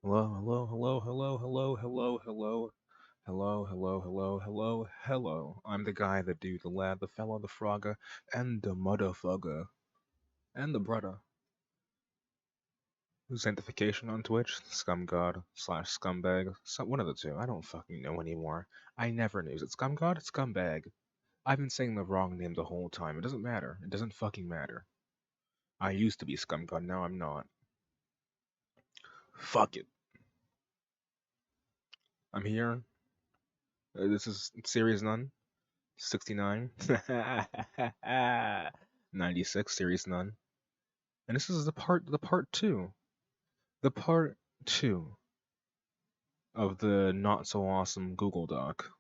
Hello, hello, hello, hello, hello, hello, hello, hello, hello, hello, hello, hello. I'm the guy, the dude, the lad, the fellow, the frogger, and the motherfucker, and the brother. Sanctification on Twitch, scumgod slash scumbag, one of the two. I don't fucking know anymore. I never knew. Is it scumgod? Scumbag. I've been saying the wrong name the whole time. It doesn't matter. It doesn't fucking matter. I used to be scumgod, now I'm not. Fuck it. I'm here. This is Series None. 69, 96, Series None. And this is the part two of the not so awesome Google Doc.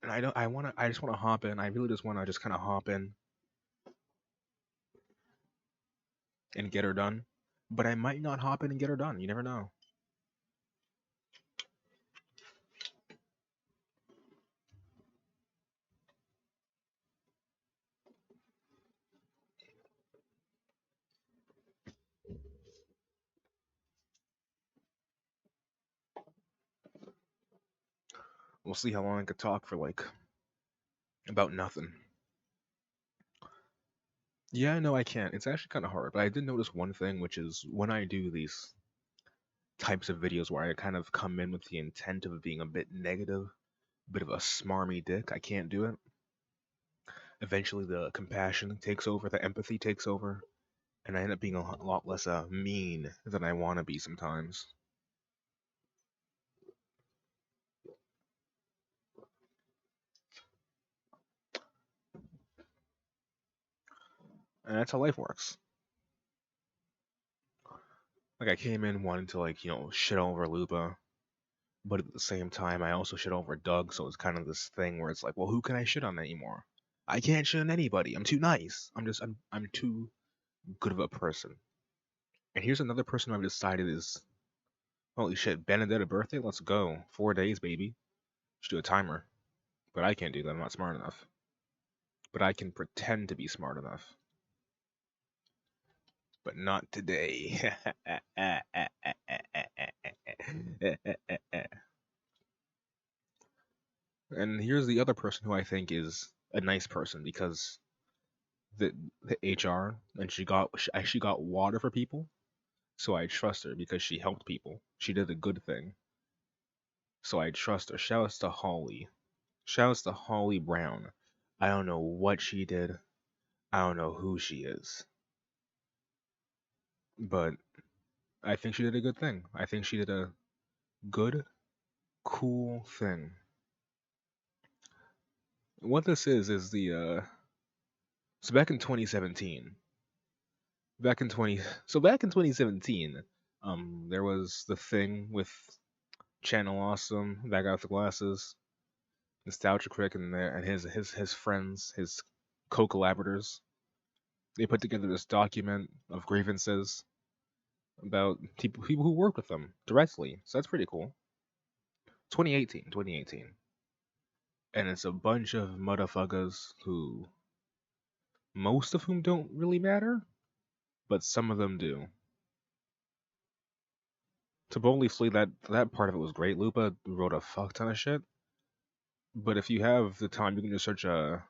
And I just wanna hop in. I really just wanna just kinda hop in and get her done. But I might not hop in and get her done. You never know. We'll see how long I could talk for like about nothing. Yeah, no, I can't. It's actually kind of hard, but I did notice one thing, which is when I do these types of videos where I kind of come in with the intent of being a bit negative, bit of a smarmy dick. I can't do it. Eventually, the compassion takes over, the empathy takes over, and I end up being a lot less mean than I want to be sometimes. And that's how life works. Like I came in wanting to shit over Lupa, but at the same time I also shit over Doug, so it's kind of this thing where it's like, well, who can I shit on anymore? I can't shit on anybody. I'm too nice. I'm too good of a person. And here's another person who I've decided is holy shit, Benedetta birthday? Let's go. 4 days, baby. Should do a timer. But I can't do that, I'm not smart enough. But I can pretend to be smart enough. But not today. And here's the other person who I think is a nice person because the HR and she got water for people, so I trust her because she helped people. She did a good thing, so I trust her. Shouts to Holly. Shouts to Holly Brown. I don't know what she did. I don't know who she is, but I think she did a good thing. I think she did a good, cool thing. What this is the so back in 2017, back in 2017, there was the thing with Channel Awesome, that guy with the glasses, Nostalgia Crick, and his friends, his co-collaborators. They put together this document of grievances about people who work with them directly. So that's pretty cool. 2018, and it's a bunch of motherfuckers who most of whom don't really matter, but some of them do. To boldly flee, that part of it was great. Lupa wrote a fuck ton of shit, but if you have the time, you can just search a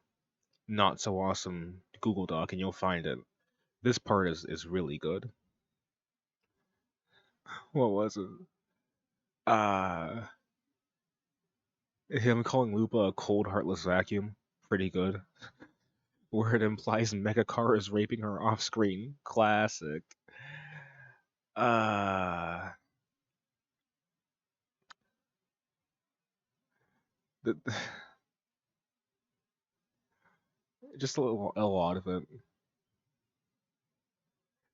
not so awesome Google Doc and you'll find it. This part is really good. What was it? Uh Him calling Lupa a cold, heartless vacuum. Pretty good. Where it implies Megacar is raping her off screen. Classic. Uh the, just a lot of it.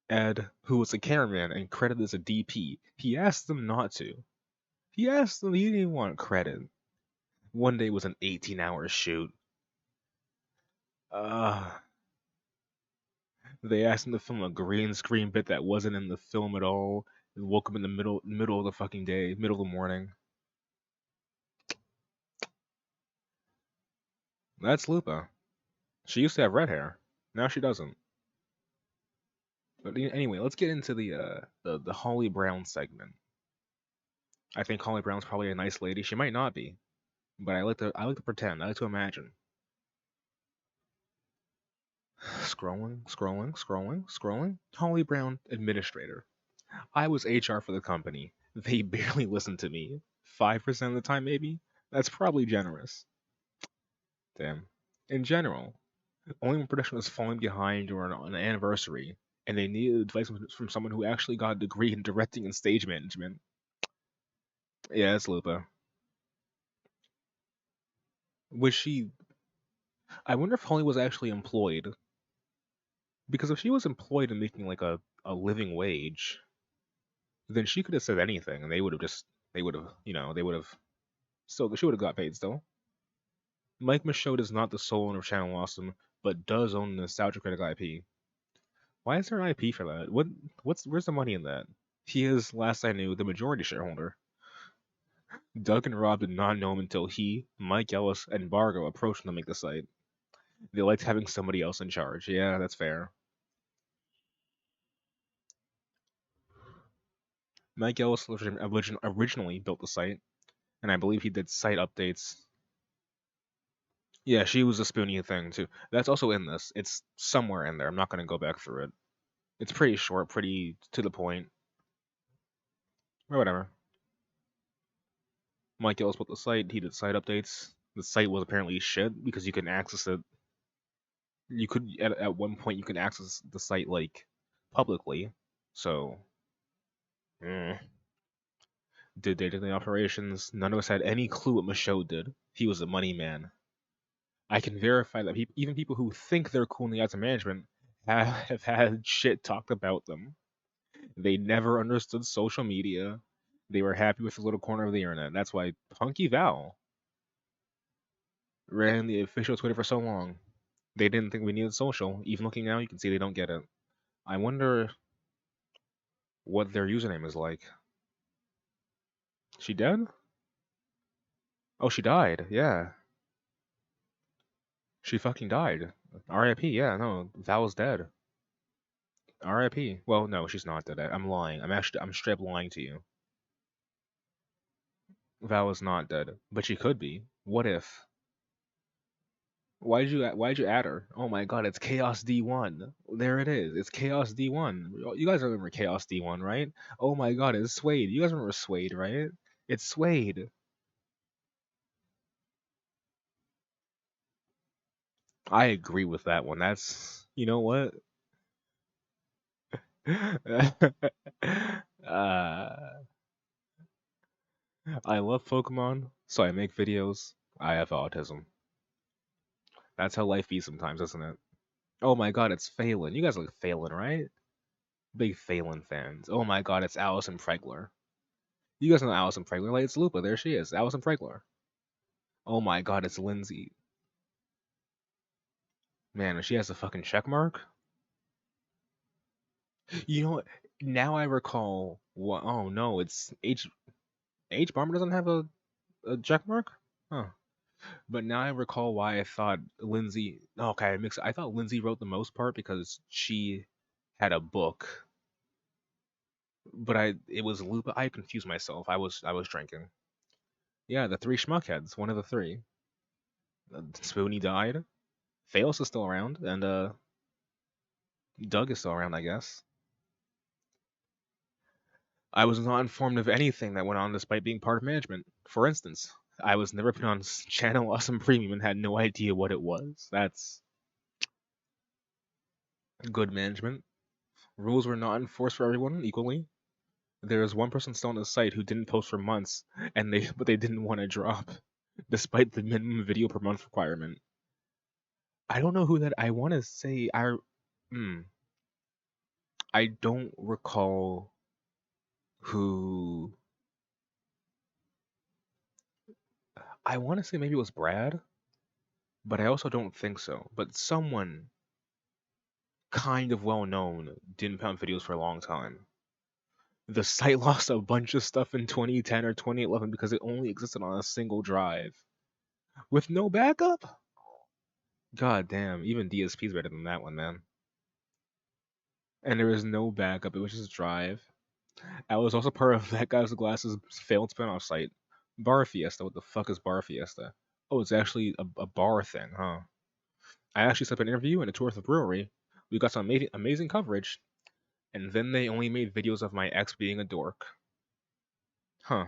Ed, who was a cameraman and credited as a DP, he asked them not to. He asked them, he didn't want credit. One day was an 18-hour shoot. Uh, they asked him to film a green screen bit that wasn't in the film at all. And woke up in the middle of the fucking day, middle of the morning. That's Lupa. She used to have red hair. Now she doesn't. But anyway, let's get into the Holly Brown segment. I think Holly Brown's probably a nice lady. She might not be, but I like to pretend. I like to imagine. Scrolling, scrolling, scrolling, scrolling. Holly Brown, administrator. I was HR for the company. They barely listened to me. 5% of the time, maybe? That's probably generous. Damn. In general, only when production was falling behind or on an anniversary, and they needed advice from someone who actually got a degree in directing and stage management. Yeah, it's Lupa. Was she? I wonder if Holly was actually employed. Because if she was employed and making like a living wage, then she could have said anything, and they would have, they would have still, she would have got paid still. Mike Michaud is not the sole owner of Channel Awesome, but does own the Nostalgia Critic IP. Why is there an IP for that? Where's the money in that? He is, last I knew, the majority shareholder. Doug and Rob did not know him until he, Mike Ellis, and Bargo approached him to make the site. They liked having somebody else in charge. Yeah, that's fair. Mike Ellis originally built the site, and I believe he did site updates. Yeah, she was a Spoonie thing too. That's also in this. It's somewhere in there. I'm not gonna go back through it. It's pretty short, pretty to the point. Or whatever. Mike Ellis built the site. He did site updates. The site was apparently shit because you couldn't access it. You could at one point you could access the site like publicly. So, mm. Did day-to-day operations. None of us had any clue what Michaud did. He was a money man. I can verify that even people who think they're cool in the eyes of management have had shit talked about them. They never understood social media. They were happy with the little corner of the internet. That's why Punky Val ran the official Twitter for so long. They didn't think we needed social. Even looking now, you can see they don't get it. I wonder what their username is like. She dead? Oh, she died. Yeah. She fucking died. R.I.P. Yeah, no, Val's dead. R.I.P. Well, no, she's not dead. I'm lying. I'm straight up lying to you. Val is not dead, but she could be. What if? Why'd you add her? Oh my god, it's Chaos D1. There it is. It's Chaos D1. You guys remember Chaos D1, right? Oh my god, it's Suede. You guys remember Suede, right? It's Suede. I agree with that one. That's, you know what? uh, I love Pokemon, so I make videos. I have autism. That's how life be sometimes, isn't it? Oh my god, it's Phelan. You guys like Phelan, right? Big Phelan fans. Oh my god, it's Allison Pregler. You guys know Allison Pregler. Like, it's Lupa. There she is. Allison Pregler. Oh my god, it's Lindsay. Man, she has a fucking check mark. You know what? Now I recall what. Oh no, it's H. Bomber doesn't have a check mark? Huh. But now I recall why I thought Lindsay. Okay, I thought Lindsay wrote the most part because she had a book. But it was Lupa. I confused myself. I was drinking. Yeah, the three schmuckheads. One of the three. Spoonie died. Phalos is still around, and Doug is still around, I guess. I was not informed of anything that went on despite being part of management. For instance, I was never put on Channel Awesome Premium and had no idea what it was. That's good management. Rules were not enforced for everyone equally. There was one person still on the site who didn't post for months, but they didn't want to drop, despite the minimum video per month requirement. I don't know who that. I want to say Hmm, I don't recall who. I want to say maybe it was Brad, but I also don't think so. But someone kind of well known didn't put out videos for a long time. The site lost a bunch of stuff in 2010 or 2011 because it only existed on a single drive with no backup. God damn, even DSP is better than that one, man. and there was no backup. It was just drive. I was also part of that guy's glasses failed spinoff site, Bar Fiesta. What the fuck is Bar Fiesta? Oh, it's actually a bar thing, huh? I actually set up an interview and a tour of the brewery. We got some amazing coverage, and then they only made videos of my ex being a dork. Huh.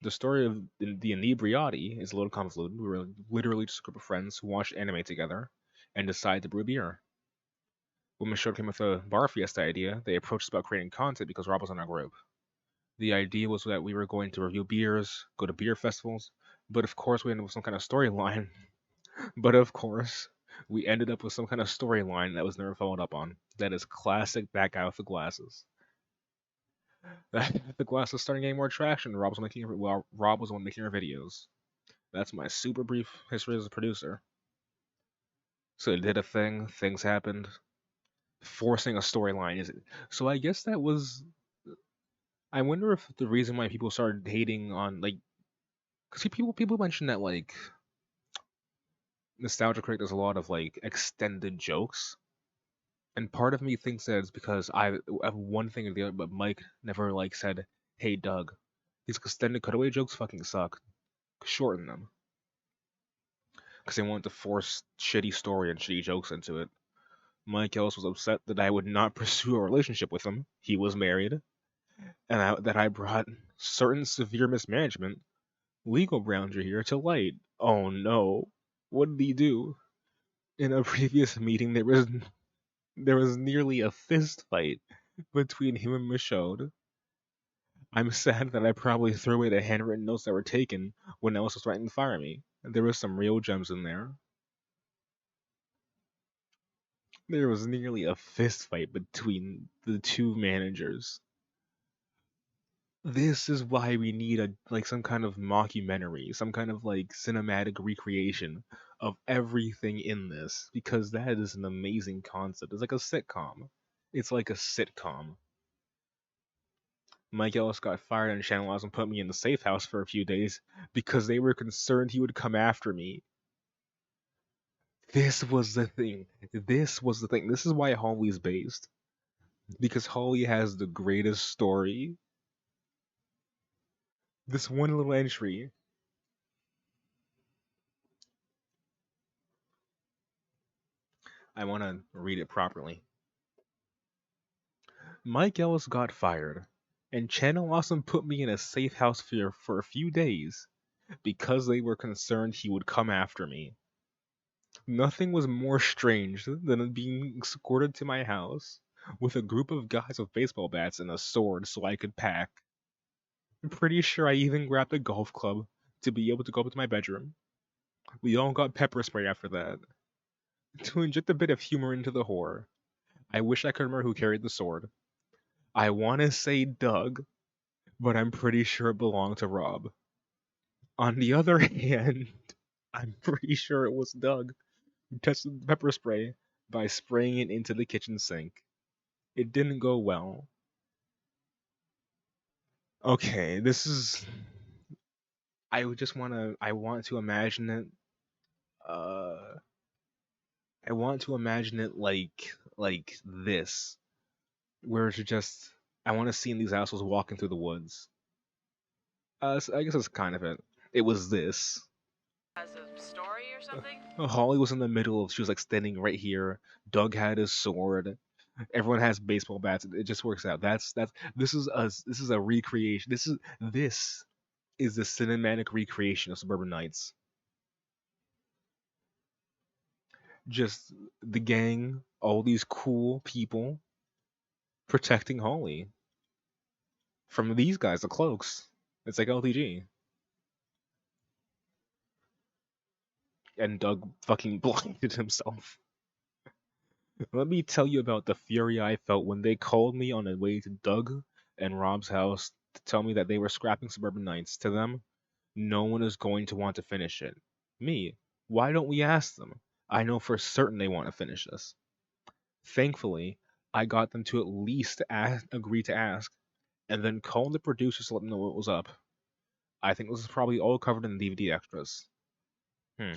The story of the inebriati is a little convoluted. We were literally just a group of friends who watched anime together and decided to brew beer. When Michelle came with the Bar Fiesta idea, they approached us about creating content because Rob was in our group. The idea was that we were going to review beers, go to beer festivals, but of course we ended up with some kind of storyline. But of course, we ended up with some kind of storyline that was never followed up on. That is classic that guy with the glasses. The glasses started getting more traction. Rob was the one making our videos. That's my super brief history as a producer. So it did a thing, things happened. Forcing a storyline is it? So I guess that was. I wonder if the reason why people started hating on like, because people mention that like Nostalgia Critic does a lot of like extended jokes, and part of me thinks that it's because I have one thing or the other, but Mike never like said, "Hey Doug, these extended cutaway jokes fucking suck. Shorten them," because they wanted to force shitty story and shitty jokes into it. Mike Ellis was upset that I would not pursue a relationship with him. He was married, and that I brought certain severe mismanagement, legal grounds here to light. Oh no, what did he do? In a previous meeting, there was nearly a fist fight between him and Michaud. I'm sad that I probably threw away the handwritten notes that were taken when Ellis was threatening to fire me. There was some real gems in there. There was nearly a fist fight between the two managers. This is why we need a like some kind of mockumentary, some kind of like cinematic recreation of everything in this because that is an amazing concept. It's like a sitcom. It's like a sitcom. Mike Ellis got fired and Channel Laws and put me in the safe house for a few days because they were concerned he would come after me. This was the thing. This was the thing. This is why Holly's based. Because Holly has the greatest story. This one little entry. I want to read it properly. Mike Ellis got fired, and Channel Awesome put me in a safe house for a few days because they were concerned he would come after me. Nothing was more strange than being escorted to my house with a group of guys with baseball bats and a sword so I could pack. I'm pretty sure I even grabbed a golf club to be able to go up to my bedroom. We all got pepper spray after that. To inject a bit of humor into the horror, I wish I could remember who carried the sword. I want to say Doug, but I'm pretty sure it belonged to Rob. On the other hand, I'm pretty sure it was Doug who tested the pepper spray by spraying it into the kitchen sink. It didn't go well. Okay, this is. I would just want to. I want to imagine it. Uh, I want to imagine it like this, where it's just. I want to see these assholes walking through the woods. So I guess that's kind of it. It was this. Has a story or something? Holly was in the middle. She was like standing right here. Doug had his sword. Everyone has baseball bats. It just works out. That's this is a recreation. This is the cinematic recreation of Suburban Nights. Just the gang, all these cool people protecting Holly from these guys, the cloaks. It's like LTG. And Doug fucking blinded himself. Let me tell you about the fury I felt when they called me on the way to Doug and Rob's house to tell me that they were scrapping Suburban Nights. To them, no one is going to want to finish it. Me, why don't we ask them? I know for certain they want to finish this. Thankfully, I got them to at least agree to ask, and then call the producers to let them know what was up. I think this is probably all covered in the DVD extras. Hmm.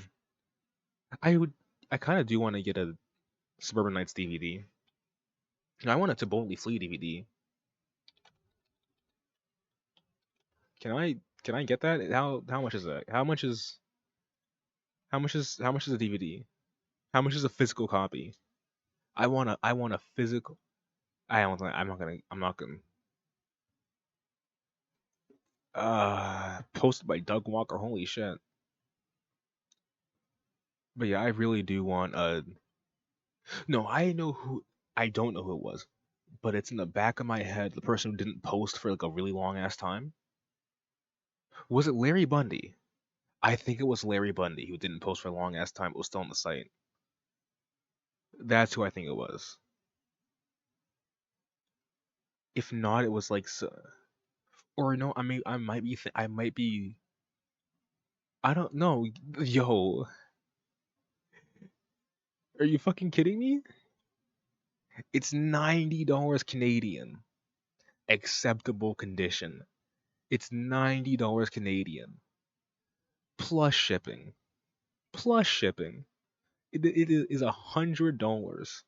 I would. I kind of do want to get a Suburban Nights DVD. I want a To Boldly Flee DVD. Can I get that? How much is that? How much is a DVD? How much is a physical copy? I want a physical. I don't. I'm not gonna. I'm not gonna. Posted by Doug Walker. Holy shit. But yeah, I really do want a. No, I know who. I don't know who it was, but it's in the back of my head. The person who didn't post for like a really long ass time. Was it Larry Bundy? I think it was Larry Bundy who didn't post for a long ass time, but was still on the site. That's who I think it was. If not, it was like, or no, I mean, I might be. I don't know. Yo, are you fucking kidding me? It's $90 Canadian, acceptable condition. It's $90 Canadian plus shipping. Plus shipping. It is $100.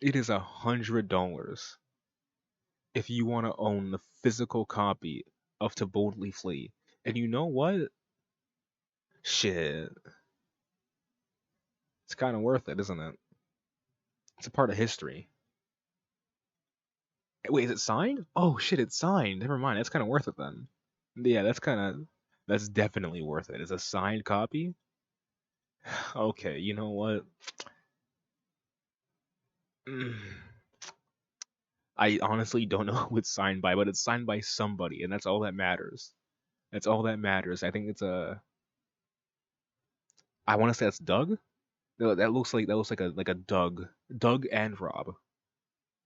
It is $100 if you want to own the physical copy of To Boldly Flee. And you know what? Shit, it's kind of worth it, isn't it? It's a part of history. Wait, is it signed? Oh shit, it's signed. Never mind. That's kind of worth it then. Yeah, that's definitely worth it. It's a signed copy. Okay, you know what? Mm, I honestly don't know who it's signed by, but it's signed by somebody, and that's all that matters. That's all that matters. I think it's a. I want to say that's Doug. No, that looks like a Doug and Rob.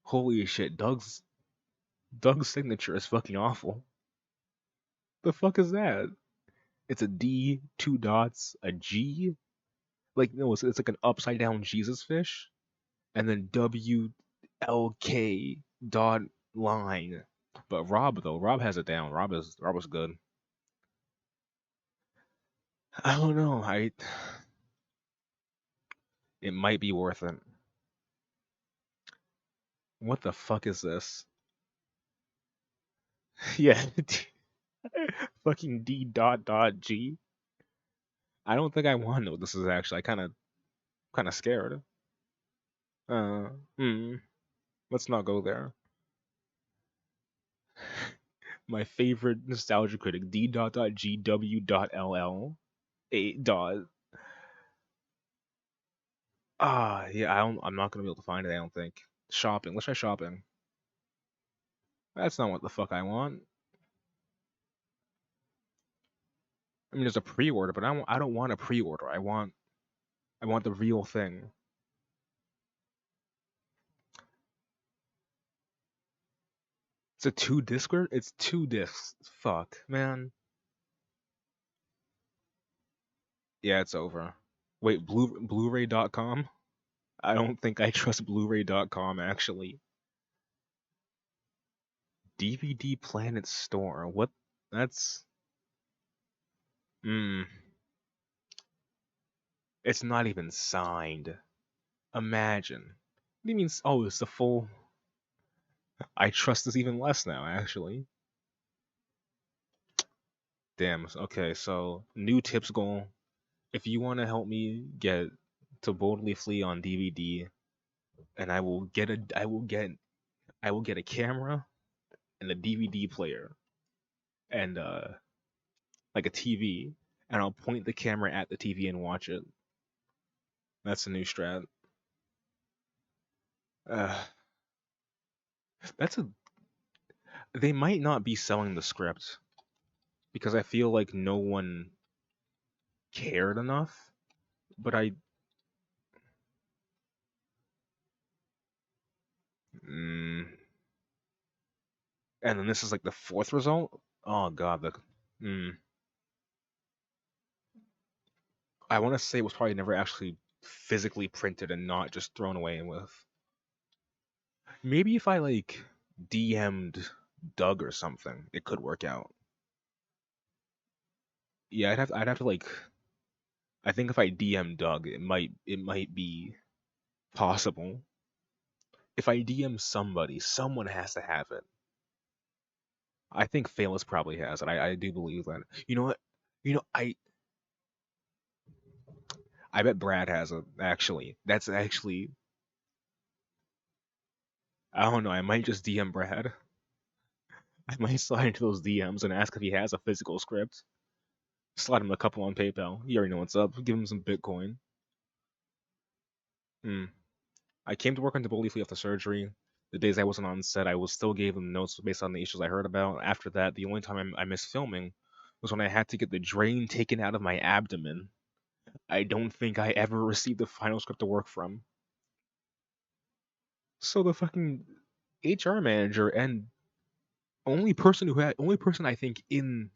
Holy shit, Doug's signature is fucking awful. The fuck is that? It's a D, two dots, a G. Like no, it's like an upside down Jesus fish, and then WLK dot line. But Rob though, Rob has it down. Rob is good. I don't know. It might be worth it. What the fuck is this? Yeah, fucking D dot dot G. I don't think I want to know what this is actually. I kind of scared. Uh, hmm. Let's not go there. My favorite nostalgia critic, D dot dot G W dot LL 8 dot. Yeah, I'm not gonna be able to find it. I don't think. Shopping. Let's try shopping. That's not what the fuck I want. I mean, there's a pre-order, but I don't want a pre-order. I want the real thing. It's a two disc. It's two discs. Fuck, man. Yeah, it's over. Wait, Blu-ray.com? I don't think I trust Blu-ray.com actually. DVD Planet Store. What? That's. Hmm. It's not even signed. Imagine. What do you mean? Oh, it's the full. I trust this even less now, actually. Damn. Okay, so new tips goal. If you want to help me get To Boldly Flee on DVD, and I will get a camera and a DVD player and like a TV, and I'll point the camera at the TV and watch it. That's a new strat. Uh, that's a. They might not be selling the script because I feel like no one cared enough. But mm, and then this is like the fourth result. Oh god, mm, I want to say it was probably never actually physically printed and not just thrown away with. Maybe if I like DM'd Doug or something, it could work out. Yeah, I'd have to like. I think if I DM Doug, it might be possible. If I DM somebody, someone has to have it. I think Phalos probably has it. I do believe that. You know what? You know, I bet Brad has it, actually. That's actually, I don't know, I might just DM Brad. I might slide into those DMs and ask if he has a physical script. Slide him a couple on PayPal. You already know what's up. Give him some Bitcoin. Hmm. I came to work on Double Leafly after surgery. The days I wasn't on set, I was still gave them notes based on the issues I heard about. After that, the only time I missed filming was when I had to get the drain taken out of my abdomen. I don't think I ever received the final script to work from. So the fucking HR manager and only person I think in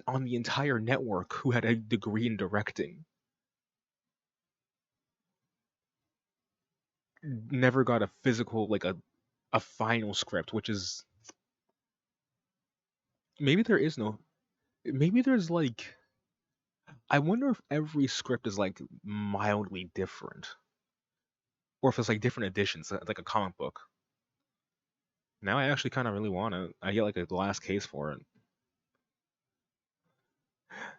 on the entire network who had a degree in directing never got a physical, like a final script, which is, maybe there is no, maybe there's like, I wonder if every script is like mildly different, or if it's like different editions, like a comic book. Now I actually kind of really want it. I get like a last case for it.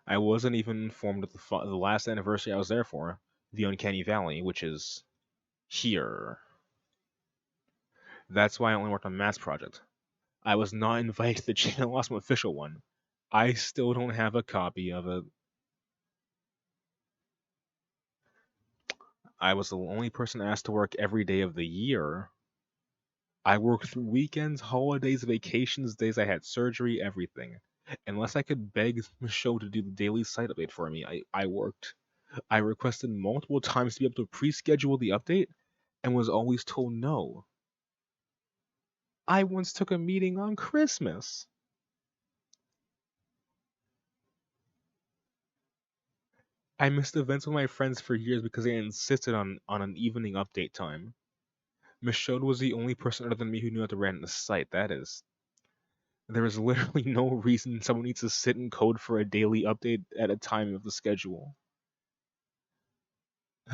I wasn't even informed of the last anniversary I was there for, the Uncanny Valley, which is here. That's why I only worked on Matt's project. I was not invited to the Channel Awesome official one. I still don't have a copy of it. I was the only person asked to work every day of the year. I worked through weekends, holidays, vacations, days I had surgery, everything. Unless I could beg Michelle to do the daily site update for me, I worked. I requested multiple times to be able to pre-schedule the update and was always told no. I once took a meeting on Christmas. I missed events with my friends for years because they insisted on an evening update time. Michaud was the only person other than me who knew how to run the site. That is, there is literally no reason someone needs to sit and code for a daily update at a time of the schedule.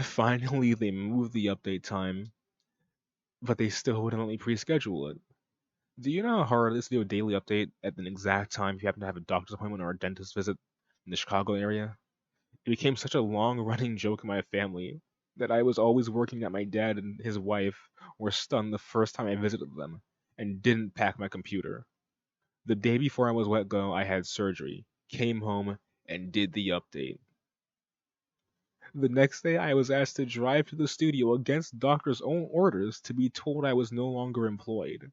Finally, they moved the update time, but they still wouldn't let me pre-schedule it. Do you know how hard it is to do a daily update at an exact time if you happen to have a doctor's appointment or a dentist visit in the Chicago area? It became such a long-running joke in my family that I was always working that my dad and his wife were stunned the first time I visited them and didn't pack my computer. The day before I was let go, I had surgery, came home, and did the update. The next day, I was asked to drive to the studio against doctor's own orders to be told I was no longer employed.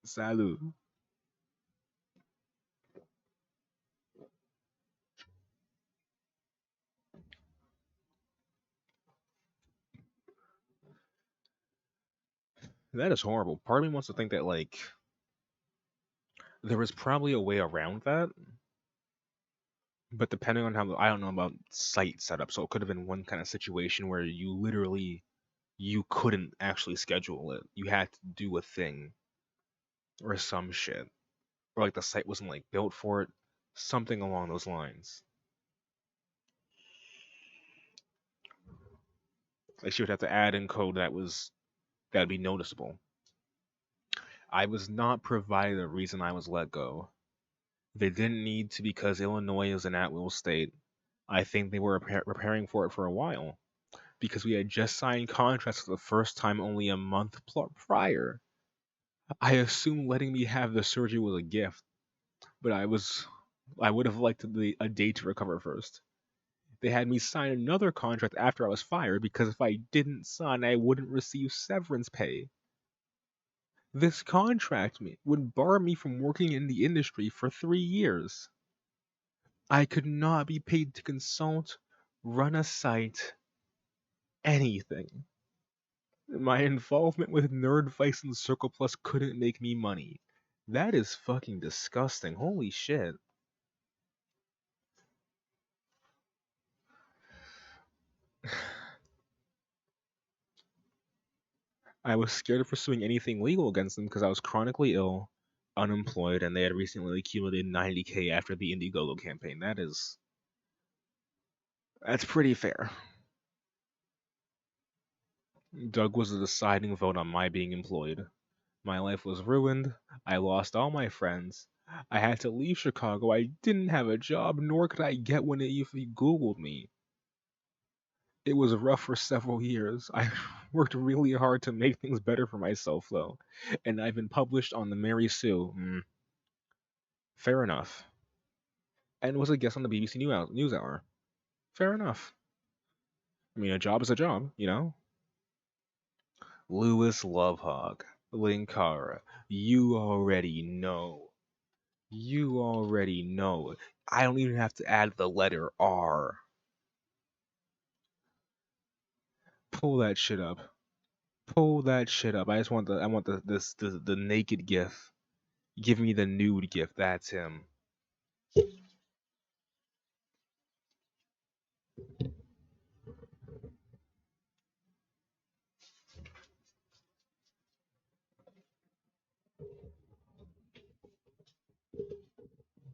Salut. That is horrible. Part of me wants to think that, like, there was probably a way around that, but depending on how, I don't know about site setup, so it could have been one kind of situation where you literally, you couldn't actually schedule it. You had to do a thing or some shit. Or like the site wasn't like built for it. Something along those lines. Like she would have to add in code that'd be noticeable. I was not provided a reason I was let go. They didn't need to because Illinois is an at-will state. I think they were preparing for it for a while because we had just signed contracts for the first time only a month prior. I assumed letting me have the surgery was a gift, but I would have liked a day to recover first. They had me sign another contract after I was fired because if I didn't sign, I wouldn't receive severance pay. This contract would bar me from working in the industry for 3 years. I could not be paid to consult, run a site, anything. My involvement with Nerd Vice and Circle Plus couldn't make me money. That is fucking disgusting. Holy shit. I was scared of pursuing anything legal against them because I was chronically ill, unemployed, and they had recently accumulated 90K after the Indiegogo campaign. That's pretty fair. Doug was the deciding vote on my being employed. My life was ruined. I lost all my friends. I had to leave Chicago. I didn't have a job, nor could I get one if you Googled me. It was rough for several years. I worked really hard to make things better for myself, though, and I've been published on the Mary Sue. Fair enough. And was a guest on the BBC NewsHour. Fair enough. I mean, a job is a job, you know? Lewis Lovehog. Linkara. You already know. You already know. I don't even have to add the letter R. Pull that shit up. Pull that shit up. I want the naked gif. Give me the nude gif. That's him.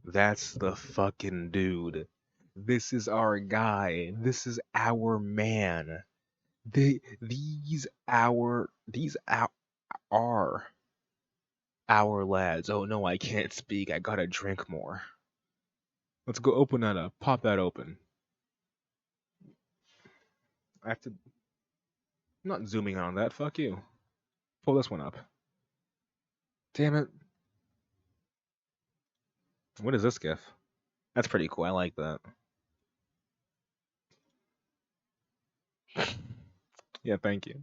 That's the fucking dude. This is our guy. This is our man. These are our lads. Oh no, I can't speak. I gotta drink more. Let's go open that up. Pop that open. I have to. I'm not zooming on that. Fuck you. Pull this one up. Damn it. What is this gif? That's pretty cool. I like that. Yeah, thank you.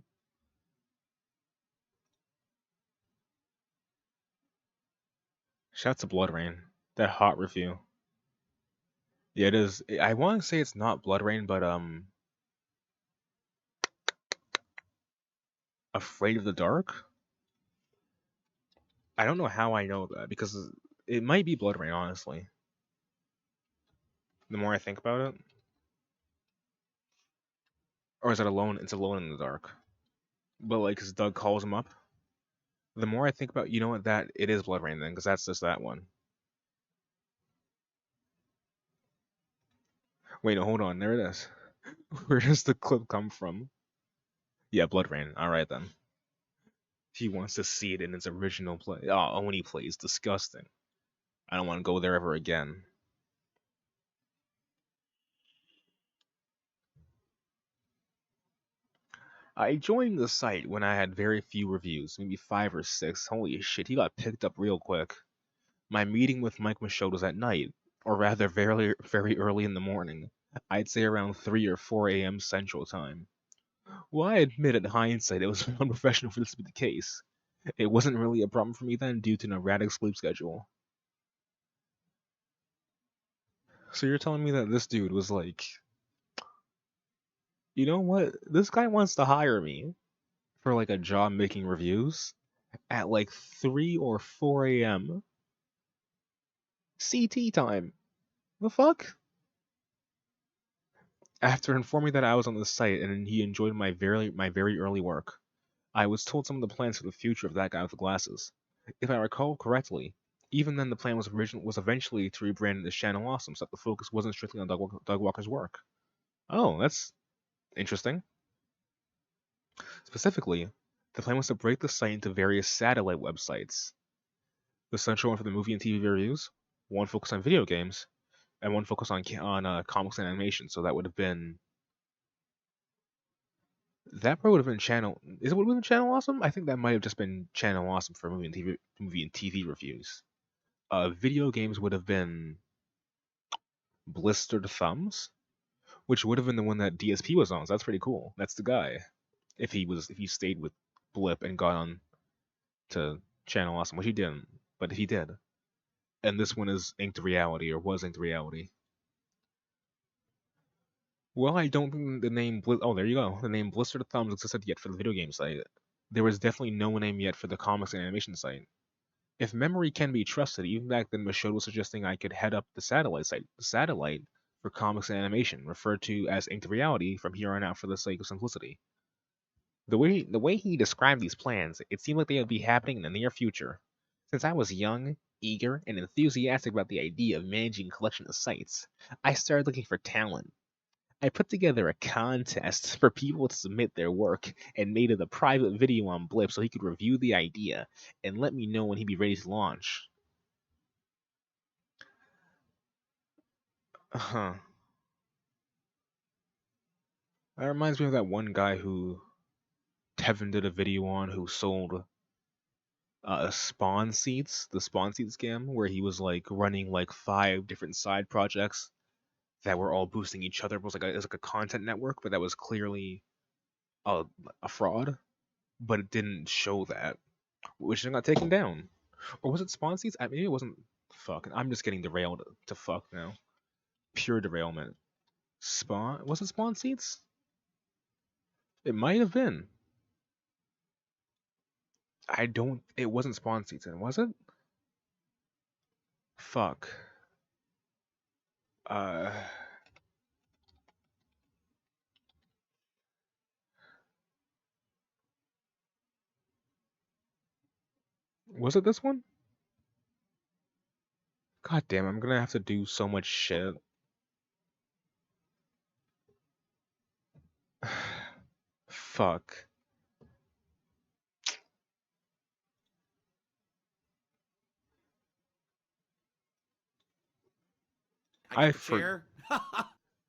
Shout out to Blood Rain. That hot review. Yeah, it is. I want to say it's not Blood Rain, but Afraid of the Dark. I don't know how I know that because it might be Blood Rain, honestly. The more I think about it, or is it Alone? It's Alone in the Dark. But like, cause Doug calls him up. The more I think about, you know what, that it is Blood Rain then, because that's just that one. Wait, no, hold on. There it is. Where does the clip come from? Yeah, Blood Rain. All right then. He wants to see it in its original play. Oh, Oni plays disgusting. I don't want to go there ever again. I joined the site when I had very few reviews, maybe 5 or 6. Holy shit, he got picked up real quick. My meeting with Mike Michaud was at night, or rather very early in the morning. I'd say around 3 or 4 a.m. Central Time. Well, I admit in hindsight it was unprofessional for this to be the case. It wasn't really a problem for me then due to an erratic sleep schedule. So you're telling me that this dude was like, you know what? This guy wants to hire me for like a job making reviews at like 3 or 4 a.m. CT time. The fuck? After informing that I was on the site and he enjoyed my very early work, I was told some of the plans for the future of that guy with the glasses. If I recall correctly, even then the plan was eventually to rebrand it as Channel Awesome, so that the focus wasn't strictly on Doug Walker's work. Oh, that's interesting. Specifically, the plan was to break the site into various satellite websites. The central one for the movie and TV reviews, one focused on video games, and one focused on comics and animation. So that would have been that probably would have been channel. Is it would have been Channel Awesome? I think that might have just been Channel Awesome for movie and TV reviews. Video games would have been Blistered Thumbs, which would have been the one that DSP was on. So that's pretty cool. That's the guy. If he stayed with Blip and got on to Channel Awesome, which he didn't, but he did. And this one is Inked Reality or was Inked Reality. Well, I don't think the name. Oh, there you go. The name Blistered Thumbs existed yet for the video game site. There was definitely no name yet for the comics and animation site. If memory can be trusted, even back then Michaud was suggesting I could head up the satellite site. The satellite for comics and animation, referred to as Inked Reality from here on out for the sake of simplicity. The way he described these plans, it seemed like they would be happening in the near future. Since I was young, eager, and enthusiastic about the idea of managing a collection of sites, I started looking for talent. I put together a contest for people to submit their work and made it a private video on Blip so he could review the idea and let me know when he'd be ready to launch. Huh. That reminds me of that one guy who Tevin did a video on who sold spawn seats, the spawn seat scam, where he was like running like 5 different side projects that were all boosting each other. It was like a content network, but that was clearly a, a fraud. But it didn't show that, which got taken down. Or was it spawn seats? Maybe it wasn't. Fuck, I'm just getting derailed to fuck now. Pure derailment. Spawn? Was it spawn seats? It might have been. I don't. It wasn't spawn seats, then was it? Fuck. Uh. Was it this one? God damn, I'm gonna have to do so much shit. Fuck. I for chair.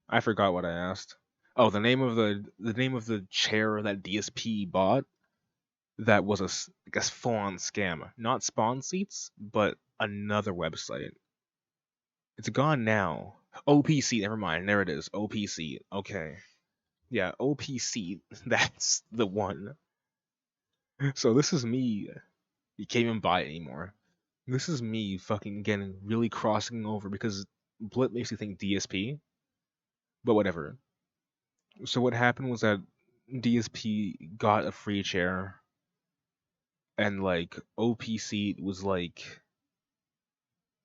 I forgot what I asked. Oh, the name of the chair that DSP bought that was like a full-on scam. Not Spawn Seats, but another website. It's gone now. OPC, never mind. There it is. OPC. Okay. Yeah, OPC. That's the one. So this is me. You can't even buy it anymore. This is me fucking getting really crossing over because Blip makes you think DSP, but whatever. So what happened was that DSP got a free chair, and like OPC was like,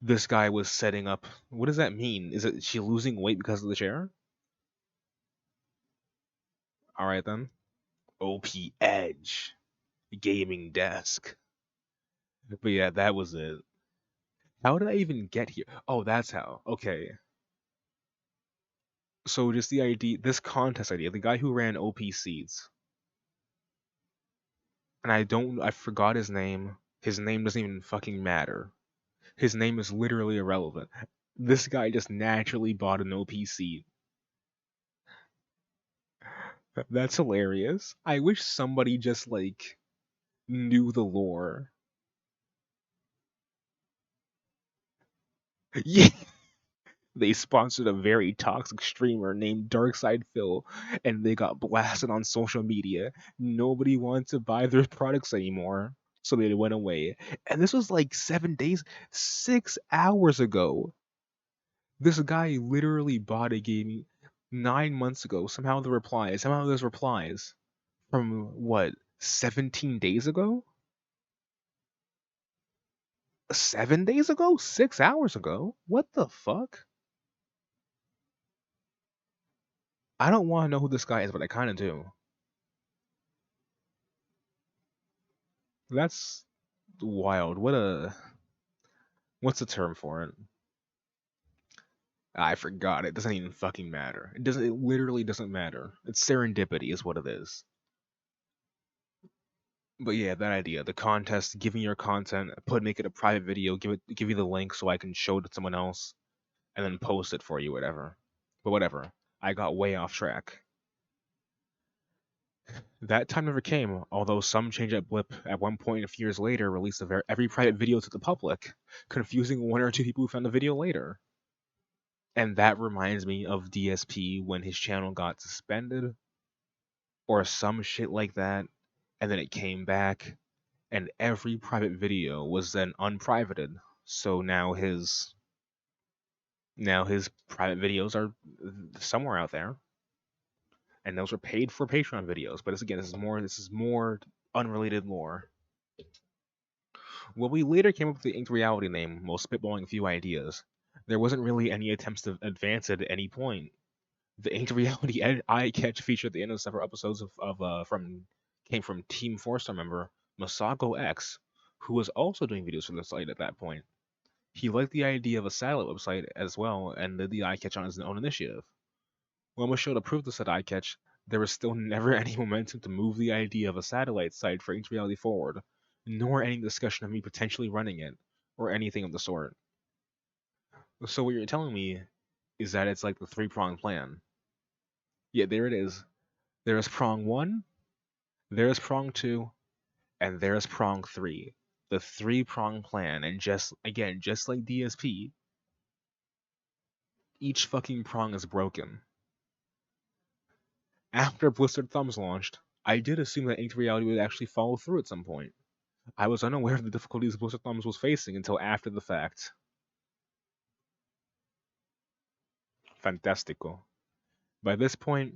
this guy was setting up. What does that mean? Is it she losing weight because of the chair? All right then. OP Edge gaming desk. But yeah, that was it. How did I even get here? Oh, that's how. Okay. So just the idea, this contest idea, the guy who ran OP Seeds, and I forgot his name. His name doesn't even fucking matter. His name is literally irrelevant. This guy just naturally bought an OP Seed. That's hilarious. I wish somebody just like knew the lore. Yeah, they sponsored a very toxic streamer named Darkside Phil, and they got blasted on social media. Nobody wanted to buy their products anymore, so they went away. And this was like 7 days, 6 hours ago. This guy literally bought a game 9 months ago. Somehow there's replies from what, 17 days ago? 7 days ago? 6 hours ago? What the fuck? I don't want to know who this guy is, but I kind of do. That's wild. What's the term for it? I forgot. It doesn't even fucking matter. It literally doesn't matter. It's serendipity is what it is. But yeah, that idea, the contest, giving your content, make it a private video, give you the link so I can show it to someone else, and then post it for you, whatever. But whatever. I got way off track. That time never came, although some change at Blip at one point a few years later released every private video to the public, confusing one or two people who found the video later. And that reminds me of DSP when his channel got suspended or some shit like that, and then it came back, and every private video was then unprivated. So now his private videos are somewhere out there, and those are paid for Patreon videos. But this is more unrelated lore. Well, we later came up with the Inked Reality name while spitballing a few ideas. There wasn't really any attempts to advance it at any point. The Inked Reality eye catch feature at the end of several episodes came from Team 4-star member Masago X, who was also doing videos for the site at that point. He liked the idea of a satellite website as well and did the eye catch on his own initiative. When was shown to prove this at iCatch, there was still never any momentum to move the idea of a satellite site for Inked Reality forward, nor any discussion of me potentially running it, or anything of the sort. So what you're telling me is that it's like the three-pronged plan. Yeah, there it is. There is prong one, there is prong two, and there's prong three. The three-prong plan, and just again, just like DSP, each fucking prong is broken. After Blistered Thumbs launched, I did assume that Inked Reality would actually follow through at some point. I was unaware of the difficulties Blistered Thumbs was facing until after the fact. Fantastico. By this point,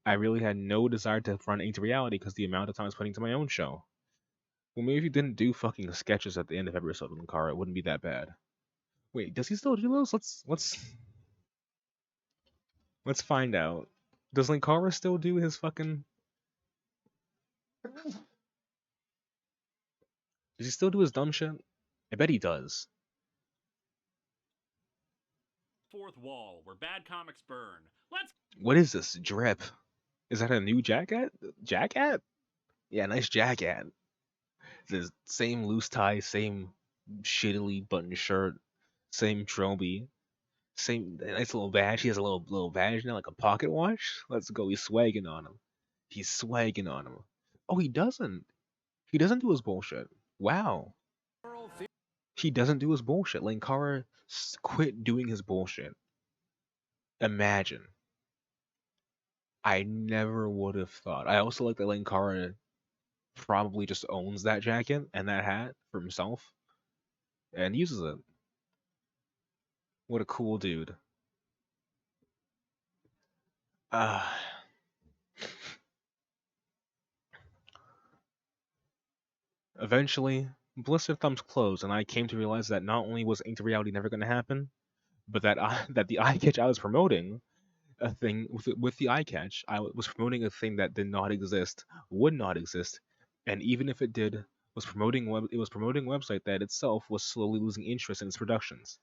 I really had no desire to run Inked Reality because the amount of time I was putting into my own show. Well, maybe if you didn't do fucking sketches at the end of every episode of Linkara, it wouldn't be that bad. Wait, does he still do those? Let's find out. Does Linkara still do his fucking? Does he still do his dumb shit? I bet he does. Fourth wall, where bad comics burn. Let's. What is this drip? Is that a new jacket? Jacket? Yeah, nice jacket. The same loose tie, same shittily button shirt, same trilby, same nice little badge. He has a little badge now, like a pocket watch. Let's go. He's swagging on him. He's swagging on him. Oh, he doesn't. He doesn't do his bullshit. Wow. He doesn't do his bullshit. Linkara quit doing his bullshit. Imagine. I never would have thought. I also like that Linkara probably just owns that jacket and that hat for himself and uses it. What a cool dude. Eventually, Blistered Thumbs closed, and I came to realize that not only was Inked Reality never going to happen, but that the eye catch I was promoting, a thing with the eye catch, I was promoting a thing that did not exist, would not exist, and even if it did, was promoting a website that itself was slowly losing interest in its productions.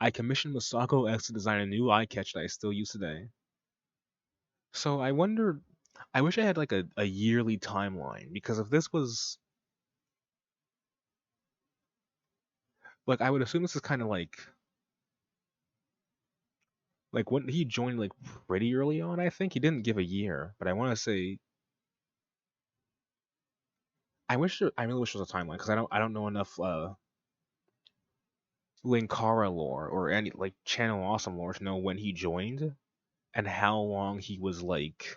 I commissioned Masako X to design a new eye catch that I still use today. So I wonder, I wish I had like a yearly timeline, because if this was like, I would assume this is kind of like when he joined like pretty early on. I think he didn't give a year, but I want to say I really wish there was a timeline because I don't know enough Linkara lore or any like Channel Awesome lore to know when he joined and how long he was like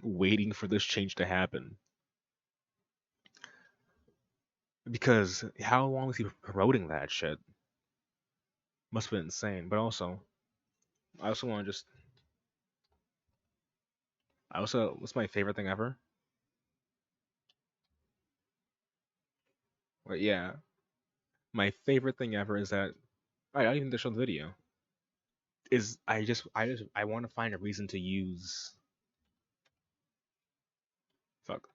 waiting for this change to happen. Because how long was he promoting that shit? Must have been insane. But also, I also want to just what's my favorite thing ever? Well, yeah, my favorite thing ever is that I don't even show the video. Is I want to find a reason to use. Fuck.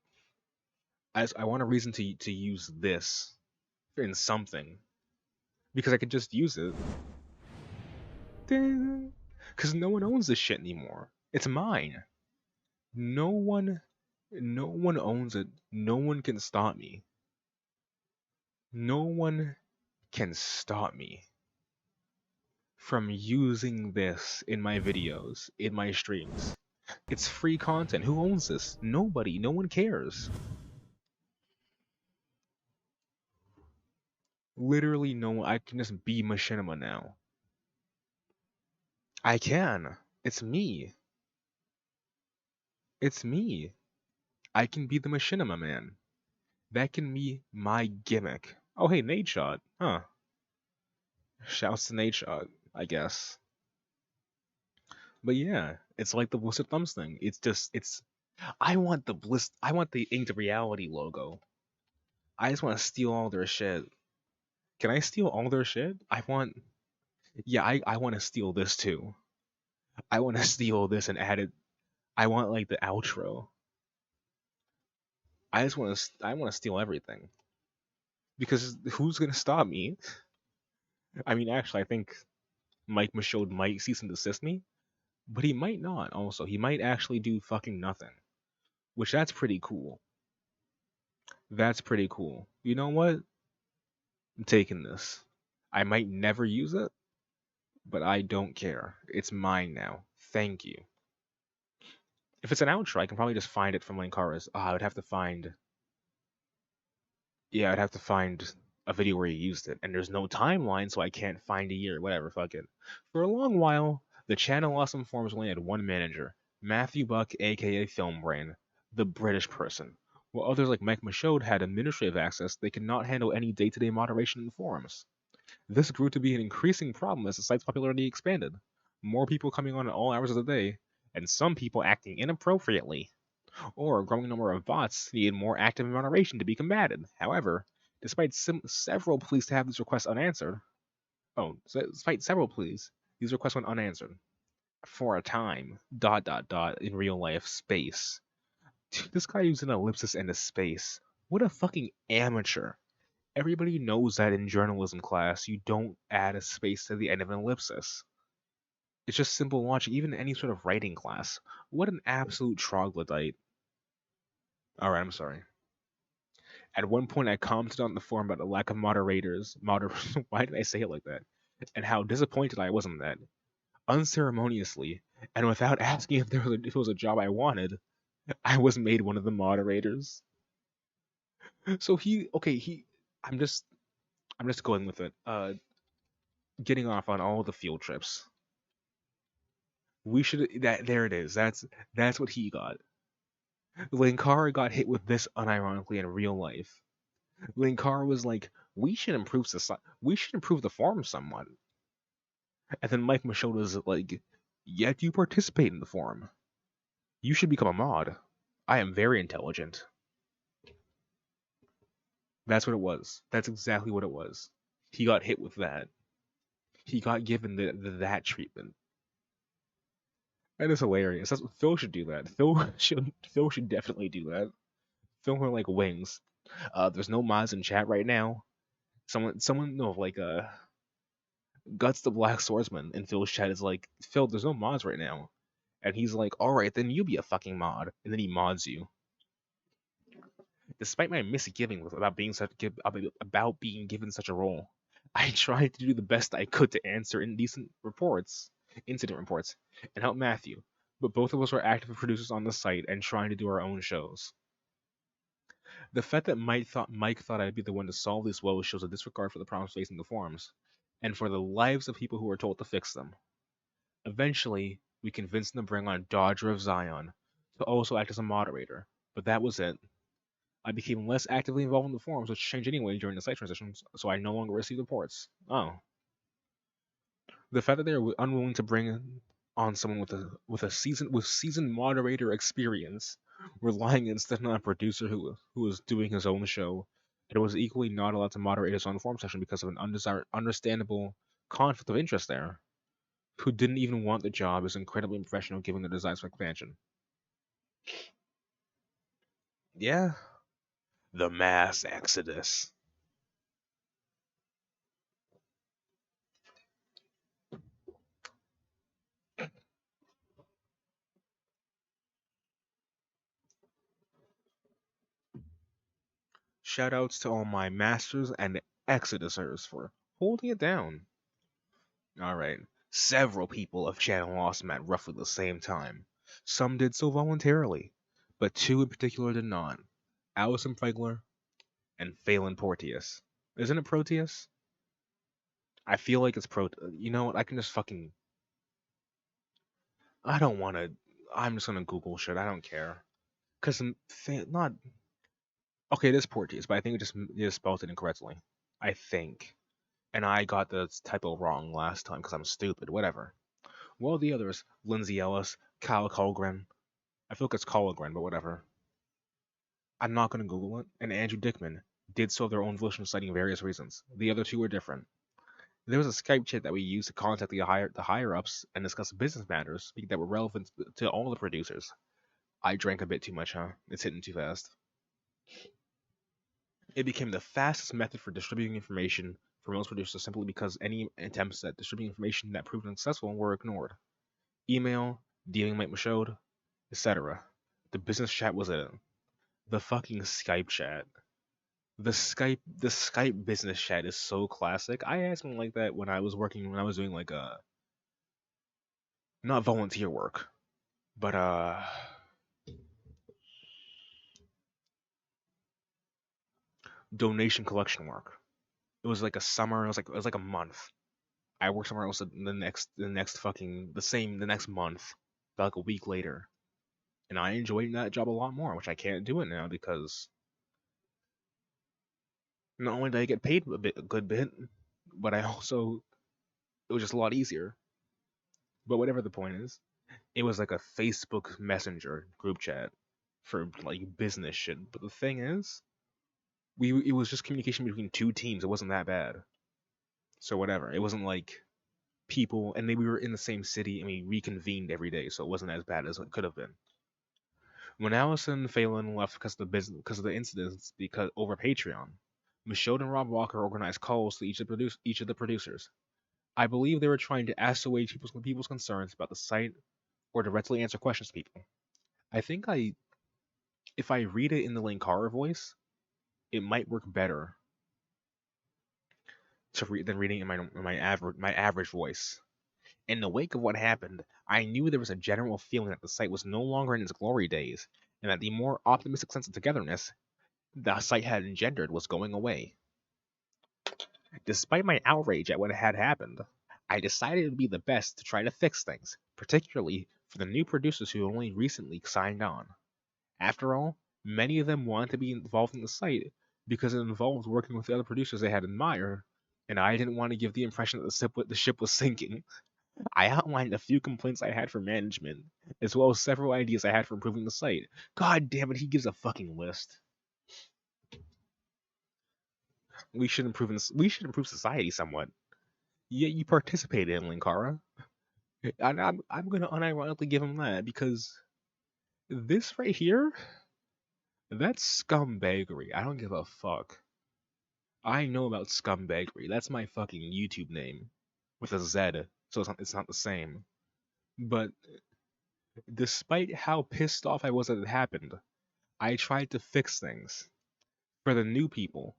I want a reason to use this in something because I could just use it. Because no one owns this shit anymore. It's mine. No one owns it. No one can stop me. No one can stop me from using this in my videos, in my streams. It's free content. Who owns this? Nobody. No one cares. Literally no one. I can just be Machinima now. I can. It's me. It's me. I can be the Machinima man. That can be my gimmick. Oh hey, Nate Shot. Huh. Shouts to Nate Shot, I guess. But yeah, it's like the Blistered Thumbs thing. It's I want the Inked Reality logo. I just want to steal all their shit. Can I steal all their shit? I want to steal this too. I want to steal this and add it. I want like the outro. I want to steal everything. Because who's gonna stop me? I mean, actually, I think Mike Michaud might cease and desist me, But he might not also. He might actually do fucking nothing. Which that's pretty cool. That's pretty cool. You know what? I'm taking this. I might never use it, but I don't care. It's mine now. Thank you. If it's an outro, I can probably just find it from Linkara's. I would have to find. Yeah, I'd have to find a video where he used it, and there's no timeline, so I can't find a year. Whatever, fuck it. For a long while, the channel Awesome Forums only had one manager, Matthew Buck, aka Film Brain, the British person. While others like Mike Michaud had administrative access, they could not handle any day-to-day moderation in the forums. This grew to be an increasing problem as the site's popularity expanded. More people coming on at all hours of the day, and some people acting inappropriately or a growing number of bots needed more active moderation to be combated. However, despite several pleas to have these requests unanswered, despite several pleas, these requests went unanswered. For a time, in real life space. This guy used an ellipsis and a space. What a fucking amateur. Everybody knows that in journalism class, you don't add a space to the end of an ellipsis. It's just simple logic, even in any sort of writing class. What an absolute troglodyte. Alright, I'm sorry. At one point, I commented on the forum about the lack of moderators. Why did I say it like that? And how disappointed I was in that. Unceremoniously, and without asking if it was a job I wanted, I was made one of the moderators. So I'm just going with it. Getting off on all the field trips. We should there it is. That's what he got. Linkara got hit with this unironically in real life. Linkara was like, we should improve the forum somewhat. And then Mike Michaud was like, yet you participate in the forum. You should become a mod. I am very intelligent. That's what it was. That's exactly what it was. He got hit with that. He got given that treatment. That is hilarious. Phil should do that. Phil should definitely do that. Phil her like wings. There's no mods in chat right now. Someone no like Guts the Black Swordsman in Phil's chat is like, Phil, there's no mods right now. And he's like, alright, then you be a fucking mod. And then he mods you. Despite my misgivings about being given such a role, I tried to do the best I could to answer incident reports, and help Matthew. But both of us were active producers on the site and trying to do our own shows. The fact that Mike thought I'd be the one to solve these woes shows a disregard for the problems facing the forums, and for the lives of people who were told to fix them. Eventually, we convinced him to bring on Dodger of Zion to also act as a moderator, but that was it. I became less actively involved in the forums, which changed anyway during the site transitions, so I no longer receive reports. Oh. The fact that they were unwilling to bring on someone with seasoned moderator experience, relying instead on a producer who was doing his own show, and was equally not allowed to moderate his own forum session because of an understandable conflict of interest there, who didn't even want the job, is incredibly unprofessional given the desires for expansion. Yeah. The mass exodus. Shoutouts to all my masters and exodusers for holding it down. Alright, several people of Channel Awesome at roughly the same time. Some did so voluntarily, but two in particular did not. Allison Feigler and Phelan Porteous. Isn't it Proteus? I feel like it's You know what? I can just fucking. I don't want to. I'm just gonna Google shit. I don't care. Cause I'm not. Okay, it is Porteous, but I think it just spelled it incorrectly. I think. And I got the typo wrong last time because I'm stupid. Whatever. Well, the others, Lindsay Ellis, Kyle Colgren. I feel like it's Colgren, but whatever. I'm not going to Google it. And Andrew Dickman did so of their own volition, citing various reasons. The other two were different. There was a Skype chat that we used to contact the higher ups and discuss business matters that were relevant to all the producers. I drank a bit too much, huh? It's hitting too fast. It became the fastest method for distributing information for most producers simply because any attempts at distributing information that proved unsuccessful were ignored. email, dealing with Michaud, etc. The business chat was it. The fucking Skype chat. The Skype business chat is so classic. I had something like that when I was doing like not volunteer work, but donation collection work. It was like a summer, it was like a month. I worked somewhere else the next month, about like a week later. And I enjoyed that job a lot more, which I can't do it now because not only did I get paid a good bit, but I also it was just a lot easier. But whatever the point is, it was like a Facebook Messenger group chat for like business shit. But the thing is, it was just communication between two teams. It wasn't that bad. So whatever. It wasn't like people, and we were in the same city and we reconvened every day, so it wasn't as bad as it could have been. When Allison and Phelan left because of the incidents because over Patreon, Michaud and Rob Walker organized calls to each of the producers. I believe they were trying to assuage people's concerns about the site or directly answer questions to people. I think if I read it in the Linkara voice, it might work better than reading it in my average voice. In the wake of what happened, I knew there was a general feeling that the site was no longer in its glory days, and that the more optimistic sense of togetherness the site had engendered was going away. Despite my outrage at what had happened, I decided it would be the best to try to fix things, particularly for the new producers who only recently signed on. After all, many of them wanted to be involved in the site because it involved working with the other producers they had admired, and I didn't want to give the impression that the ship was sinking. I outlined a few complaints I had for management, as well as several ideas I had for improving the site. God damn it, he gives a fucking list. We should improve society somewhat. Yeah, you participated in Linkara. And I'm gonna unironically give him that because this right here, that's scumbaggery. I don't give a fuck. I know about scumbaggery. That's my fucking YouTube name with a Z, so it's not the same. But despite how pissed off I was that it happened, I tried to fix things for the new people.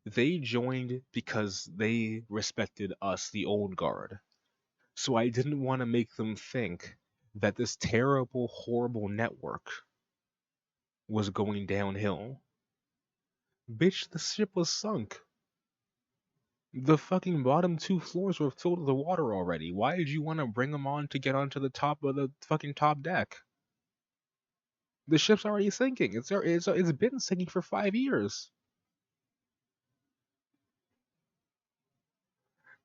They joined because they respected us, the old guard. So I didn't want to make them think that this terrible, horrible network was going downhill. Bitch, the ship was sunk. The fucking bottom two floors were filled with the water already. Why did you want to bring them on to get onto the top of the fucking top deck? The ship's already sinking. It's been sinking for 5 years.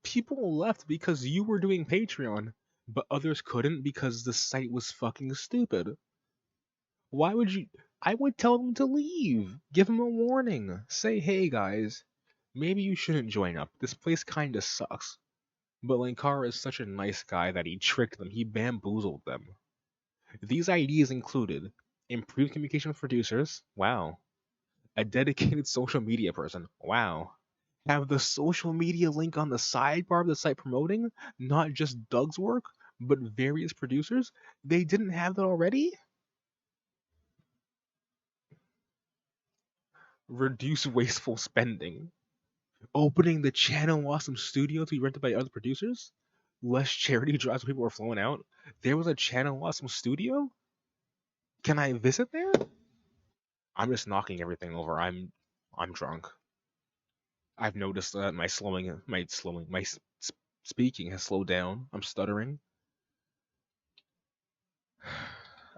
People left because you were doing Patreon, but others couldn't because the site was fucking stupid. Why would you? I would tell them to leave. Give them a warning. Say, hey guys, maybe you shouldn't join up. This place kinda sucks. But Lankara is such a nice guy that he tricked them. He bamboozled them. These ideas included improved communication with producers. Wow. A dedicated social media person. Wow. Have the social media link on the sidebar of the site promoting not just Doug's work, but various producers? They didn't have that already? Reduce wasteful spending. Opening the Channel Awesome studio to be rented by other producers? Less charity drives when people were flowing out? There was a Channel Awesome studio? Can I visit there? I'm just knocking everything over. I'm drunk. I've noticed that my speaking has slowed down. I'm stuttering.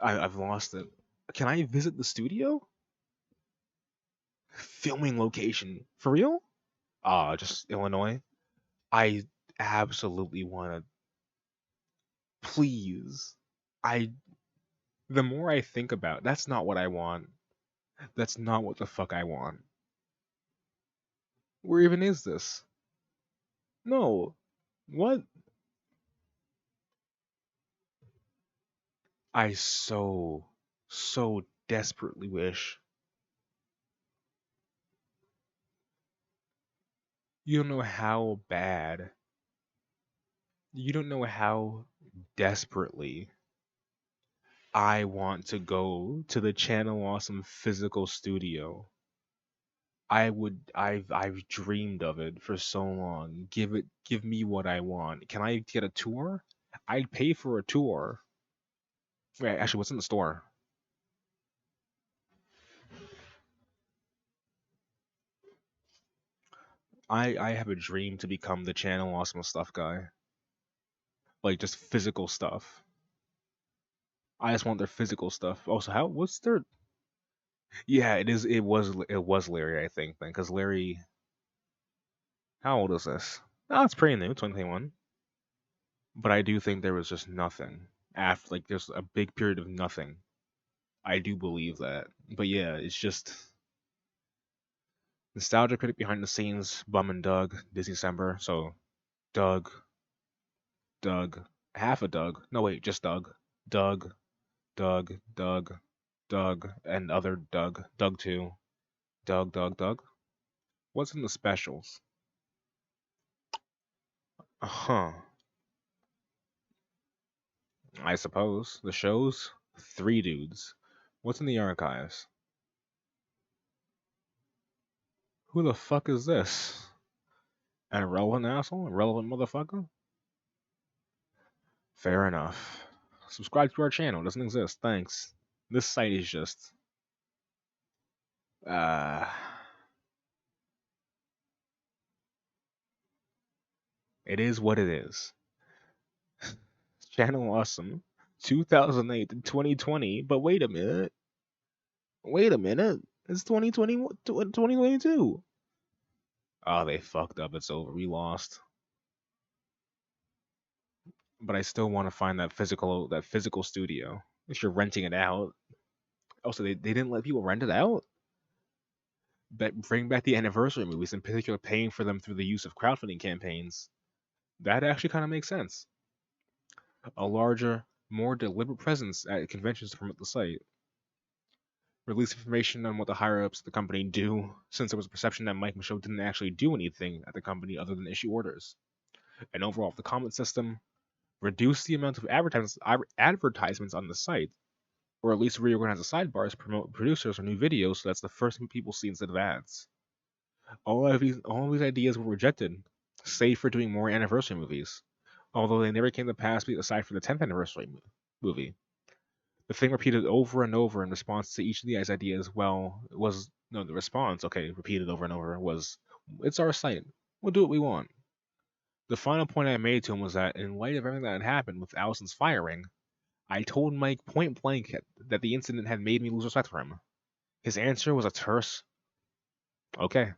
I've lost it. Can I visit the studio? Filming location. For real? Just Illinois. I absolutely want to. Please. I. The more I think about, that's not what I want. That's not what the fuck I want. Where even is this? No. What? I so desperately wish. You don't know how bad You don't know how desperately I want to go to the Channel Awesome physical studio. I've dreamed of it for so long. Give me what I want. Can I get a tour? I'd pay for a tour. Wait, actually, what's in the store? I have a dream to become the Channel Awesome stuff guy. Like just physical stuff. I just want their physical stuff. Also, how what's their Yeah, it was Larry, I think, then, because Larry, how old is this? Oh, it's pretty new, 2021. But I do think there was just nothing after, like, there's a big period of nothing. I do believe that. But yeah, it's just nostalgia critic behind the scenes, Bum and Doug, Disney December. So Doug, Doug, half a Doug. No wait, just Doug, Doug, Doug, Doug, Doug, and other Doug, Doug two, Doug, Doug, Doug. What's in the specials? Huh. I suppose. The shows? Three dudes. What's in the archives? Who the fuck is this? An irrelevant asshole? Irrelevant motherfucker? Fair enough. Subscribe to our channel. It doesn't exist. Thanks. This site is just. Uh. It is what it is. Channel awesome. 2008 to 2020. But wait a minute. Wait a minute. It's 2020, 2022. Oh, they fucked up. It's over. We lost. But I still want to find that physical studio. If you're renting it out. Also, they didn't let people rent it out. But bring back the anniversary movies, in particular, paying for them through the use of crowdfunding campaigns. That actually kind of makes sense. A larger, more deliberate presence at conventions to promote the site. Release information on what the higher ups of the company do, since there was a perception that Mike Michaud didn't actually do anything at the company other than issue orders. And overall, the comment system, reduce the amount of advertisements on the site, or at least reorganize the sidebars to promote producers or new videos so that's the first thing people see instead of ads. All of these ideas were rejected, save for doing more anniversary movies, although they never came to pass aside from the 10th anniversary movie. The thing repeated over and over in response to each of these ideas, well, was no, the response, okay, repeated over and over, was, it's our site. We'll do what we want. The final point I made to him was that, in light of everything that had happened with Allison's firing, I told Mike point blank that the incident had made me lose respect for him. His answer was a terse, okay.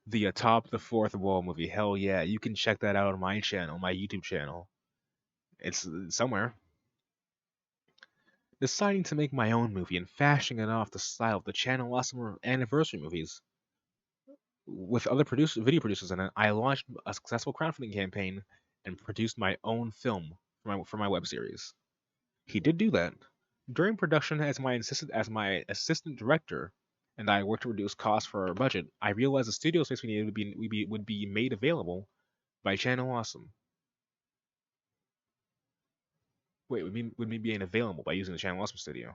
The Atop the Fourth Wall movie, hell yeah, you can check that out on my channel, my YouTube channel. It's somewhere. Deciding to make my own movie and fashioning it off the style of the Channel Awesome anniversary movies with other video producers in it, I launched a successful crowdfunding campaign and produced my own film for my web series. He did do that. During production, as my assistant director, and I worked to reduce costs for our budget, I realized the studio space we needed would be made available by Channel Awesome. Wait, would me being available by using the Channel Awesome studio?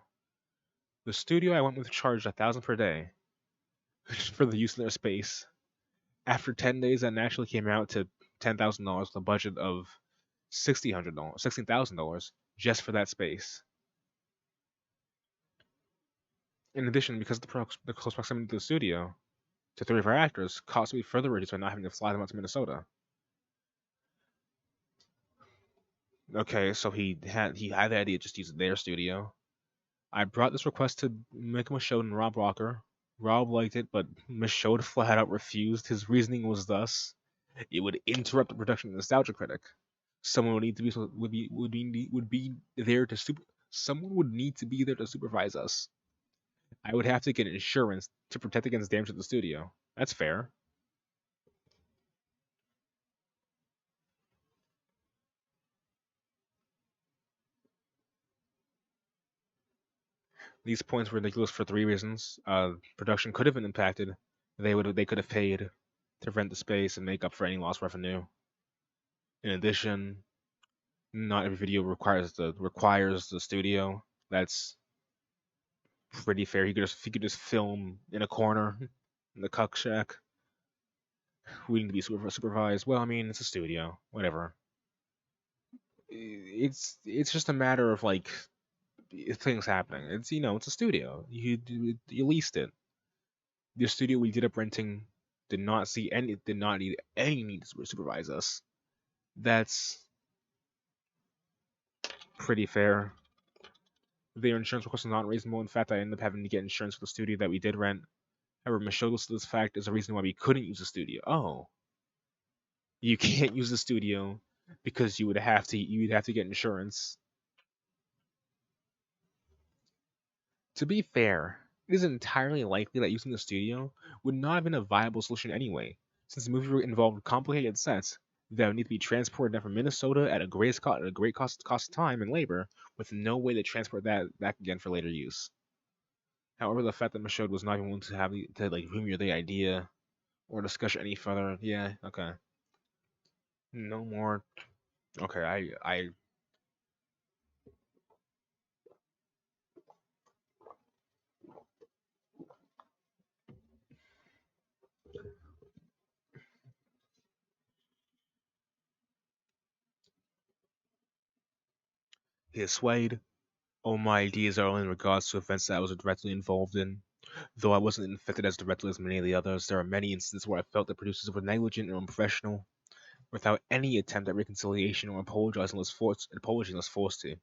The studio I went with charged $1,000 per day for the use of their space. After 10 days, that naturally came out to $10,000 with a budget of $16,000 just for that space. In addition, because of the close proximity to the studio, to 3 of our actors, costs would be further reduced by not having to fly them out to Minnesota. Okay, so he had the idea to just use their studio. I brought this request to Mick Michaud and Rob Walker. Rob liked it, but Michaud flat out refused. His reasoning was thus: it would interrupt the production of Nostalgia Critic. Someone would need to be there to someone would need to be there to supervise us. I would have to get insurance to protect against damage to the studio. That's fair. These points were ridiculous for 3 reasons. Production could have been impacted. They could have paid to rent the space and make up for any lost revenue. In addition, not every video requires the studio. That's pretty fair. He could just film in a corner in the cuck shack. We need to be supervised. Well, I mean, it's a studio, whatever. It's just a matter of like things happening. It's a studio. You leased it. The studio we did up renting did not need any need to supervise us. That's pretty fair. Their insurance request was not reasonable. In fact, I ended up having to get insurance for the studio that we did rent. However, Michelle listed this fact as a reason why we couldn't use the studio. Oh, you can't use the studio because you'd have to get insurance. To be fair, it is entirely likely that using the studio would not have been a viable solution anyway, since the movie involved complicated sets that would need to be transported down from Minnesota at a great cost of time and labor, with no way to transport that back again for later use. However, the fact that Michaud was not even willing to like rumor the idea or discuss it any further, yeah, okay, no more. Okay, I he is swayed. All my ideas are only in regards to events that I was directly involved in. Though I wasn't infected as directly as many of the others, there are many instances where I felt the producers were negligent and unprofessional, without any attempt at reconciliation or apology unless forced to.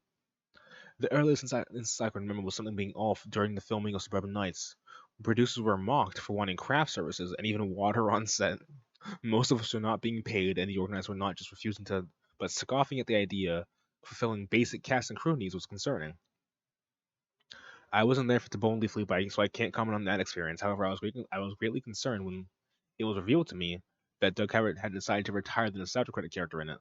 The earliest instance I can remember was something being off during the filming of Suburban Nights. Producers were mocked for wanting craft services and even water on set. Most of us were not being paid, and the organizers were not just refusing to, but scoffing at the idea of fulfilling basic cast and crew needs was concerning. I wasn't there for the bone leaf biting, so I can't comment on that experience. However, I was greatly concerned when it was revealed to me that Doug Howard had decided to retire the nostalgia critic character in it,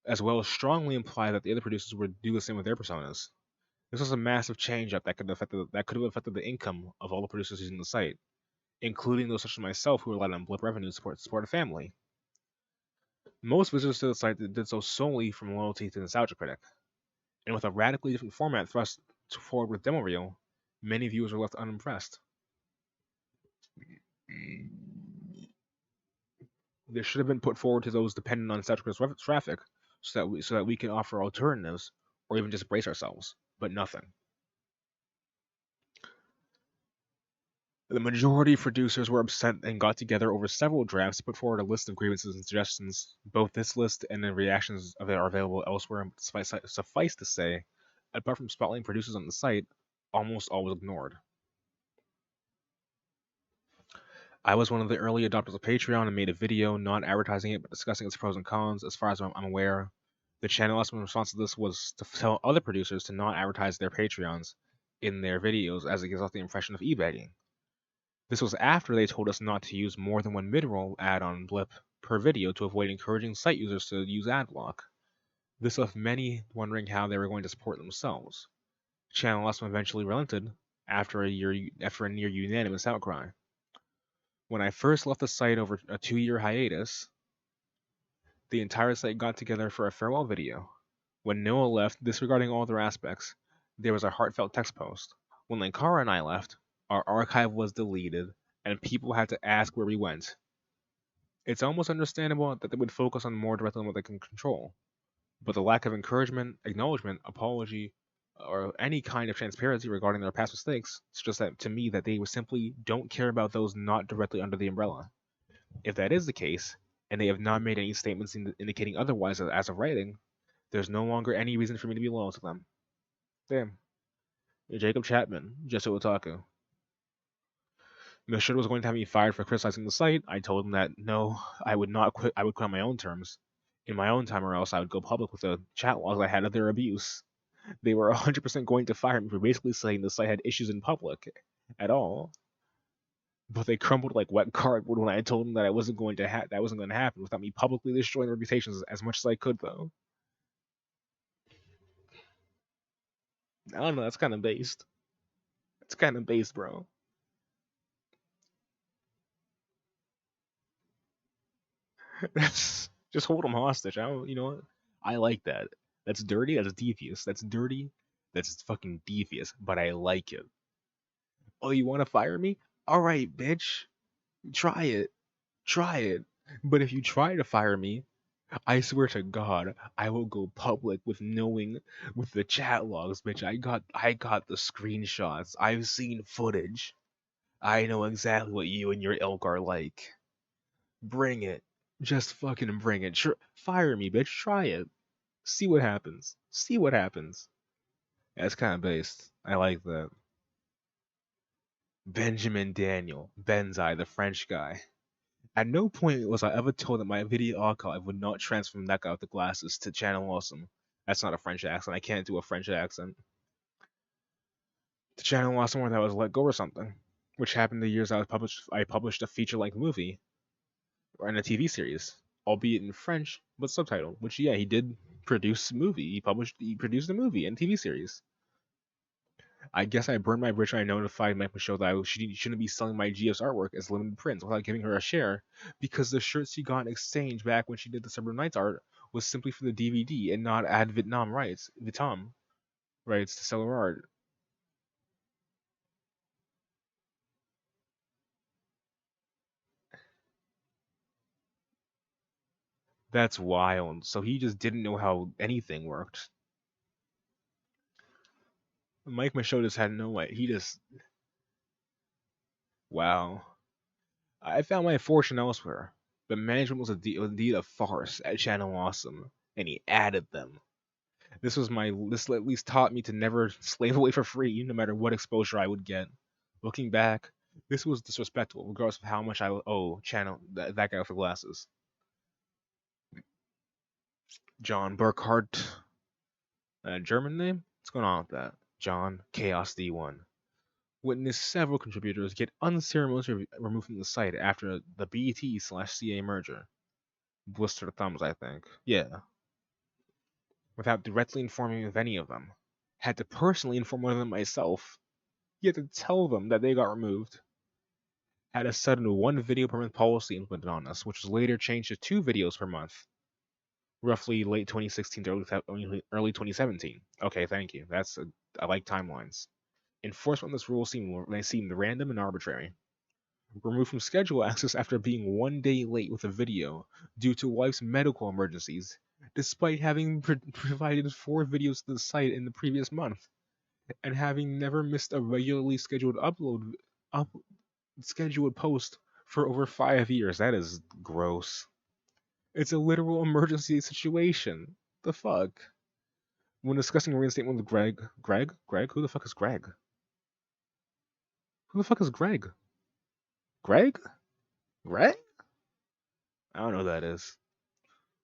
as well as strongly imply that the other producers would do the same with their personas. This was a massive change-up that could have affected the income of all the producers using the site, including those such as myself who relied on blip revenue to support a family. Most visitors to the site did so solely from loyalty to Nostalgia Critic, and with a radically different format thrust forward with demo reel, many viewers were left unimpressed. This should have been put forward to those dependent on Nostalgia Critic's traffic, so that we can offer alternatives or even just brace ourselves, but nothing. The majority of producers were upset and got together over several drafts to put forward a list of grievances and suggestions. Both this list and the reactions of it are available elsewhere, and suffice to say, apart from spotlighting producers on the site, almost all was ignored. I was one of the early adopters of Patreon and made a video, not advertising it, but discussing its pros and cons. As far as I'm aware, the channel's response to this was to tell other producers to not advertise their Patreons in their videos, as it gives off the impression of e-begging. This was after they told us not to use more than one mid-roll ad on Blip per video to avoid encouraging site users to use ad block. This left many wondering how they were going to support themselves. Channel S eventually relented after a near unanimous outcry. When I first left the site over a 2-year hiatus, the entire site got together for a farewell video. When Noah left, disregarding all other aspects, there was a heartfelt text post. When Lankara and I left, our archive was deleted, and people had to ask where we went. It's almost understandable that they would focus on more directly on what they can control, but the lack of encouragement, acknowledgement, apology, or any kind of transparency regarding their past mistakes suggests that to me that they simply don't care about those not directly under the umbrella. If that is the case, and they have not made any statements indicating otherwise as of writing, there's no longer any reason for me to be loyal to them. Damn. Jacob Chapman, Jesu Otaku. Mishra was going to have me fired for criticizing the site. I told him that no, I would not quit. I would quit on my own terms, in my own time, or else I would go public with the chat logs I had of their abuse. They were 100% going to fire me for basically saying the site had issues in public at all. But they crumbled like wet cardboard when I told them that that wasn't going to happen without me publicly destroying their reputations as much as I could, though. I don't know. That's kind of based. It's kind of based, bro. That's Just hold them hostage. I don't, you know what? I like that. That's dirty. That's devious. That's dirty. That's fucking devious. But I like it. Oh, you want to fire me? All right, bitch. Try it. Try it. But if you try to fire me, I swear to God, I will go public with knowing with the chat logs, bitch. I got the screenshots. I've seen footage. I know exactly what you and your ilk are like. Bring it. Just fucking bring it. Fire me, bitch. Try it. See what happens. See what happens. That's kind of based. I like that. Benjamin Daniel, Benzai, the French guy. At no point was I ever told that my video archive would not transfer from that guy with the glasses to Channel Awesome. That's not a French accent. I can't do a French accent. To Channel Awesome where that was let go or something. Which happened the years I published a feature-length movie and a TV series, albeit in French but subtitled. Which yeah, he did produce a movie. He produced a movie and TV series. I guess I burned my bridge when I notified Mike Michaud that she shouldn't be selling my GF's artwork as limited prints without giving her a share, because the shirts she got in exchange back when she did the Suburban Nights art was simply for the DVD and not ad Vietnam rights to sell her art. That's wild. So he just didn't know how anything worked. Mike Michaud just had no way. He just wow. I found my fortune elsewhere, but management was indeed a farce at Channel Awesome, and he added them. This at least taught me to never slave away for free, no matter what exposure I would get. Looking back, this was disrespectful, regardless of how much I owe Channel that guy with the glasses. John Burkhardt, German name? What's going on with that? John Chaos D1. Witnessed several contributors get unceremoniously removed from the site after the BT/CA merger. Blister thumbs, I think. Yeah. Without directly informing me of any of them. Had to personally inform one of them myself. Yet to tell them that they got removed. Had a sudden one video per month policy implemented on us, which was later changed to 2 videos per month. Roughly late 2016 to early 2017. Okay, thank you. I like timelines. Enforcement of this rule seemed random and arbitrary. Removed from schedule access after being 1 day late with a video due to wife's medical emergencies, despite having provided 4 videos to the site in the previous month, and having never missed a regularly scheduled post for over 5 years. That is gross. It's a literal emergency situation. The fuck? When discussing reinstatement with Greg? Who the fuck is Greg? Who the fuck is Greg? Greg? Greg? I don't know who that is.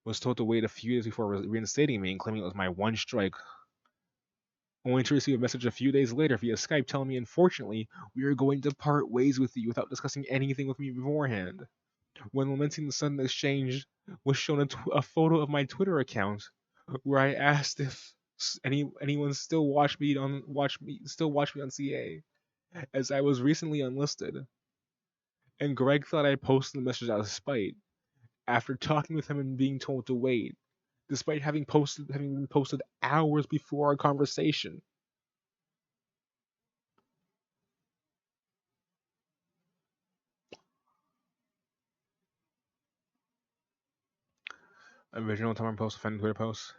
Was told to wait a few days before reinstating me and claiming it was my one strike. Only to receive a message a few days later via Skype telling me, unfortunately, we are going to part ways with you without discussing anything with me beforehand. When lamenting the sudden exchange, was shown a photo of my Twitter account where I asked if anyone still watch me on CA, as I was recently unlisted. And Greg thought I posted the message out of spite, after talking with him and being told to wait, despite having been posted hours before our conversation. Original Tumblr post, offending Twitter post.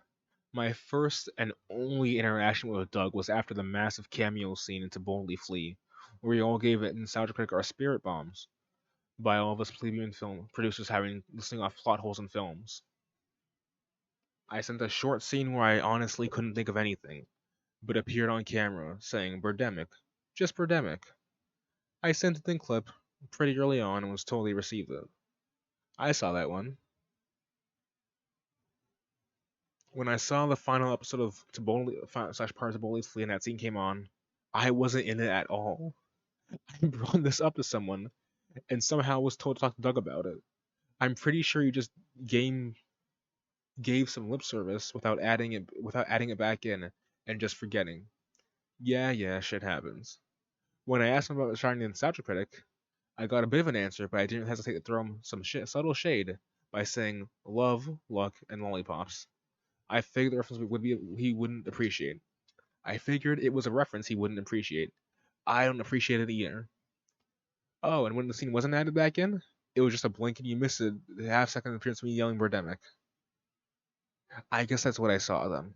My first and only interaction with Doug was after the massive cameo scene in To Boldly Flee, where we all gave it nostalgic critic our spirit bombs, by all of us plebeian film producers listing off plot holes in films. I sent a short scene where I honestly couldn't think of anything, but appeared on camera saying Birdemic. Just Birdemic. I sent it in clip pretty early on and was told they received it. I saw that one. When I saw the final episode of /Part of Taboli's Flee and that scene came on, I wasn't in it at all. I brought this up to someone and somehow was told to talk to Doug about it. I'm pretty sure you just gave some lip service without adding it back in and just forgetting. Yeah, shit happens. When I asked him about shining the nostalgia critic, I got a bit of an answer, but I didn't hesitate to throw him some subtle shade by saying love, luck, and lollipops. I figured the reference would be he wouldn't appreciate. I figured it was a reference he wouldn't appreciate. I don't appreciate it either. Oh, and when the scene wasn't added back in, it was just a blink and you miss it. The half-second appearance of me yelling Birdemic. I guess that's what I saw then.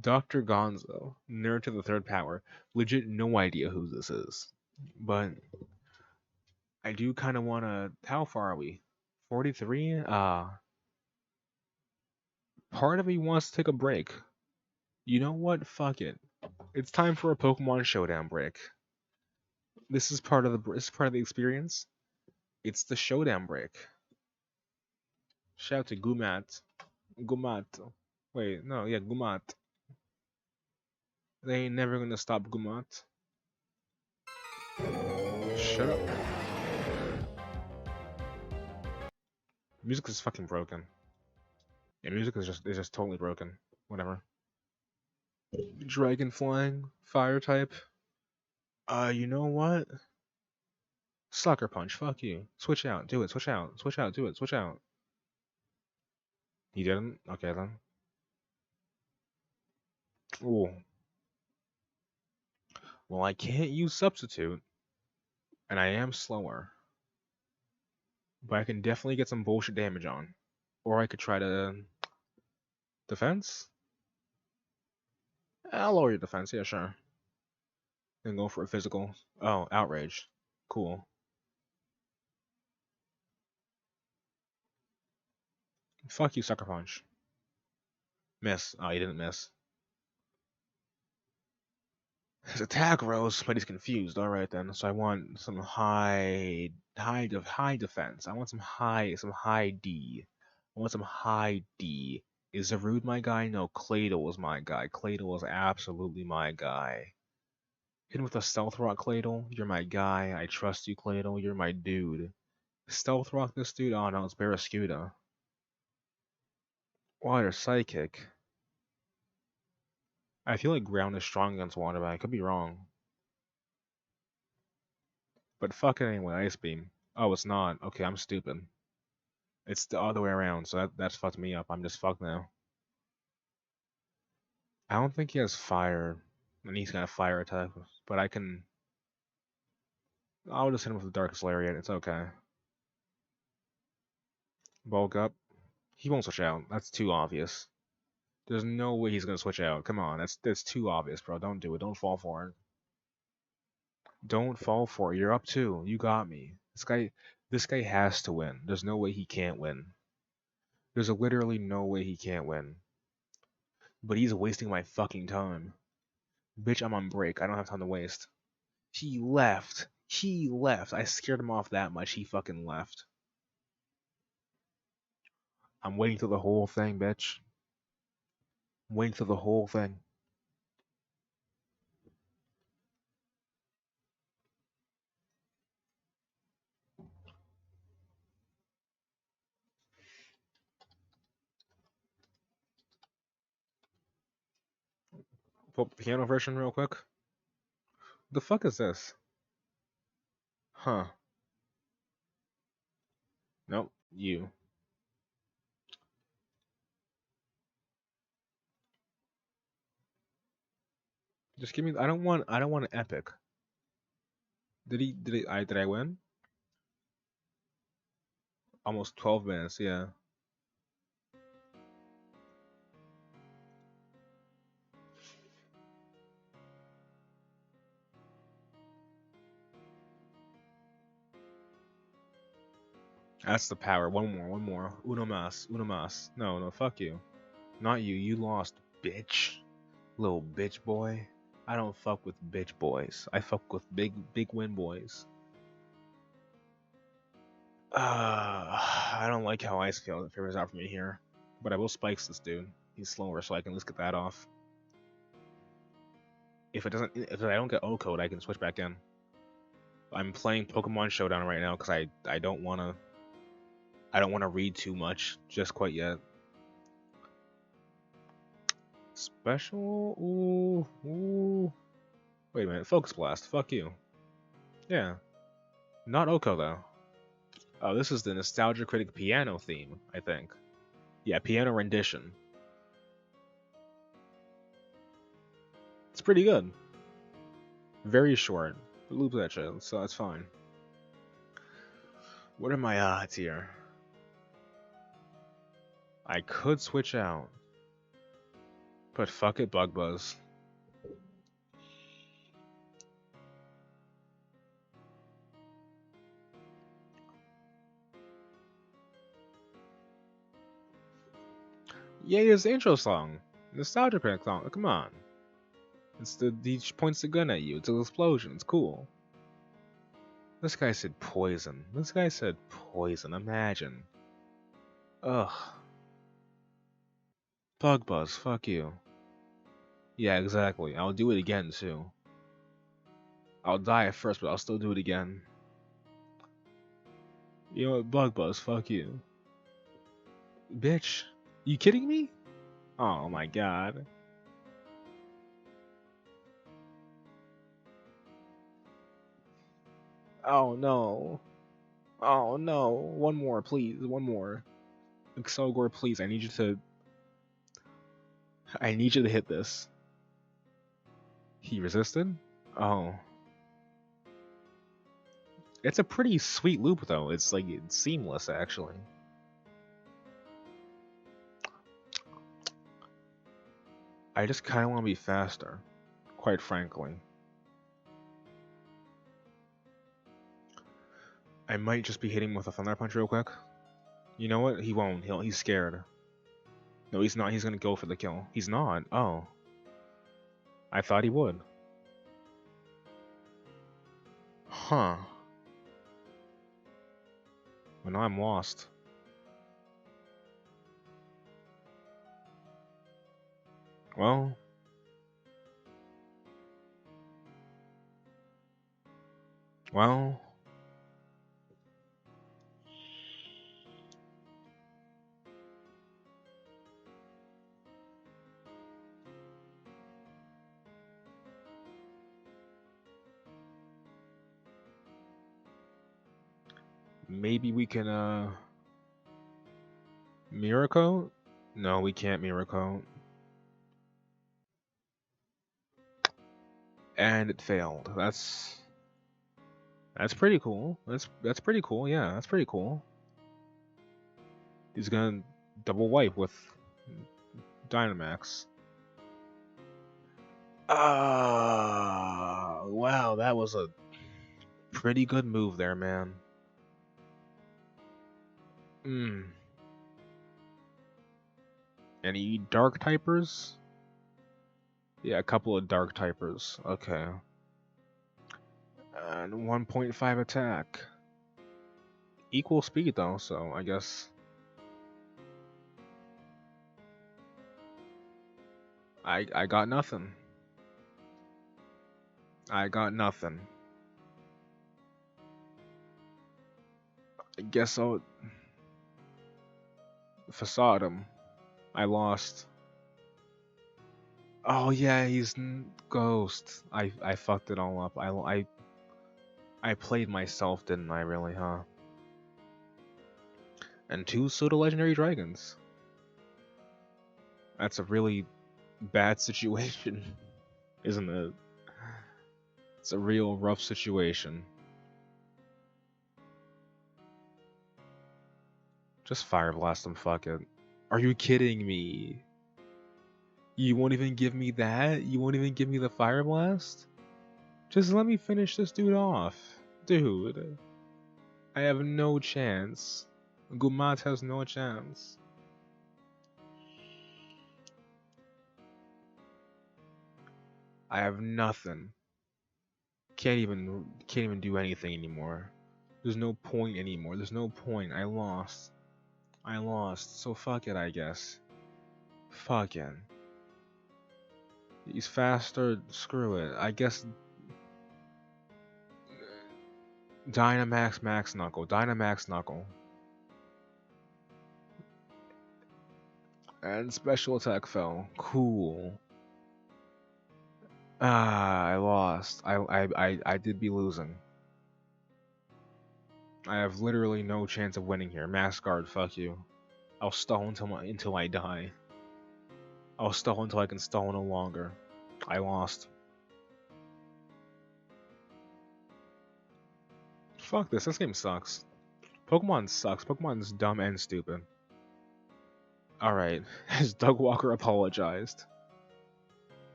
Dr. Gonzo, nerd to the third power. Legit no idea who this is. But I do kind of want to. How far are we? 43? Part of me wants to take a break. You know what? Fuck it. It's time for a Pokemon Showdown break. This is part of the experience. It's the Showdown break. Shout out to Gumat. Gumat. Wait, no, yeah, Gumat. They ain't never gonna stop Gumat. Shut up. Music is fucking broken. Yeah, music is just totally broken. Whatever. Dragon flying, fire type. You know what? Sucker punch, fuck you. Switch out, do it, switch out, switch out, do it, switch out. He didn't? Okay then. Ooh. Well, I can't use substitute, and I am slower. But I can definitely get some bullshit damage on. Or I could try to defense? I'll lower your defense, yeah, sure. Then go for a physical. Oh, outrage. Cool. Fuck you, sucker punch. Miss. Oh, you didn't miss. His attack rose, but he's confused. All right then. So I want some high defense. I want some high D. I want some high D. Is Zarude my guy? No, Claydol was my guy. Claydol was absolutely my guy. Hit him with a Stealth Rock, Claydol. You're my guy. I trust you, Claydol. You're my dude. Stealth Rock this dude? Oh no, it's Barraskewda. Water Psychic. I feel like ground is strong against water, but I could be wrong. But fuck it anyway, Ice Beam. Oh, it's not. Okay, I'm stupid. It's the other way around, so that's fucked me up. I'm just fucked now. I don't think he has fire, and he's got a fire attack, but I can... I'll just hit him with the Darkest Lariat, it's okay. Bulk up. He won't switch out. That's too obvious. There's no way he's gonna switch out. Come on, that's too obvious, bro. Don't do it. Don't fall for it. Don't fall for it. You're up 2. You got me. This guy has to win. There's no way he can't win. There's literally no way he can't win. But he's wasting my fucking time. Bitch, I'm on break. I don't have time to waste. He left. He left. I scared him off that much. He fucking left. I'm waiting through the whole thing, bitch. I'm waiting through the whole thing. Pull up the piano version real quick. The fuck is this? Huh. Nope. You. Just give me. I don't want an epic. Did I win? Almost 12 minutes. Yeah. That's the power. One more. Uno mas. No, fuck you. Not you. You lost, bitch. Little bitch boy. I don't fuck with bitch boys. I fuck with big win boys. I don't like how Ice figures out for me here. But I will spikes this dude. He's slower, so I can at least get that off. If I don't get O-code, I can switch back in. I'm playing Pokemon Showdown right now because I don't wanna read too much just quite yet. Special? Ooh. Wait a minute, Focus Blast. Fuck you. Yeah. Not Oko though. Oh, this is the Nostalgia Critic piano theme, I think. Yeah, piano rendition. It's pretty good. Very short. But loop that shit, so that's fine. What are my odds here? I could switch out. But fuck it, Bug Buzz. Yay, his intro song. Nostalgia Critic song. Come on. He points the gun at you. It's an explosion. It's cool. This guy said poison. This guy said poison. Imagine. Ugh. Bug Buzz, fuck you. Yeah, exactly. I'll do it again, too. I'll die at first, but I'll still do it again. You know what, Bug Buzz, fuck you. Bitch. You kidding me? Oh my god. Oh no. Oh no. One more, please. One more. Excelgor, please. I need you to hit this. He resisted? Oh. It's a pretty sweet loop though. It's like it's seamless actually. I just kinda wanna be faster, quite frankly. I might just be hitting with a Thunder Punch real quick. You know what? He won't. He's scared. No, he's not. He's gonna go for the kill. He's not. Oh. I thought he would. Huh. Well, now I'm lost. Well. Well. Maybe we can, Miracle? No, we can't Miracle. And it failed. That's pretty cool. That's pretty cool. Yeah, that's pretty cool. He's gonna double wipe with Dynamax. Wow, that was a pretty good move there, man. Any dark typers? Yeah, a couple of dark typers. Okay. And 1.5 attack. Equal speed though, so I guess I got nothing. I got nothing. I guess I'll facade him. I lost. Oh yeah, he's ghost. I fucked it all up. I played myself, didn't I? Really, huh? And 2 pseudo legendary dragons. That's a really bad situation, isn't it? It's a real rough situation. Just fire blast him, fuck it. Are you kidding me? You won't even give me that? You won't even give me the fire blast? Just let me finish this dude off. Dude. I have no chance. Gumat has no chance. I have nothing. Can't even do anything anymore. There's no point anymore. There's no point. I lost. I lost. So fuck it, I guess. Fuck it. He's faster. Screw it. I guess Dynamax Max Knuckle. Dynamax Knuckle. And special attack fell. Cool. I lost. I did be losing. I have literally no chance of winning here. Mascard, fuck you. I'll stall until I die. I'll stall until I can stall no longer. I lost. Fuck this. This game sucks. Pokemon sucks. Pokemon's dumb and stupid. Alright. Has Doug Walker apologized?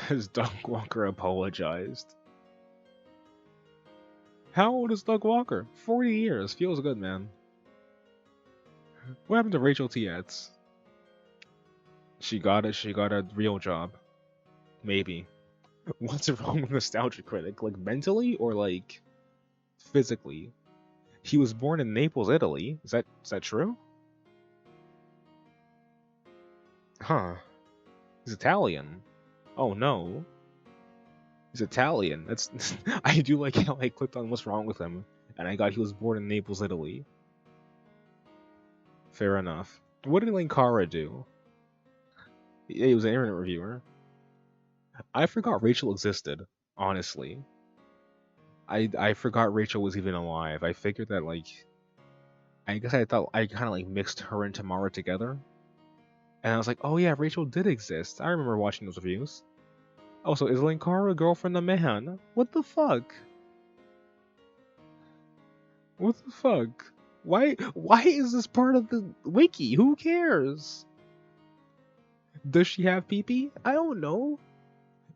Has Doug Walker apologized? How old is Doug Walker? 40 years. Feels good, man. What happened to Rachel Tietz? She got it. She got a real job. Maybe. What's wrong with Nostalgia Critic? Like, mentally or, like, physically? He was born in Naples, Italy. Is that true? Huh. He's Italian. Oh, no. He's Italian. That's I do like how I clicked on what's wrong with him, and I got he was born in Naples, Italy. Fair enough. What did Linkara do? He was an internet reviewer. I forgot Rachel existed, honestly. I forgot Rachel was even alive. I figured that, like, I guess I thought I kind of like mixed her and Tamara together. And I was like, oh yeah, Rachel did exist. I remember watching those reviews. Also, is Linkara a girlfriend of man? What the fuck? What the fuck? Why is this part of the wiki? Who cares? Does she have pee-pee? I don't know.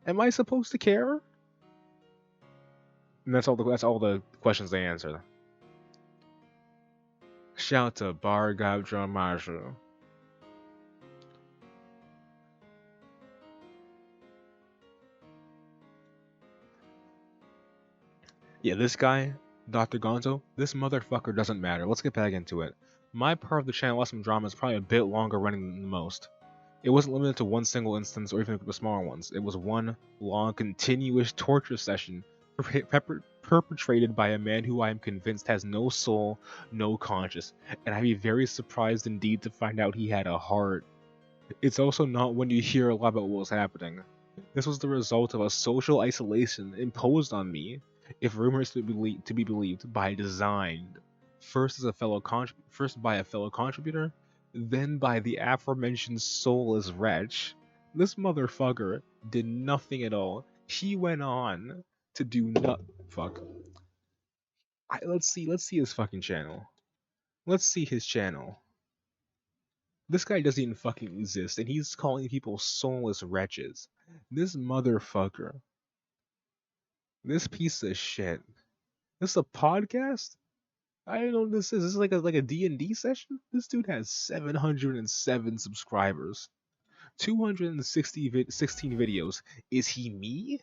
Am I supposed to care? And that's all the questions they answered. Shout to Bar Gabdra Maju. Yeah, this guy, Dr. Gonzo, this motherfucker doesn't matter. Let's get back into it. My part of the channel Awesome Drama is probably a bit longer running than most. It wasn't limited to one single instance or even a group of smaller ones. It was one long, continuous torture session perpetrated by a man who I am convinced has no soul, no conscience, and I'd be very surprised indeed to find out he had a heart. It's also not when you hear a lot about what was happening. This was the result of a social isolation imposed on me, if rumors to be believed, by design. First by a fellow contributor, then by the aforementioned soulless wretch. This motherfucker did nothing at all. He went on to do fuck. Let's see his fucking channel. Let's see his channel. This guy doesn't even fucking exist, and he's calling people soulless wretches. This motherfucker. This piece of shit. This is a podcast? I don't know what this is. This is like a D&D session? This dude has 707 subscribers. 216 videos. Is he me?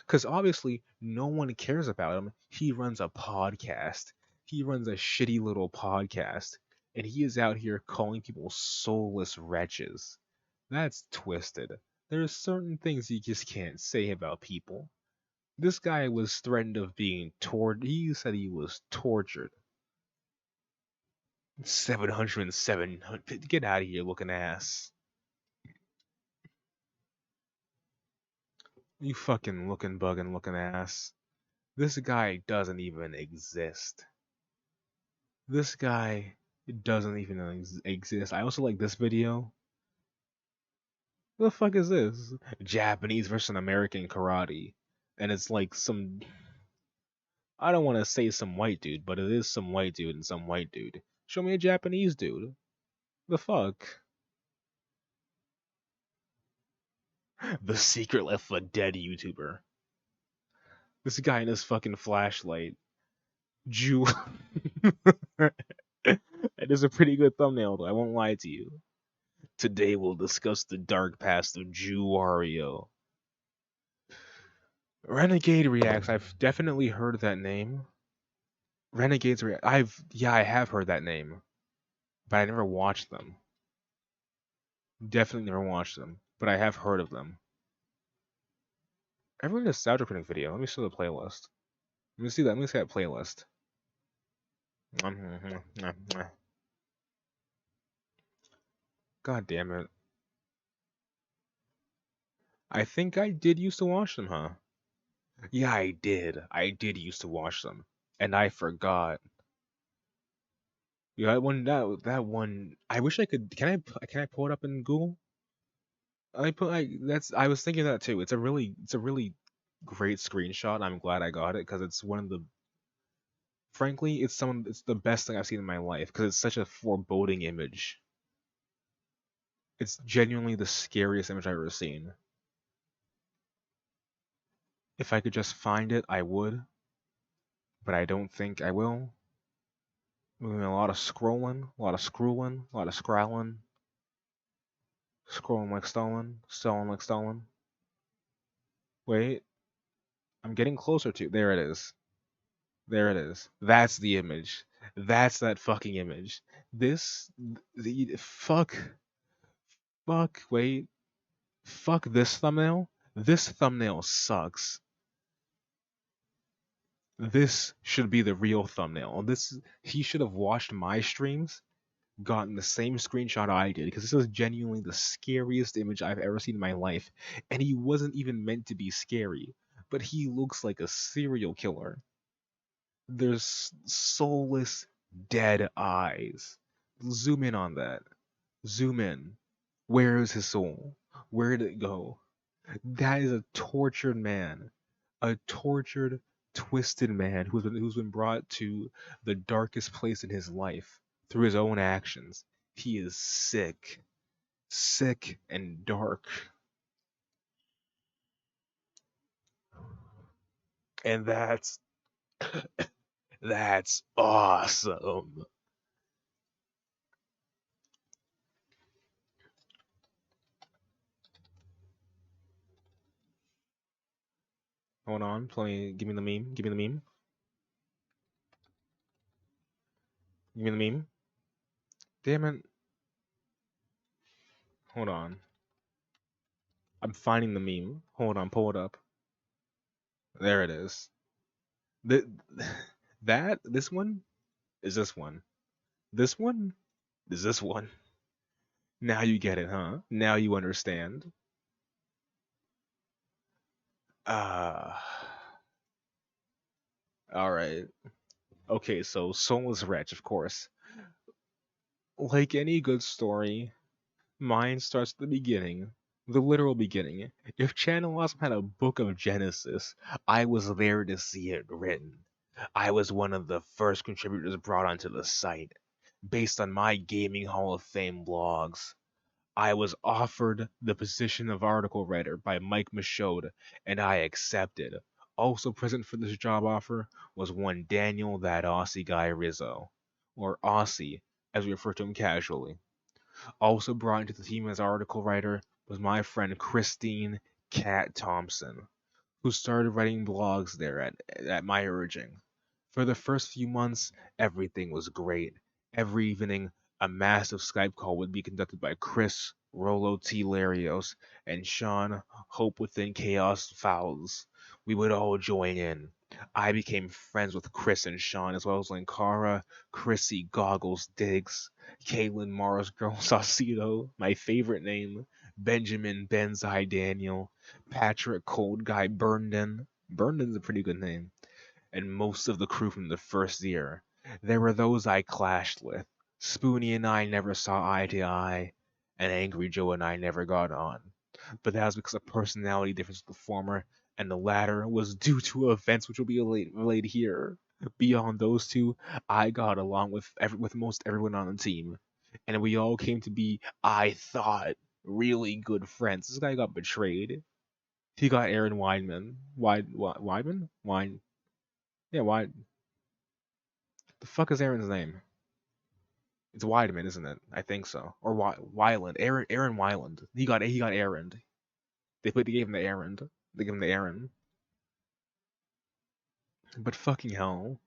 Because obviously no one cares about him. He runs a podcast. He runs a shitty little podcast. And he is out here calling people soulless wretches. That's twisted. There's certain things you just can't say about people. This guy was threatened of being tortured. He said he was tortured. 707. Get out of here, looking ass. You fucking looking bugging looking ass. This guy doesn't even exist. This guy doesn't even exist. I also like this video. What the fuck is this? Japanese versus American karate. And it's like some. I don't want to say some white dude, but it is some white dude and some white dude. Show me a Japanese dude. The fuck? The secret Left 4 Dead YouTuber. This guy in his fucking flashlight. Jew. It is a pretty good thumbnail, though. I won't lie to you. Today we'll discuss the dark past of Jew Wario. Renegade Reacts. I've definitely heard that name. Renegades React. I have heard that name, but I never watched them. Definitely never watched them, but I have heard of them. Everyone nostalgia critic video. Let me see the playlist. Let me see that. Let me see that playlist. God damn it. I think I did used to watch them, huh? Yeah, I did. I did used to watch them, and I forgot. Yeah, that one. I wish I could. Can I pull it up in Google? I was thinking that too. It's a really great screenshot. I'm glad I got it because it's one of the frankly, it's the best thing I've seen in my life because it's such a foreboding image. It's genuinely the scariest image I've ever seen. If I could just find it, I would, but I don't think I will. Doing a lot of scrolling, a lot of scrolling, a lot of scrolling, scrolling like stolen, stolen like stolen. Wait, I'm getting closer to. There it is. There it is. That's the image. That's that fucking image. This, the wait, fuck this thumbnail. This thumbnail sucks. This should be the real thumbnail. He should have watched my streams, gotten the same screenshot I did, because this is genuinely the scariest image I've ever seen in my life. And he wasn't even meant to be scary, but he looks like a serial killer. There's soulless, dead eyes. Zoom in on that. Zoom in. Where is his soul? Where did it go? That is a tortured man. A tortured, twisted man who's been brought to the darkest place in his life through his own actions. He is sick. Sick and dark. And that's awesome. Hold on, give me the meme. Give me the meme. Give me the meme. Damn it. Hold on. I'm finding the meme. Hold on, pull it up. There it is. The, this one is this one. This one is this one. Now you get it, huh? Now you understand. Ah. All right. Okay, so Soulless Wretch, of course. Like any good story, mine starts at the beginning, the literal beginning. If Channel Awesome had a book of Genesis, I was there to see it written. I was one of the first contributors brought onto the site, based on my Gaming Hall of Fame blogs. I was offered the position of article writer by Mike Michaud, and I accepted. Also present for this job offer was one Daniel that Aussie guy Rizzo, or Aussie, as we refer to him casually. Also brought into the team as article writer was my friend Christine Cat Thompson, who started writing blogs there at my urging. For the first few months, everything was great. Every evening, a massive Skype call would be conducted by Chris, Rolo T. Larios, and Sean, Hope Within Chaos Fowles. We would all join in. I became friends with Chris and Sean, as well as Linkara, Chrissy Goggles Diggs, Caitlin Mars Girl Saucedo, my favorite name, Benjamin Benzai Daniel, Patrick Cold Guy Burnden. Burdenden's a pretty good name. And most of the crew from the first year. There were those I clashed with. Spoonie and I never saw eye to eye, and Angry Joe and I never got on. But that was because of personality difference with the former, and the latter was due to events which will be relayed here. Beyond those two, I got along with most everyone on the team, and we all came to be, I thought, really good friends. This guy got betrayed. He got Aaron Weidman. Weidman? Wine. Yeah, why? The fuck is Aaron's name? It's Weidman, isn't it? I think so. Or Weiland. Aaron Weiland. He got Aaron. They gave him the Aaron. They gave him the Aaron. But fucking hell.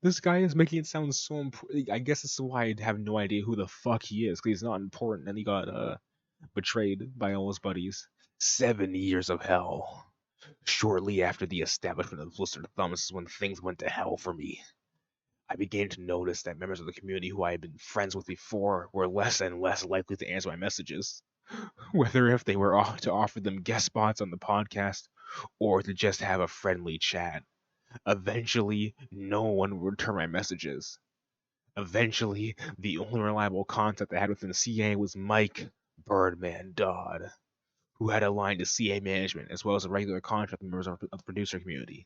This guy is making it sound so important. I guess this is why I have no idea who the fuck he is, because he's not important and he got betrayed by all his buddies. 7 years of hell. Shortly after the establishment of Blistered Thumbs is when things went to hell for me. I began to notice that members of the community who I had been friends with before were less and less likely to answer my messages, whether if they were to offer them guest spots on the podcast or to just have a friendly chat. Eventually, no one would return my messages. Eventually, the only reliable contact I had within CA was Mike Birdman Dodd, who had a line to CA management as well as the regular contract members of the producer community.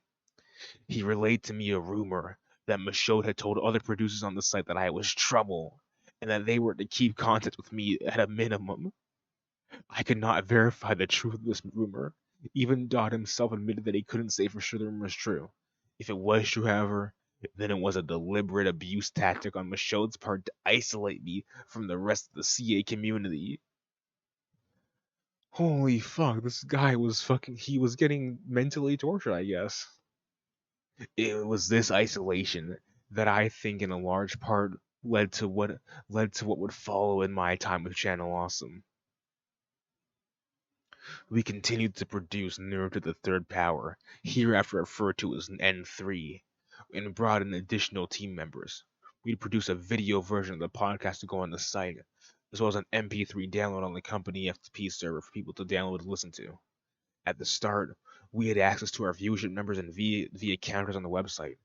He relayed to me a rumor that Michaud had told other producers on the site that I was trouble and that they were to keep contact with me at a minimum. I could not verify the truth of this rumor. Even Dodd himself admitted that he couldn't say for sure the rumor was true. If it was true, however, then it was a deliberate abuse tactic on Michaud's part to isolate me from the rest of the CA community. Holy fuck, this guy was he was getting mentally tortured, I guess. It was this isolation that I think in a large part led to what would follow in my time with Channel Awesome. We continued to produce Nerve to the Third Power, hereafter referred to as N3, and brought in additional team members. We'd produce a video version of the podcast to go on the site, as well as an MP3 download on the company FTP server for people to download and listen to. At the start, we had access to our viewership numbers and via counters on the website,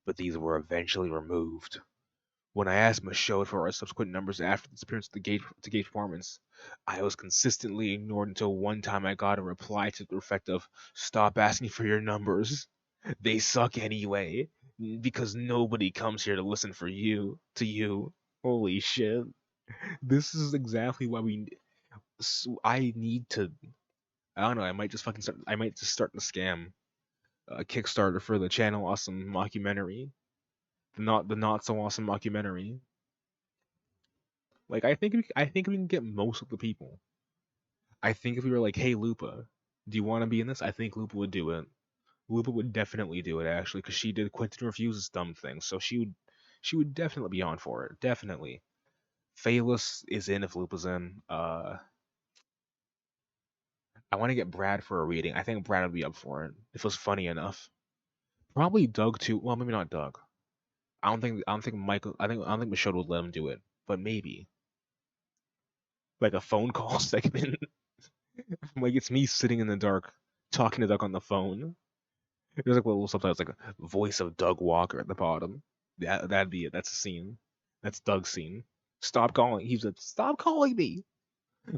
but these were eventually removed. When I asked Michaud for our subsequent numbers after the disappearance of the gate performance, I was consistently ignored until one time I got a reply to the effect of, "Stop asking for your numbers. They suck anyway, because nobody comes here to listen to you." Holy shit. This is exactly why I need to, I don't know, I might just start the scam. Kickstarter for the Channel Awesome mockumentary. The not so awesome mockumentary. Like I think we can get most of the people. I think if we were like, "Hey Lupa, do you want to be in this?" I think Lupa would do it. Lupa would definitely do it actually, because she did Quentin Refuse's dumb thing, so she would definitely be on for it. Definitely. Phalus is in if Lupa's in. I want to get Brad for a reading. I think Brad would be up for it if it was funny enough. Probably Doug too. Well, maybe not Doug. I don't think Michael. I don't think Michelle would let him do it, but maybe like a phone call segment. Like it's me sitting in the dark talking to Doug on the phone. There's like little subtitles like voice of Doug Walker at the bottom. That'd be it. That's a scene. That's Doug's scene. Stop calling. He's like, "Stop calling me.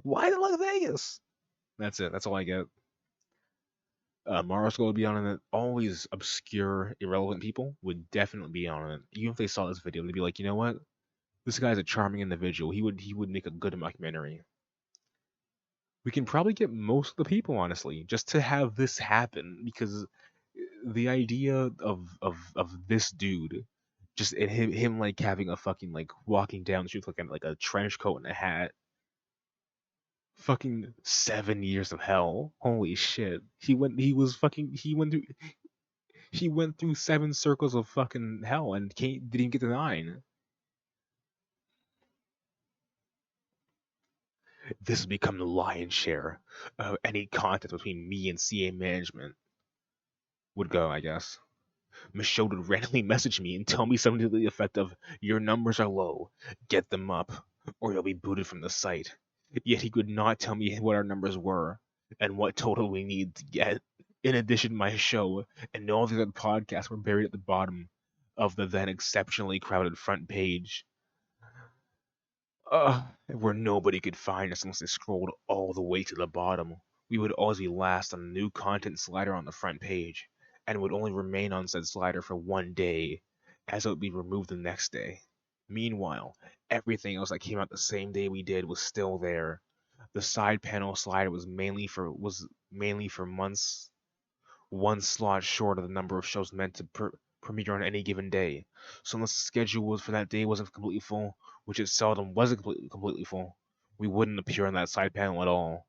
Why in Las Vegas?" That's it. That's all I get. Marisco would be on it. All these obscure, irrelevant people would definitely be on it. Even if they saw this video, they'd be like, "You know what? This guy's a charming individual. He would make a good documentary." We can probably get most of the people, honestly, just to have this happen, because the idea of this dude, just him like having a fucking like walking down the street with like a trench coat and a hat, fucking 7 years of hell. Holy shit. He went through 7 circles of fucking hell and didn't even get to 9. This has become the lion's share of any contact between me and CA management would go, I guess. Michaud would randomly message me and tell me something to the effect of, "Your numbers are low, get them up, or you'll be booted from the site." Yet he could not tell me what our numbers were and what total we need to get. In addition, my show and all the other podcasts were buried at the bottom of the then exceptionally crowded front page, where nobody could find us unless they scrolled all the way to the bottom. We would always be last on the new content slider on the front page, and would only remain on said slider for one day, as it would be removed the next day. Meanwhile, everything else that came out the same day we did was still there. The side panel slider was mainly for months, one slot short of the number of shows meant to premiere on any given day. So unless the schedule was for that day wasn't completely full, which it seldom wasn't completely full, we wouldn't appear on that side panel at all.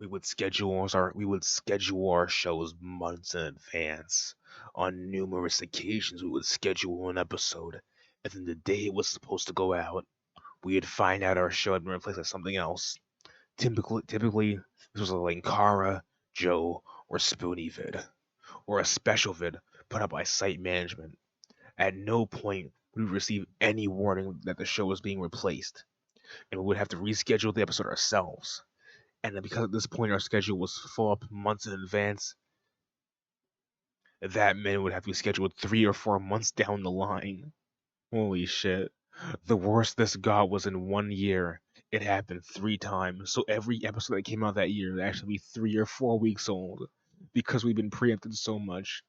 We would schedule our shows months in advance. On numerous occasions, we would schedule an episode and then the day it was supposed to go out, we'd find out our show had been replaced by something else. Typically, this was a Linkara, Joe, or Spoonie vid, or a special vid put up by site management. At no point would we receive any warning that the show was being replaced, and we would have to reschedule the episode ourselves. And then because at this point our schedule was full up months in advance, that meant it would have to be scheduled 3 or 4 months down the line. Holy shit. The worst this got was in 1 year. It happened 3 times. So every episode that came out that year would actually be 3 or 4 weeks old. Because we've been preempted so much.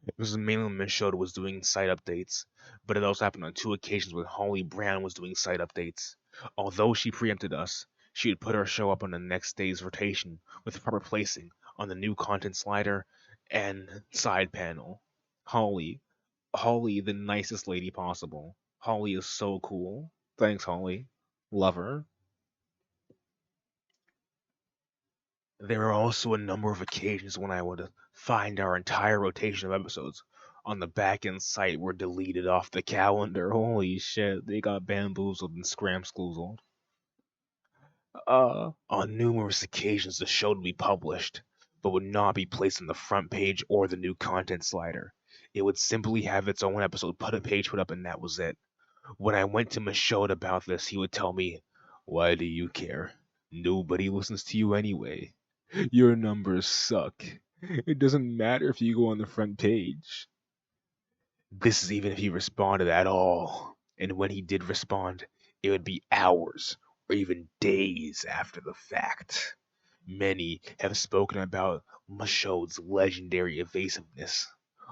It was mainly when Michelle was doing site updates. But it also happened on 2 occasions when Holly Brown was doing site updates. Although she preempted us, she would put our show up on the next day's rotation with proper placing on the new content slider and side panel. Holly, the nicest lady possible. Holly is so cool. Thanks, Holly. Love her. There were also a number of occasions when I would find our entire rotation of episodes on the back end site were deleted off the calendar. Holy shit, they got bamboozled and scramscloozled. On numerous occasions, the show would be published, but would not be placed on the front page or the new content slider. It would simply have its own episode put up, and that was it. When I went to Michaud about this, he would tell me, "Why do you care? Nobody listens to you anyway. Your numbers suck. It doesn't matter if you go on the front page." This is even if he responded at all. And when he did respond, it would be hours or even days after the fact. Many have spoken about Michaud's legendary evasiveness.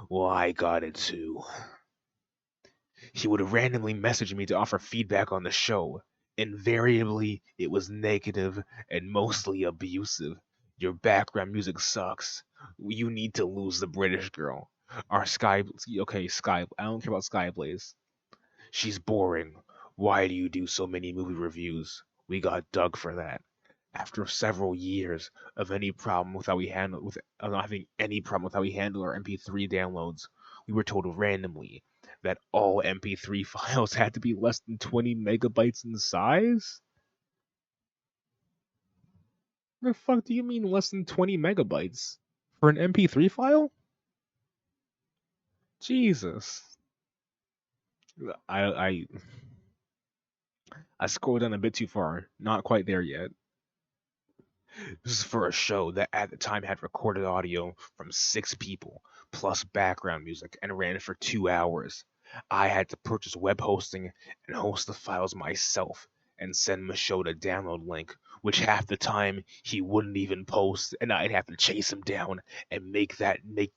Well, I got it too. He would randomly message me to offer feedback on the show. Invariably, it was negative and mostly abusive. Your background music sucks. You need to lose the British girl. Our Sky, okay, Sky, I don't care about Skyblaze. She's boring. Why do you do so many movie reviews? We got dug for that. After several years of any problem with how we handle with not having any problem with how we handle our MP3 downloads, we were told randomly that all MP3 files had to be less than 20 megabytes in size? The fuck do you mean less than 20 megabytes? For an MP3 file? Jesus. I I scrolled down a bit too far. Not quite there yet. This is for a show that at the time had recorded audio from 6 people, plus background music, and ran for 2 hours. I had to purchase web hosting and host the files myself and send Michaud a download link, which half the time he wouldn't even post, and I'd have to chase him down and make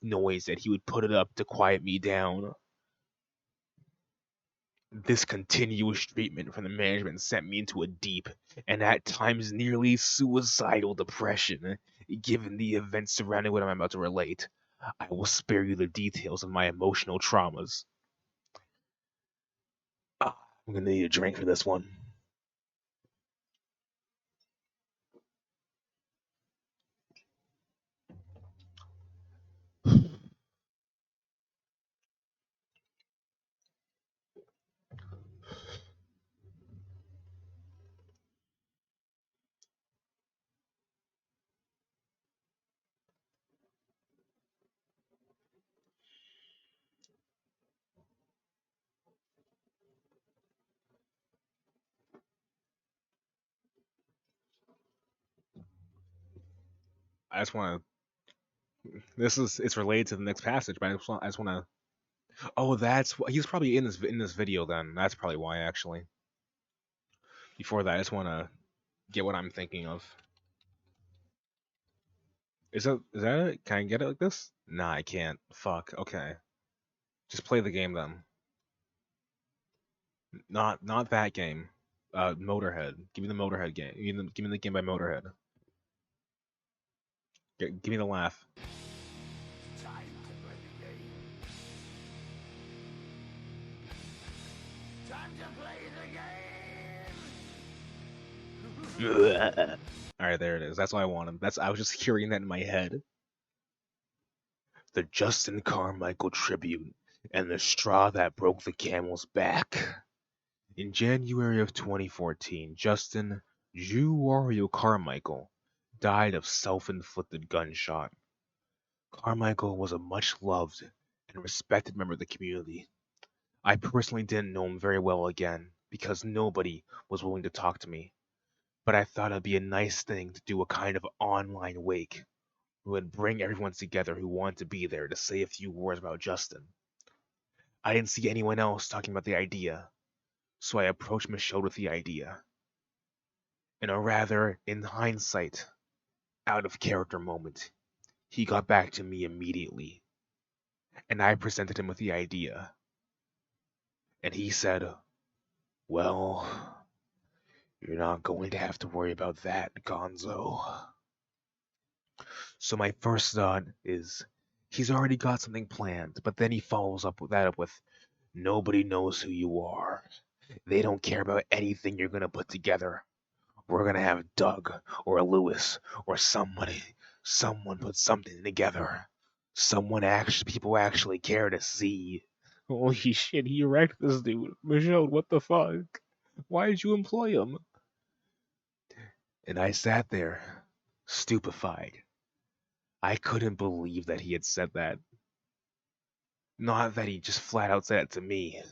noise that he would put it up to quiet me down. This continuous treatment from the management sent me into a deep, and at times nearly suicidal depression. Given the events surrounding what I'm about to relate, I will spare you the details of my emotional traumas. I'm gonna need a drink for this one. I just want to. It's related to the next passage, but I just want to. Oh, that's he's probably in this video. Then that's probably why actually. Before that, I just want to get what I'm thinking of. Is that it? Can I get it like this? Nah, I can't. Fuck. Okay. Just play the game then. Not that game. Motorhead. Give me the Motorhead game. Give me the game by Motorhead. Give me the laugh. Time to play the game. Time to play the game. All right, there it is. That's what I wanted. I was just hearing that in my head. The Justin Carmichael tribute And the straw that broke the camel's back. In January of 2014, Justin Jew Wario Carmichael died of self-inflicted gunshot. Carmichael was a much-loved and respected member of the community. I personally didn't know him very well again because nobody was willing to talk to me, but I thought it'd be a nice thing to do a kind of online wake who would bring everyone together who wanted to be there to say a few words about Justin. I didn't see anyone else talking about the idea, so I approached Michaud with the idea. In a rather, in hindsight, out of character moment, he got back to me immediately, and I presented him with the idea. And he said, "Well, you're not going to have to worry about that, Gonzo." So my first thought is, he's already got something planned, but then he follows up with that with, "Nobody knows who you are. They don't care about anything you're gonna put together. We're gonna have Doug or Lewis or someone put something together. People actually care to see." Holy shit, he wrecked this dude. Michelle, what the fuck? Why did you employ him? And I sat there, stupefied. I couldn't believe that he had said that. Not that he just flat out said it to me,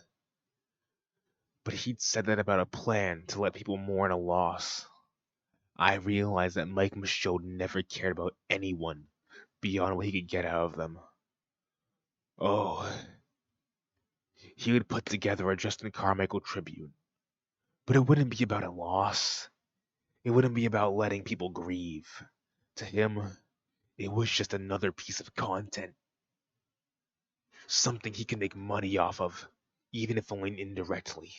but he'd said that about a plan to let people mourn a loss. I realized that Mike Michaud never cared about anyone beyond what he could get out of them. Oh, he would put together a Justin Carmichael tribute, but it wouldn't be about a loss. It wouldn't be about letting people grieve. To him, it was just another piece of content. Something he could make money off of, even if only indirectly.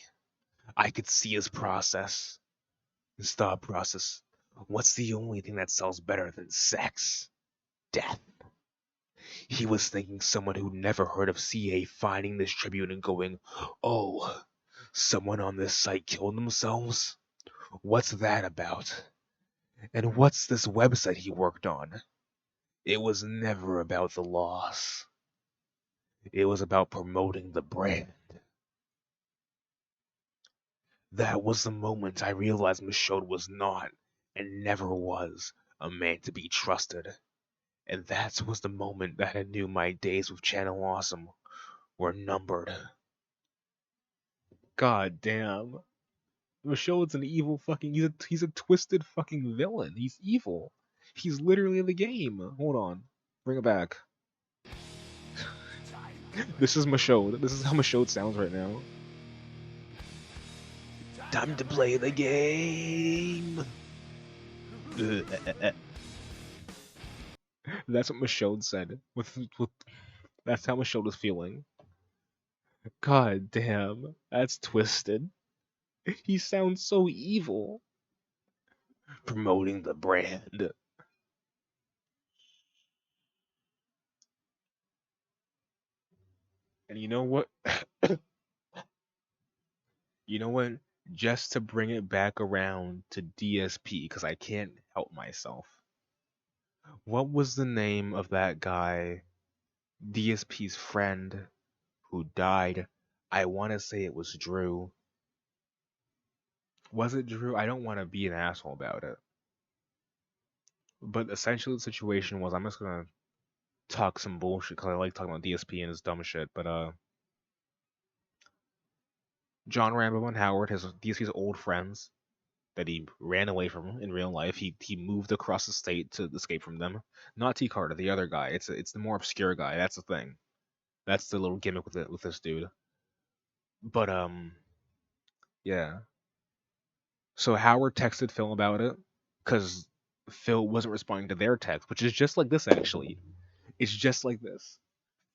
I could see his process. His thought process. What's the only thing that sells better than sex? Death. He was thinking someone who'd never heard of CA finding this tribute and going, "Oh, someone on this site killed themselves? What's that about? And what's this website he worked on?" It was never about the loss. It was about promoting the brand. That was the moment I realized Michaud was not, and never was, a man to be trusted. And that was the moment that I knew my days with Channel Awesome were numbered. God damn. Michaud's an evil fucking. He's a twisted fucking villain. He's evil. He's literally in the game. Hold on. Bring it back. This is Michaud. This is how Michaud sounds right now. Time to play the game. That's what Michaud said. That's how Michaud was feeling. God damn, that's twisted. He sounds so evil. Promoting the brand. And you know what? You know what? Just to bring it back around to DSP, because I can't help myself. What was the name of that guy, DSP's friend, who died? I want to say it was Drew. Was it Drew? I don't want to be an asshole about it. But essentially, the situation was, I'm just gonna talk some bullshit because I like talking about DSP and his dumb shit. But John Rambo and Howard, his DSP's old friends that he ran away from in real life, he moved across the state to escape from them. Not T Carter, the other guy. It's the more obscure guy. That's the thing. That's the little gimmick with this dude. But yeah. So Howard texted Phil about it because Phil wasn't responding to their text, which is just like this actually. It's just like this.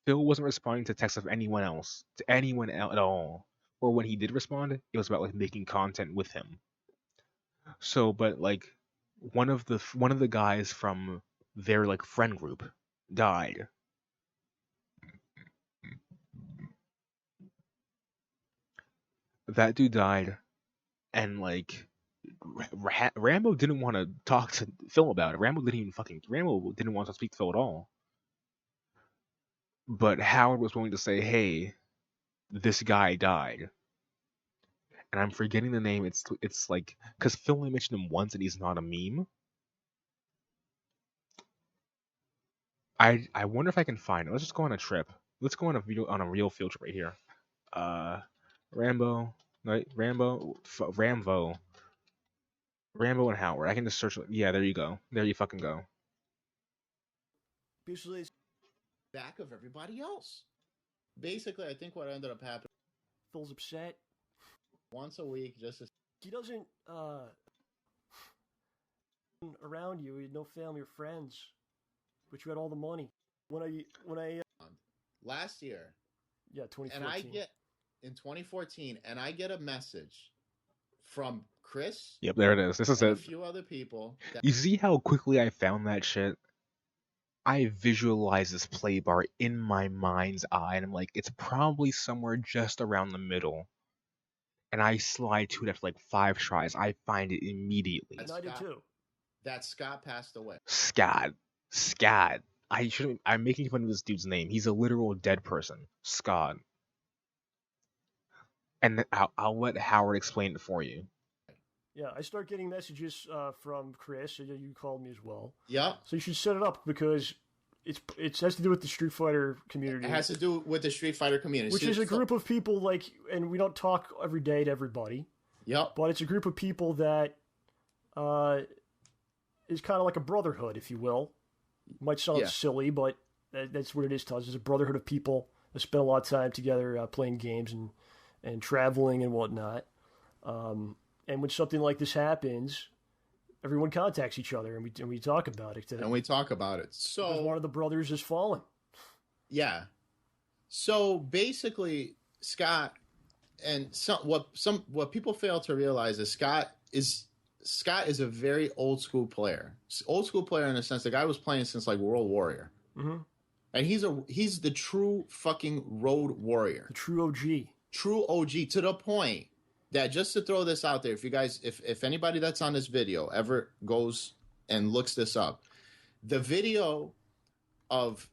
Phil wasn't responding to texts of anyone else, to anyone at all. Or when he did respond, it was about like making content with him. So, but like one of the guys from their like friend group died. That dude died, and like Rambo didn't want to talk to Phil about it. Rambo didn't want to speak to Phil at all. but Howard was willing to say, "Hey, this guy died," and I'm forgetting the name. It's like because Phil only mentioned him once, and he's not a meme. I wonder if I can find it. Let's just go on a trip. Let's go on a real field trip right here. Uh, Rambo, right? Rambo and Howard. I can just search. Yeah, there you go. There you fucking go. Usually it's back of everybody else. Basically, I think what ended up happening Phil's upset. once a week, just to He doesn't around you. He had no family or friends, but you had all the money. When I last year, yeah 2014. and I get in 2014, and I get a message from Chris. Yep, there it is. This is and it. a few other people. You see how quickly I found that shit? I visualize this play bar in my mind's eye, and I'm like, it's probably somewhere just around the middle. And I slide to it after like 5 tries. I find it immediately. and I did too. That Scott passed away. Scott. I'm making fun of this dude's name. He's a literal dead person. Scott. And I'll let Howard explain it for you. Yeah, I start getting messages from Chris. You called me as well. Yep. So you should set it up because it has to do with the Street Fighter community. It has to do with the Street Fighter community, which is a group of people like, and we don't talk every day to everybody. Yep. But it's a group of people that is kind of like a brotherhood, if you will. Might sound silly, but that's what it is to us. It's a brotherhood of people that spend a lot of time together playing games and traveling and whatnot. And when something like this happens, everyone contacts each other and we talk about it. And we talk about it. So one of the brothers has fallen. Yeah. So basically, Scott, and what people fail to realize is Scott is a very old school player. Old school player in a sense. The guy was playing since like World Warrior. Mm-hmm. And he's the true fucking road warrior. The true OG. True OG, to the point that, just to throw this out there, if you guys, if anybody that's on this video ever goes and looks this up, the video of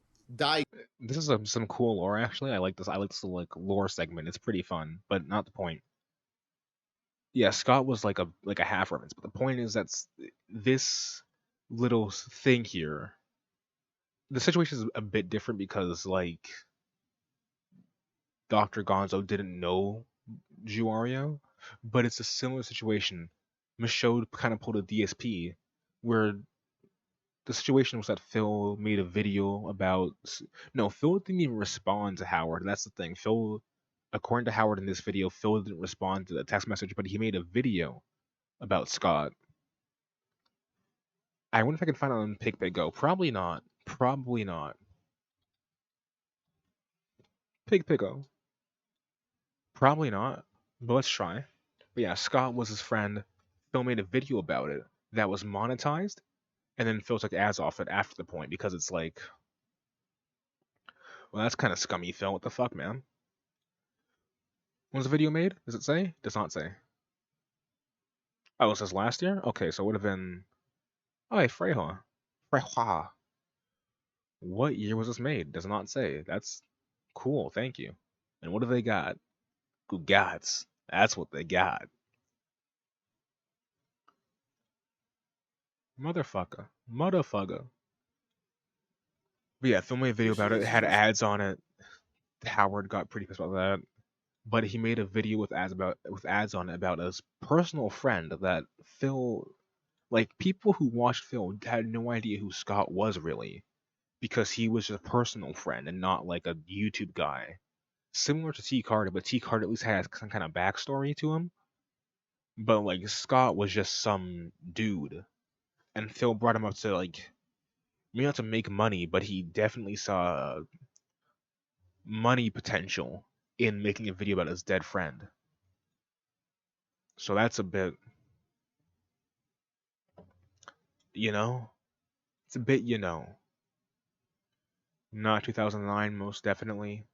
This is some cool lore, actually. I like this. I like this like lore segment. It's pretty fun, but not the point. Yeah, Scott was like a half reference, but the point is that's this little thing here. The situation is a bit different because like Dr. Gonzo didn't know Juario, but it's a similar situation. Michaud kind of pulled a DSP where the situation was that Phil made a video about. No, Phil didn't even respond to Howard. That's the thing. Phil, according to Howard in this video, Phil didn't respond to the text message, but he made a video about Scott. I wonder if I can find it on PigPigGo. Probably not. Probably not. PigPigGo. Probably not. But let's try. But yeah, Scott was his friend. Phil made a video about it that was monetized, and then Phil took ads off it after the point because it's like, well, that's kind of scummy, Phil. What the fuck, man? When was the video made? Does it say? Does not say. Oh, it says last year? Okay, so it would have been. Oh, hey, Freya. Freya. What year was this made? Does not say. That's cool, thank you. And what do they got? Gugats. That's what they got. Motherfucker. Motherfucker. But yeah, Phil made a video about it. It had ads on it. Howard got pretty pissed about that. But he made a video with ads on it about his personal friend that Phil, like, people who watched Phil had no idea who Scott was really, because he was just a personal friend and not like a YouTube guy. Similar to T Carter, but T Carter at least had some kind of backstory to him. But like Scott was just some dude, and Phil brought him up to like, maybe not to make money, but he definitely saw money potential in making a video about his dead friend. So that's a bit, it's a bit, not 2009, most definitely.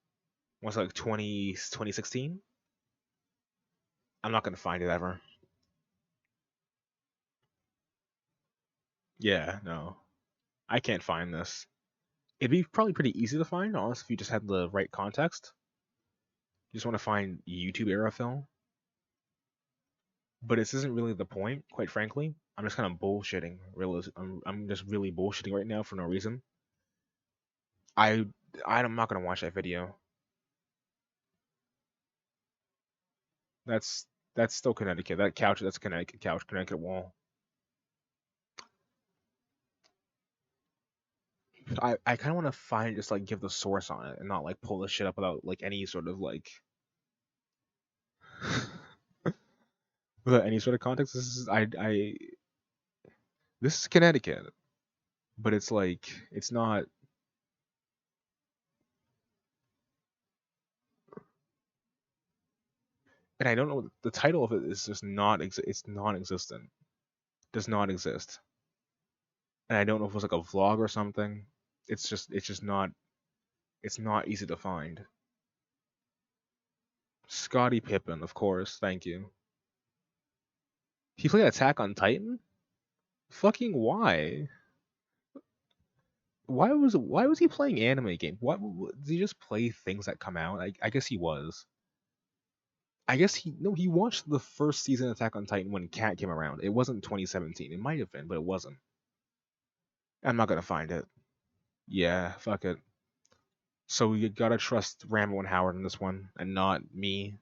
Was it like 2016? I'm not going to find it ever. Yeah, no. I can't find this. It'd be probably pretty easy to find, honestly, if you just had the right context. You just want to find YouTube era film. But this isn't really the point, quite frankly. I'm just kind of bullshitting. I'm just really bullshitting right now for no reason. I'm not gonna watch that video. That's still Connecticut. That couch, that's Connecticut couch, Connecticut wall. I kind of want to find just like give the source on it and not like pull this shit up without like any sort of like without any sort of context. This is Connecticut, but it's like it's not. And I don't know, the title of it is just it's non-existent. Does not exist. And I don't know if it was like a vlog or something. It's just not easy to find. Scottie Pippen, of course, thank you. He played Attack on Titan? Fucking why? Why was he playing anime games? What did he just play things that come out? I guess he was. I guess he watched the first season of Attack on Titan when Cat came around. It wasn't 2017. It might have been, but it wasn't. I'm not gonna find it. Yeah, fuck it. So you gotta trust Rambo and Howard in this one, and not me.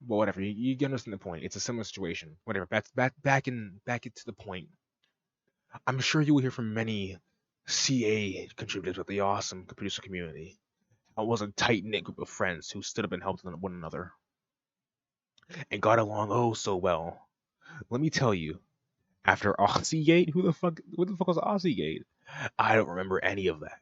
But whatever, you understand the point. It's a similar situation. Whatever. Back into the point. I'm sure you will hear from many CA contributors with the awesome producer community. I was a tight knit group of friends who stood up and helped one another, and got along oh so well. Let me tell you, after Aussiegate, what the fuck was Aussiegate? I don't remember any of that.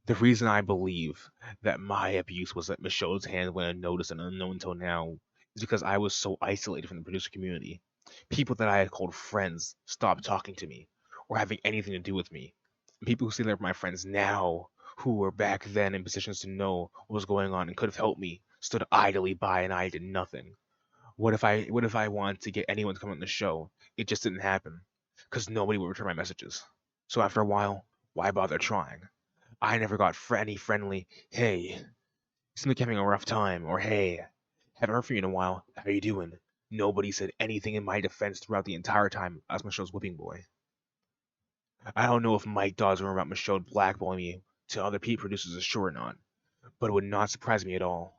The reason I believe that my abuse was at Michaud's hand when unnoticed and unknown until now is because I was so isolated from the producer community. People that I had called friends stopped talking to me or having anything to do with me. And people who say they're my friends now, who were back then in positions to know what was going on and could have helped me, stood idly by and I did nothing. What if I wanted to get anyone to come on the show? It just didn't happen because nobody would return my messages. So after a while, why bother trying? I never got any friendly, hey, seem like you're having a rough time, or hey, haven't heard from you in a while, how you doing? Nobody said anything in my defense throughout the entire time I was Michelle's whipping boy. I don't know if Mike Dawes remember about Michelle blackballing me to other Pete producers is sure or not, but it would not surprise me at all.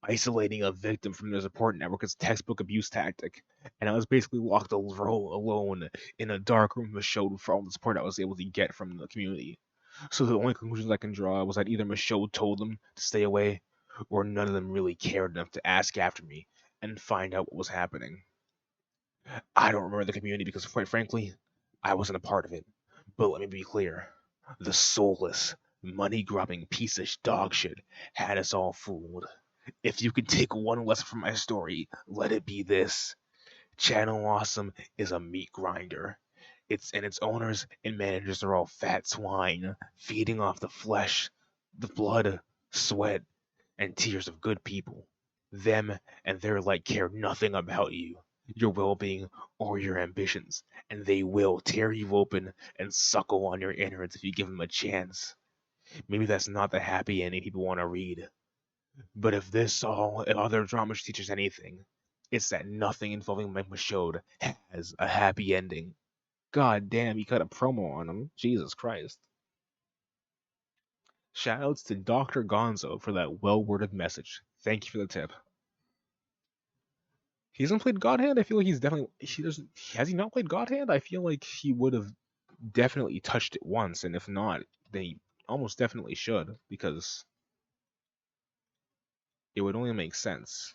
Isolating a victim from their support network is textbook abuse tactic, and I was basically locked alone in a dark room with Michelle for all the support I was able to get from the community. So the only conclusions I can draw was that either Michaud told them to stay away, or none of them really cared enough to ask after me and find out what was happening. I don't remember the community because, quite frankly, I wasn't a part of it. But let me be clear. The soulless, money-grubbing piece of dog shit had us all fooled. If you could take one lesson from my story, let it be this. Channel Awesome is a meat grinder. Its owners and managers are all fat swine, feeding off the flesh, the blood, sweat, and tears of good people. Them and their like care nothing about you, your well-being, or your ambitions, and they will tear you open and suckle on your innards if you give them a chance. Maybe that's not the happy ending people want to read. But if other drama teaches anything, it's that nothing involving Mike Michaud has a happy ending. God damn, you cut a promo on him. Jesus Christ. Shoutouts to Dr. Gonzo for that well-worded message. Thank you for the tip. He hasn't played God Hand? I feel like has he not played God Hand? I feel like he would have definitely touched it once, and if not, then he almost definitely should, because it would only make sense.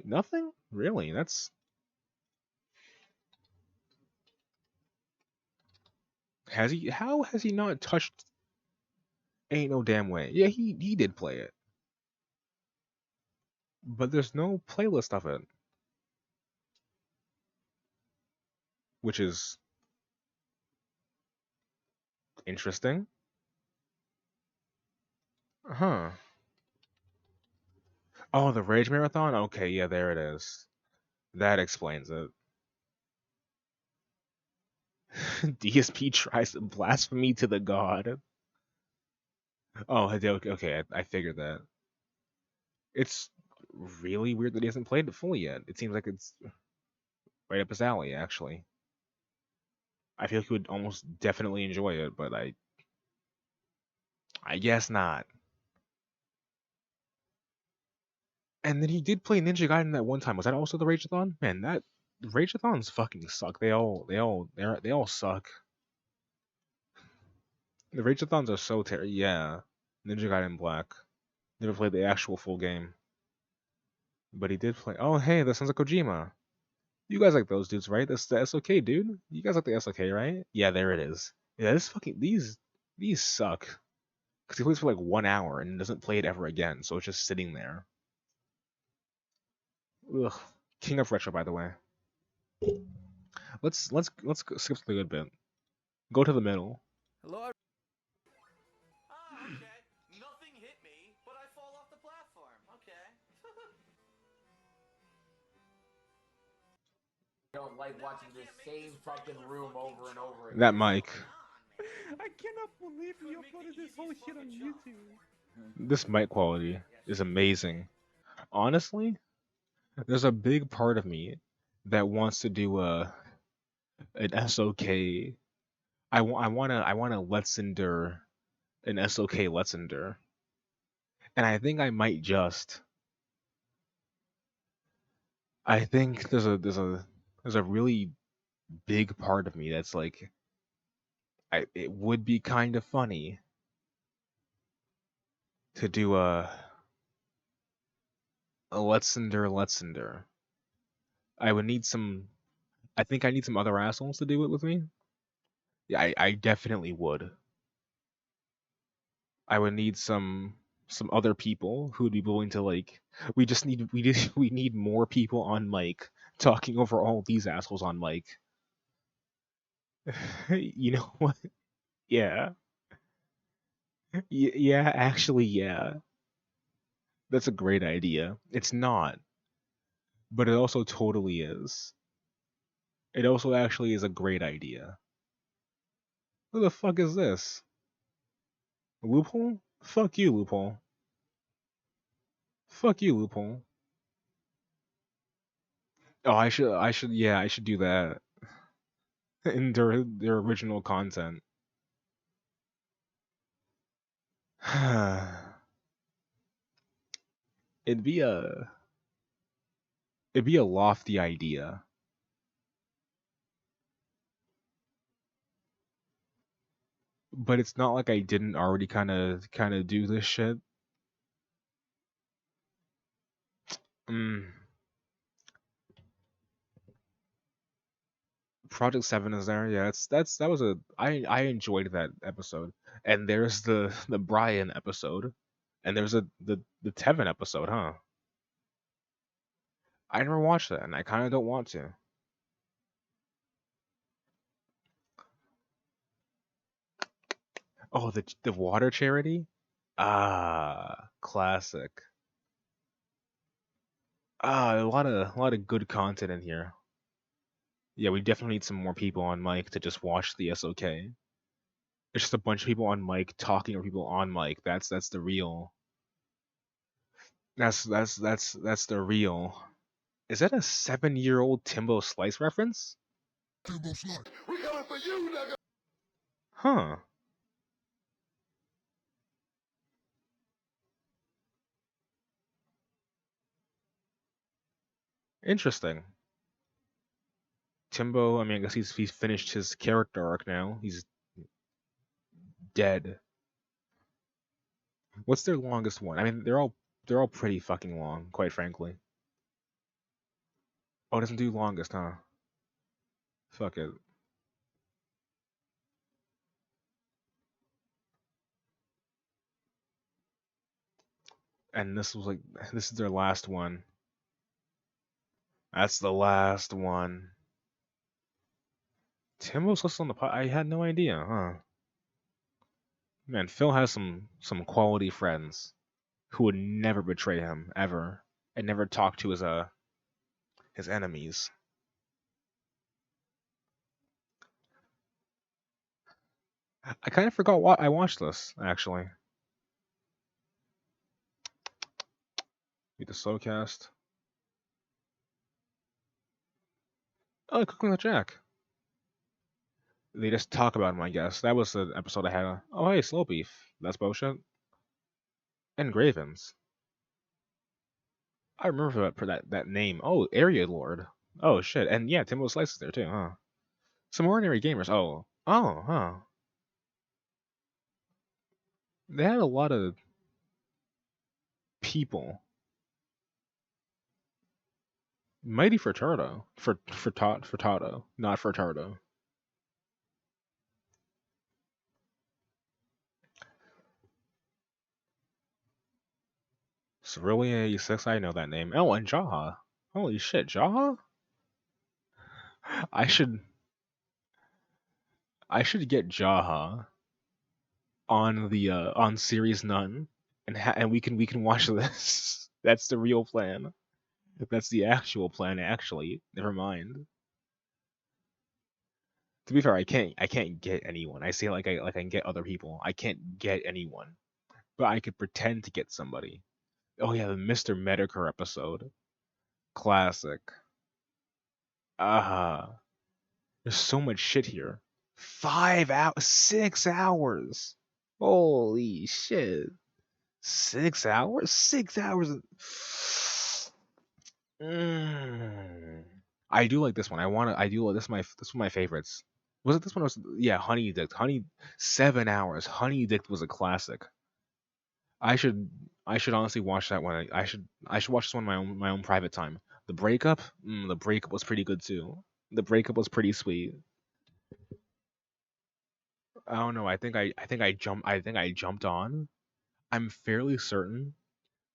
Nothing? Really? How has he not touched Ain't No Damn Way? Yeah, he did play it. But there's no playlist of it. Which is interesting. Huh. Oh, the Rage Marathon? Okay, yeah, there it is. That explains it. DSP tries to blasphemy to the god. Oh, okay, I figured that. It's really weird that he hasn't played it fully yet. It seems like it's right up his alley, actually. I feel like he would almost definitely enjoy it, but I guess not. And then he did play Ninja Gaiden that one time. Was that also the Rageathon? Man, that Rageathons fucking suck. They all suck. The Rageathons are so terrible. Yeah, Ninja Gaiden Black. Never played the actual full game, but he did play. Oh, hey, that sounds like Kojima. You guys like those dudes, right? That's the SOK, dude. You guys like the SOK, right? Yeah, there it is. Yeah, this fucking these suck. Because he plays for like 1 hour and doesn't play it ever again, so it's just sitting there. Ugh. King of Retro, by the way. Let's skip to the good bit. Go to the middle. Hello. Okay. Nothing hit me, but I fall off the platform. Okay. I don't like watching this same fucking room over and over again. That mic. I cannot believe you uploaded this whole shit on YouTube. This mic quality is amazing. Honestly, there's a big part of me that wants to do an SOK. I wanna Let's Endure an SOK Let's Endure. And I think I might just. I think there's a really big part of me that's like it would be kind of funny to do a Let's Endure. I would need some. I think I need some other assholes to do it with me. Yeah, I definitely would. I would need some other people who would be willing to like. We need more people on mic talking over all these assholes on mic. You know what? Yeah. Yeah, actually, yeah. That's a great idea. It's not, but it also totally is. It also actually is a great idea. Who the fuck is this? Loophole? Fuck you, Loophole. Fuck you, Loophole. Oh, yeah, I should do that in their original content. it'd be a it'd be a lofty idea. But it's not like I didn't already kind of do this shit. Mm. Project 7 is there. Yeah, that was I enjoyed that episode. And there's the Brian episode. And there's the Tevin episode, huh? I never watched that and I kind of don't want to. Oh, the water charity? Ah, classic. Ah, a lot of good content in here. Yeah, we definitely need some more people on mic to just watch the SOK. It's just a bunch of people on mic talking or people on mic. That's the real. That's the real. Is that a 7-year-old Timbo Slice reference? Timbo Slice. We coming for you, nigga. Huh. Interesting. Timbo, I mean, I guess he's finished his character arc now. He's dead. What's their longest one? I mean, they're all pretty fucking long, quite frankly. Oh, it doesn't do longest, huh? Fuck it. And this is their last one. That's the last one. Timbo's listed on the pot. I had no idea, huh? Man, Phil has some quality friends who would never betray him ever, and never talk to his enemies. I kind of forgot what I watched this actually. Need the Slowcast. Oh, Cooking with Jack. They just talk about him, I guess. That was the episode I had. Oh, hey, Slow Beef. That's bullshit. And Gravens. I remember that name. Oh, Area Lord. Oh shit. And yeah, Timbo Slice is there too, huh? Some ordinary gamers. Huh. They had a lot of people. Mighty Furtado. Furtado, not Furtado. Cerulean 86, I know that name. Oh, and Jaha. Holy shit, Jaha? I should get Jaha on Series None, and we can watch this. That's the real plan. That's the actual plan. Actually, never mind. To be fair, I can't get anyone. I say like I can get other people. I can't get anyone, but I could pretend to get somebody. Oh yeah, the Mr. Medicare episode, classic. There's so much shit here. 5 hours, 6 hours. Holy shit. 6 hours? 6 hours. I do like this one. I do like this is one of my favorites. Was it this one? Or was it, yeah, Honey Dick. 7 hours. Honey Dick was a classic. I should I should honestly watch that one. I should watch this one in my own private time. The breakup? The breakup was pretty good too. The breakup was pretty sweet. I don't know. I think I jumped on. I'm fairly certain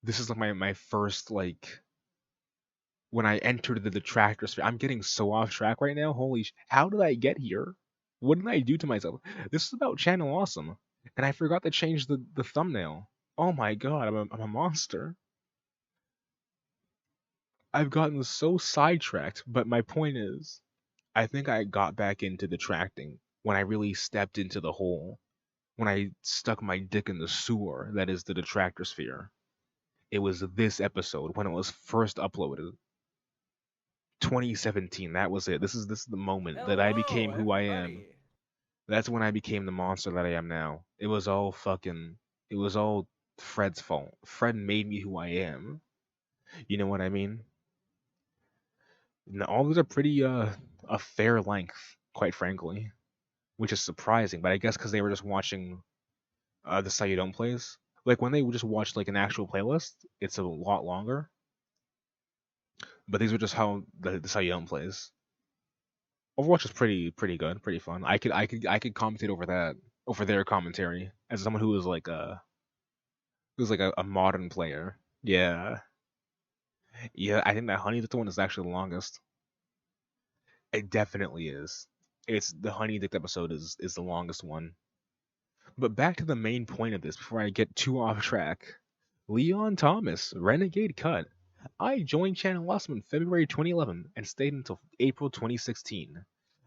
this is like my first like when I entered the detractor sphere. I'm getting so off track right now. How did I get here? What did I do to myself? This is about Channel Awesome, and I forgot to change the thumbnail. Oh my god, I'm a monster. I've gotten so sidetracked, but my point is, I think I got back into detracting when I really stepped into the hole. When I stuck my dick in the sewer that is the detractor sphere. It was this episode when it was first uploaded. 2017, that was it. This is the moment that I became who I am. That's when I became the monster that I am now. It was all Fred's fault. Fred made me who I am. You know what I mean? All these are pretty a fair length, quite frankly, which is surprising. But I guess because they were just watching the How You Don't plays. Like when they would just watch like an actual playlist, it's a lot longer. But these are just how the How You Don't plays. Overwatch is pretty good, pretty fun. I could commentate over that, over their commentary as someone who's like a modern player. Yeah, yeah. I think that Honey Dick one is actually the longest. It definitely is. It's the Honey Dick episode is the longest one. But back to the main point of this before I get too off track. Leon Thomas, Renegade Cut. I joined Channel Awesome in February 2011 and stayed until April 2016.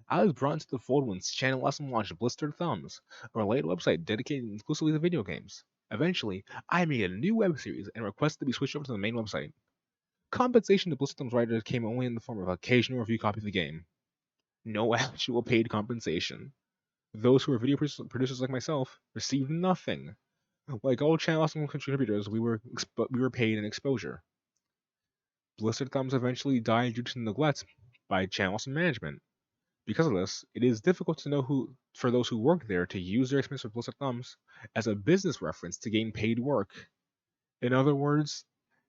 I was brought into the fold when Channel Awesome launched Blistered Thumbs, a related website dedicated exclusively to video games. Eventually, I made a new web series and requested to be switched over to the main website. Compensation to Blistered Thumbs writers came only in the form of occasional review copy of the game. No actual paid compensation. Those who were video producers like myself received nothing. Like all Channel Awesome contributors, we were paid in exposure. Blistered Thumbs eventually died due to neglect by Channel Awesome management. Because of this, it is difficult to know for those who work there to use their experience with Blistered Thumbs as a business reference to gain paid work. In other words,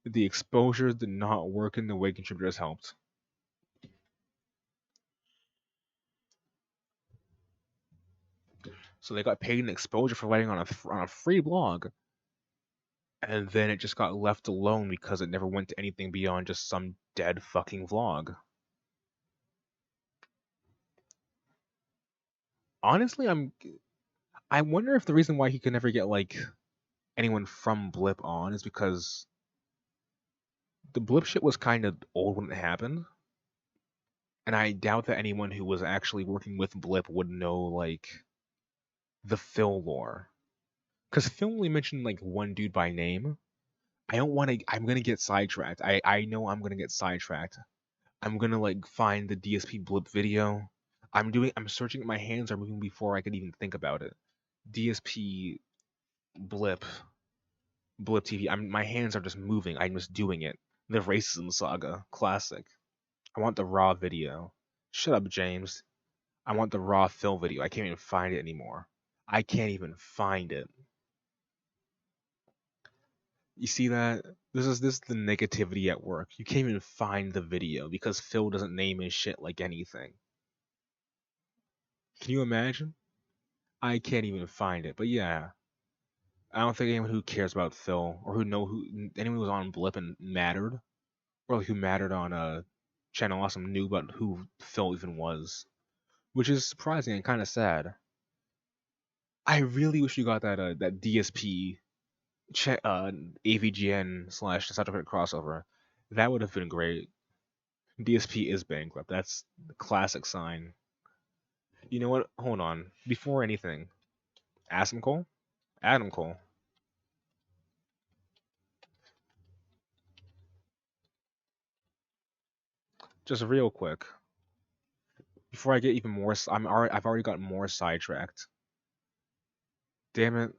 the exposure did not work in the way contributors helped. So they got paid in exposure for writing on a free blog, and then it just got left alone because it never went to anything beyond just some dead fucking vlog. Honestly, I wonder if the reason why he could never get like anyone from Blip on is because the Blip shit was kind of old when it happened, and I doubt that anyone who was actually working with Blip would know like the Phil lore. Because Phil only mentioned like one dude by name. I don't want to. I'm gonna get sidetracked. I know I'm gonna get sidetracked. I'm gonna like find the DSP blip video. I'm searching. My hands are moving before I could even think about it. DSP blip TV. My hands are just moving. I'm just doing it. The racism saga, classic. I want the raw video. Shut up, James. I want the raw Phil video. I can't even find it anymore. I can't even find it. You see that? This is the negativity at work. You can't even find the video because Phil doesn't name his shit like anything. Can you imagine? I can't even find it. But yeah, I don't think anyone who cares about Phil or anyone who was on Blip and mattered, or like who mattered on Channel Awesome knew about who Phil even was, which is surprising and kind of sad. I really wish you got that DSP AVGN / Star Trek crossover. That would have been great. DSP is bankrupt. That's the classic sign. You know what? Hold on. Before anything, Adam Cole? Adam Cole. Just real quick. Before I get even more, I've already gotten more sidetracked. Damn it.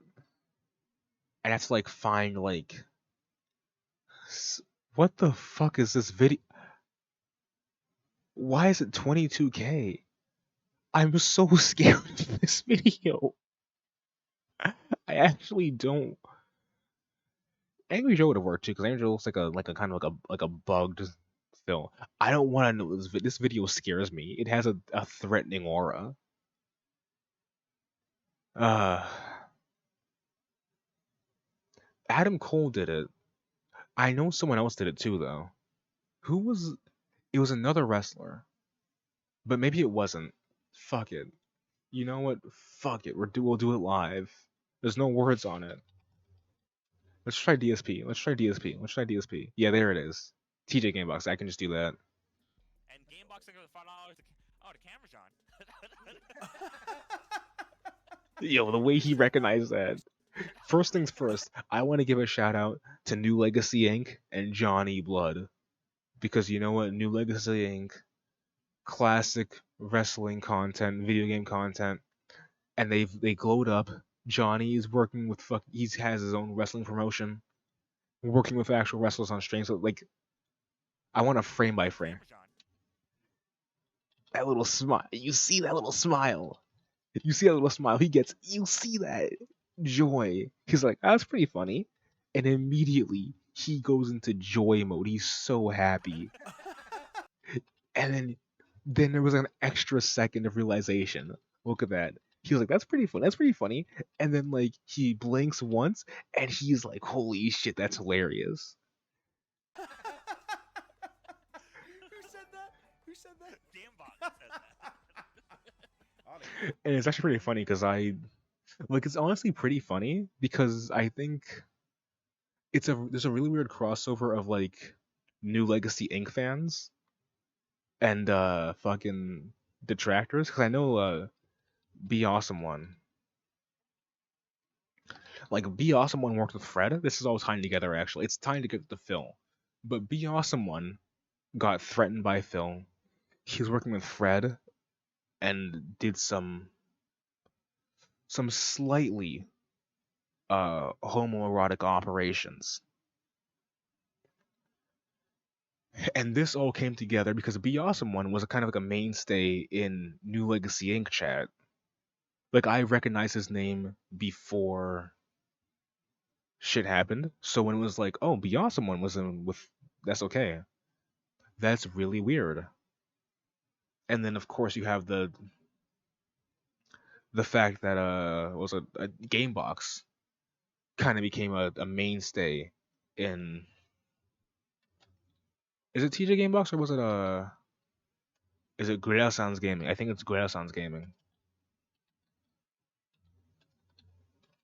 I'd have to like find like what the fuck is this video? Why is it 22K? I'm so scared of this video. I actually don't. Angry Joe would have worked too, because Angry Joe looks like a kind of like a bugged Phil. I don't want to know this video scares me. It has a threatening aura. Adam Cole did it. I know someone else did it too, though. Who was? It was another wrestler, but maybe it wasn't. Fuck it. You know what? Fuck it. We'll do it live. There's no words on it. Let's try DSP. Let's try DSP. Let's try DSP. Yeah, there it is. TJ Gamebox. I can just do that. And Gamebox goes $5. Oh, the camera's on. Yo, the way he recognized that. First things first, I want to give a shout out to New Legacy Inc. and Johnny Blood. Because you know what? New Legacy Inc. Classic wrestling content, video game content, and they glowed up. Johnny is working with he has his own wrestling promotion, working with actual wrestlers on stream. So like, I want a frame by frame. That little smile. You see that little smile. You see that little smile. He gets. You see that joy. He's like, that's pretty funny, and immediately he goes into joy mode. He's so happy, and then there was an extra second of realization. Look at that. He was like, that's pretty fun. That's pretty funny. And then like he blinks once and he's like, holy shit, that's hilarious. Who said that? Who said that? Gamebox said that. And it's actually pretty funny because it's honestly pretty funny because I think there's a really weird crossover of like New Legacy Inc. fans and fucking detractors, because I know Be Awesome One. Like Be Awesome One worked with Fred. This is all tying together actually. It's tying together to Phil. But Be Awesome One got threatened by Phil. He was working with Fred and did some slightly homoerotic operations. And this all came together because Be Awesome One was a kind of like a mainstay in New Legacy Inc. chat. Like I recognized his name before shit happened. So when it was like, oh, Be Awesome One was in with that's okay. That's really weird. And then of course you have the fact that was a game box kind of became a mainstay in. Is it TJ Gamebox or was it is it Great Sounds Gaming? I think it's Great Sounds Gaming.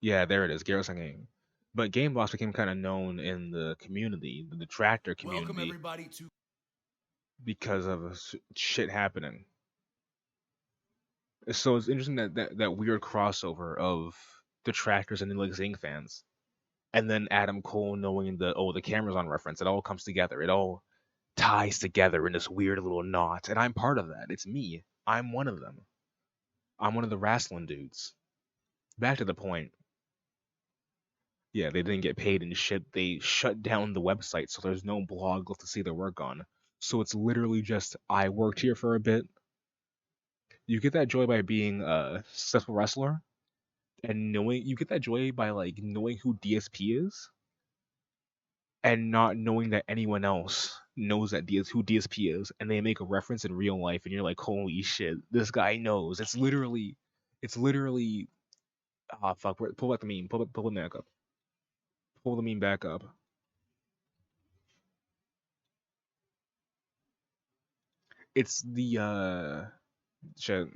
Yeah, there it is, Great Sounds Gaming. But Gamebox became kind of known in the community, the detractor community. Welcome everybody to because of shit happening. So it's interesting that weird crossover of detractors and like Zing fans, and then Adam Cole knowing the camera's on reference. It all comes together. It all ties together in this weird little knot, and I'm part of that. It's me. I'm one of them. I'm one of the wrestling dudes. Back to the point. Yeah, they didn't get paid and shit. They shut down the website, so there's no blog left to see their work on. So it's literally just I worked here for a bit. You get that joy by being a successful wrestler, and knowing you get that joy by like knowing who DSP is, and not knowing that anyone else knows who DSP is, and they make a reference in real life, and you're like, holy shit, this guy knows. It's literally, ah, fuck, pull back the meme, pull the back up, pull the meme back up. It's the shit.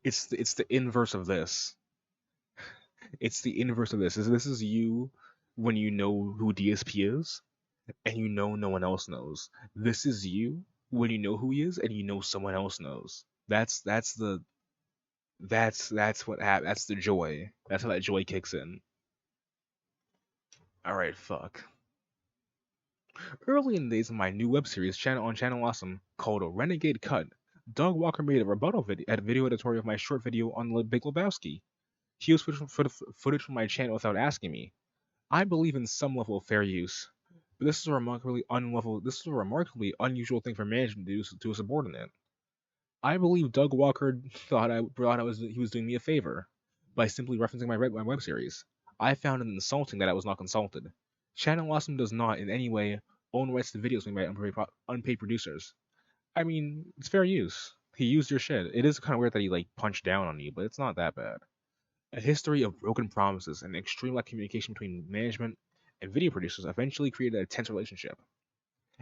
It's the inverse of this. It's the inverse of this. This is you when you know who DSP is, and you know no one else knows. This is you when you know who he is, and you know someone else knows. That's what happens. That's the joy. That's how that joy kicks in. All right, fuck. Early in the days of my new web series on Channel Awesome called A Renegade Cut, Doug Walker made a rebuttal video editorial of my short video on the Big Lebowski. He used footage from my channel without asking me. I believe in some level of fair use, but this is a remarkably unusual thing for management to do to a subordinate. I believe Doug Walker thought he was doing me a favor by simply referencing my web series. I found it insulting that I was not consulted. Channel Awesome does not in any way own rights to videos made by unpaid producers. I mean, it's fair use. He used your shit. It is kind of weird that he like punched down on you, but it's not that bad. A history of broken promises and extreme lack of communication between management and video producers eventually created a tense relationship.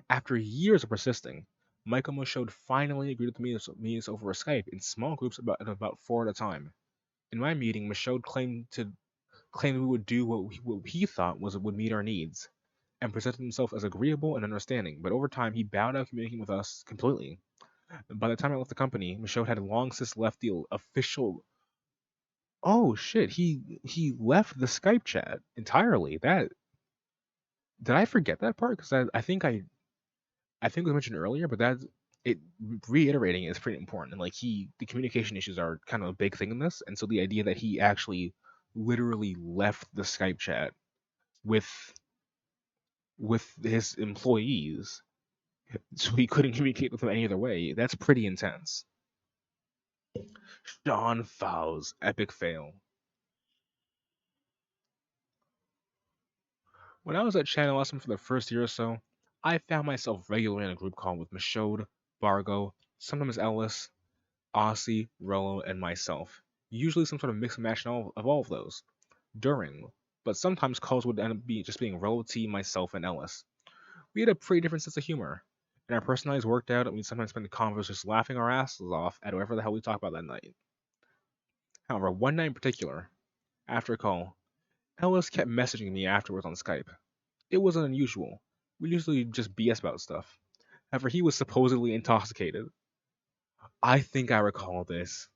After years of persisting, Michael Michaud finally agreed to meet us over Skype in small groups about 4 at a time. In my meeting, Michaud claimed we would do what he thought would meet our needs, and presented himself as agreeable and understanding, but over time he bowed out communicating with us completely. By the time I left the company, Michaud had long since left the official. Oh shit, he left the Skype chat entirely. That did I forget that part? Because I think it was mentioned earlier, but reiterating is pretty important. And like the communication issues are kind of a big thing in this, and so the idea that he actually literally left the Skype chat with his employees, so he couldn't communicate with them any other way. That's pretty intense. Sean Fowles, epic fail. When I was at Channel Awesome for the first year or so, I found myself regularly in a group call with Michaud, Bargo, sometimes Ellis, Aussie, Rollo, and myself. Usually some sort of mix and match of all of those. But sometimes calls would end up just being Rollo T, myself, and Ellis. We had a pretty different sense of humor, and our personalities worked out, and we'd sometimes spend the convos just laughing our asses off at whatever the hell we talked about that night. However, one night in particular, after a call, Ellis kept messaging me afterwards on Skype. It wasn't unusual. We usually just BS about stuff. However, he was supposedly intoxicated. I think I recall this.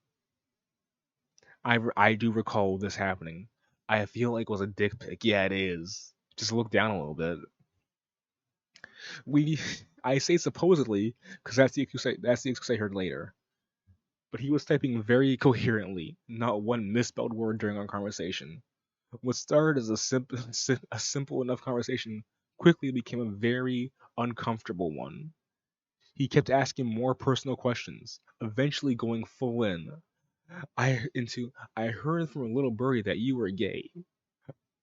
I do recall this happening. I feel like it was a dick pic. Yeah, it is. Just look down a little bit. I say supposedly because that's the excuse I heard later. But he was typing very coherently, not one misspelled word during our conversation. What started as a simple enough conversation quickly became a very uncomfortable one. He kept asking more personal questions, eventually going full in. I heard from a little birdie that you were gay.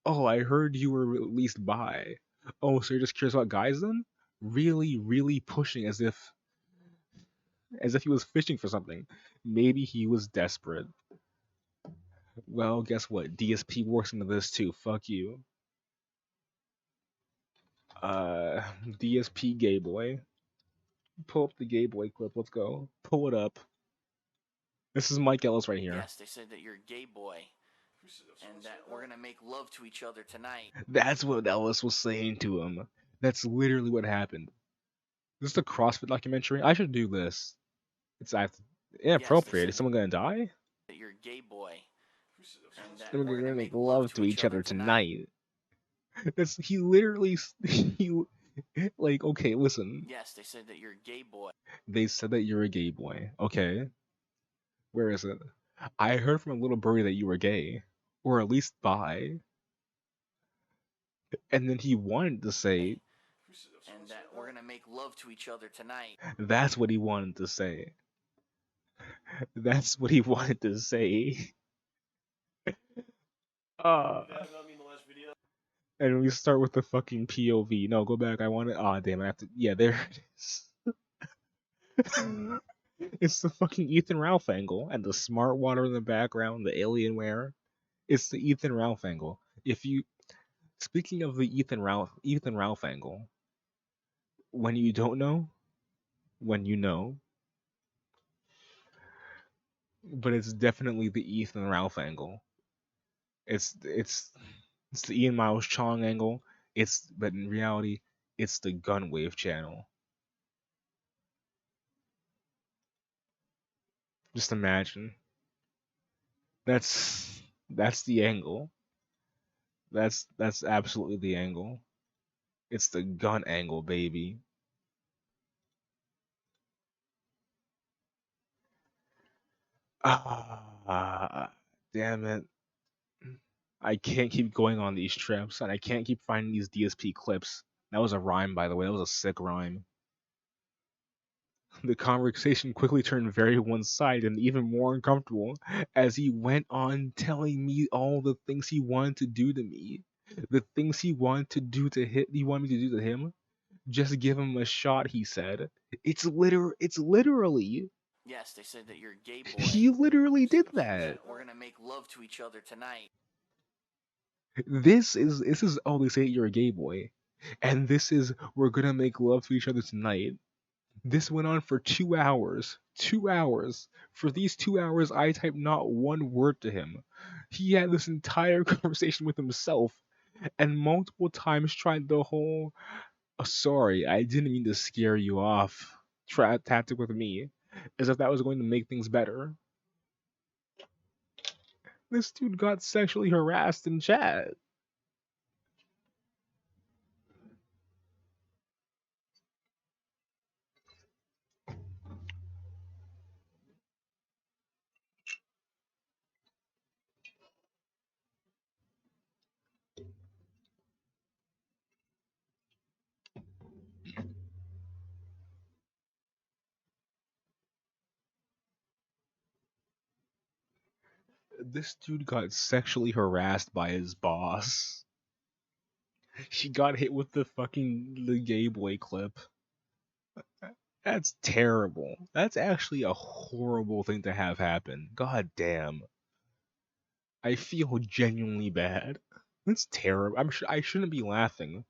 Oh, I heard you were at least bi. Oh, so you're just curious about guys then? Really, really pushing as if he was fishing for something. Maybe he was desperate. Well, guess what? DSP works into this too. Fuck you. DSP gay boy. Pull up the gay boy clip. Let's go. Pull it up. This is Mike Ellis right here. Yes, they said that you're a gay boy. And that we're gonna make love to each other tonight. That's what Ellis was saying to him. That's literally what happened. This is a CrossFit documentary. I should do this. It's inappropriate. Is someone gonna die? That you're a gay boy. And that We're we're gonna gonna make make love to each other tonight. That's he literally like okay, listen. Yes, they said that you're a gay boy. They said that you're a gay boy. Okay. Where is it? I heard from a little birdie that you were gay. Or at least bi. And then he wanted to say And that we're gonna make love to each other tonight. that's what he wanted to say. That's what he wanted to say. And we start with the fucking POV. No, go back. I want it. Oh, damn. I have to. Yeah, there it is. It's the fucking Ethan Ralph angle. And the smart water in the background, the Alienware. It's the Ethan Ralph angle. If you. Speaking of the Ethan Ralph angle, when you don't know, when you know, but it's definitely the Ethan Ralph angle. It's the Ian Miles Chong angle. But in reality, it's the Gunwave channel. Just imagine. That's the angle. That's absolutely the angle. It's the gun angle, baby. Ah, damn it. I can't keep going on these trips, and I can't keep finding these DSP clips. That was a rhyme, by the way. That was a sick rhyme. The conversation quickly turned very one-sided and even more uncomfortable as he went on telling me all the things he wanted to do to me. The things he wanted to do to him, he wanted me to do to him. Just give him a shot, he said. It's literally. Yes, they said that you're a gay boy. He literally did that. We're gonna make love to each other tonight. This is oh, they say you're a gay boy. And this is we're gonna make love to each other tonight. This went on for 2 hours. 2 hours. For these 2 hours, I typed not one word to him. He had this entire conversation with himself and multiple times tried the whole, oh, sorry, I didn't mean to scare you off tactic with me, as if that was going to make things better. This dude got sexually harassed in chat. This dude got sexually harassed by his boss. She got hit with the gay boy clip. That's terrible. That's actually a horrible thing to have happen. God damn. I feel genuinely bad. That's terrible. I shouldn't be laughing,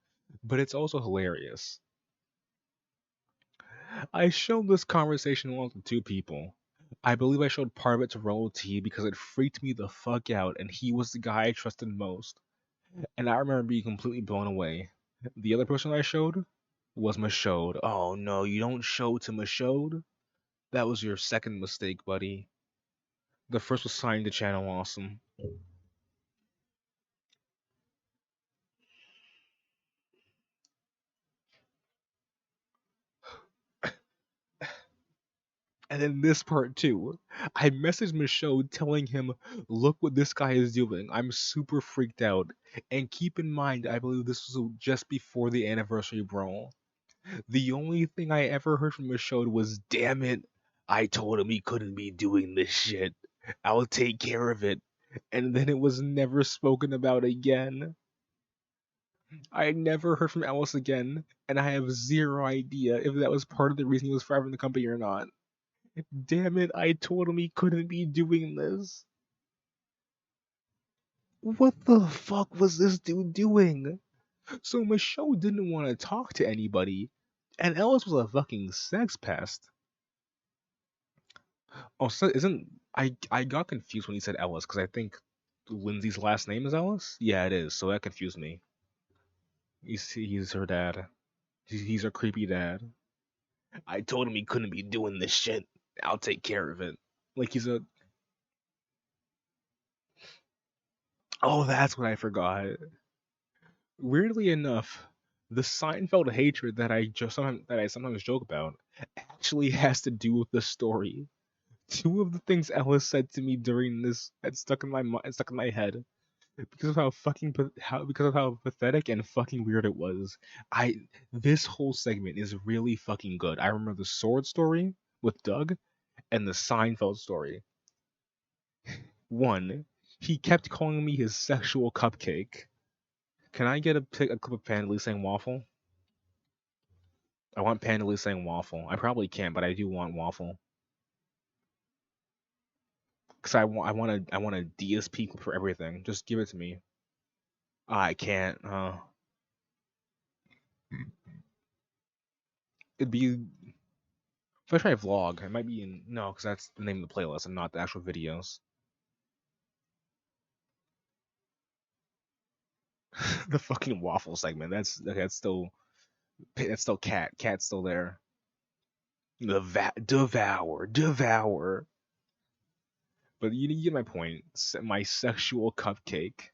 but it's also hilarious. I showed this conversation along to 2 people. I believe I showed part of it to Roll T because it freaked me the fuck out, and he was the guy I trusted most. And I remember being completely blown away. The other person I showed was Mashode. Oh no, you don't show to Mashode? That was your second mistake, buddy. The first was signing to Channel Awesome. And then this part too. I messaged Michaud telling him, look what this guy is doing. I'm super freaked out. And keep in mind, I believe this was just before the anniversary brawl. The only thing I ever heard from Michaud was, damn it, I told him he couldn't be doing this shit. I'll take care of it. And then it was never spoken about again. I never heard from Ellis again, and I have zero idea if that was part of the reason he was fired from the company or not. Damn it, I told him he couldn't be doing this. What the fuck was this dude doing? So Michaud didn't want to talk to anybody, and Ellis was a fucking sex pest. Oh, so isn't I got confused when he said Ellis because I think Lindsay's last name is Ellis. Yeah, it is. So that confused me. He's her dad. He's a creepy dad. I told him he couldn't be doing this shit. I'll take care of it. Like he's a. Oh, that's what I forgot. Weirdly enough, the Seinfeld hatred that I sometimes joke about actually has to do with the story. Two of the things Ellis said to me during this had stuck in my head because of because of how pathetic and fucking weird it was. This whole segment is really fucking good. I remember the sword story with Doug and the Seinfeld story. One, he kept calling me his sexual cupcake. Can I get a clip of Pandaloo saying waffle? I want Pandaloo saying waffle. I probably can't, but I do want waffle. Cause I want a DSP clip for everything. Just give it to me. I can't. It'd be if I try vlog. It might be in no, because that's the name of the playlist and not the actual videos. The fucking waffle segment. That's still cat. Cat's still there. Devour. But you get my point. My sexual cupcake.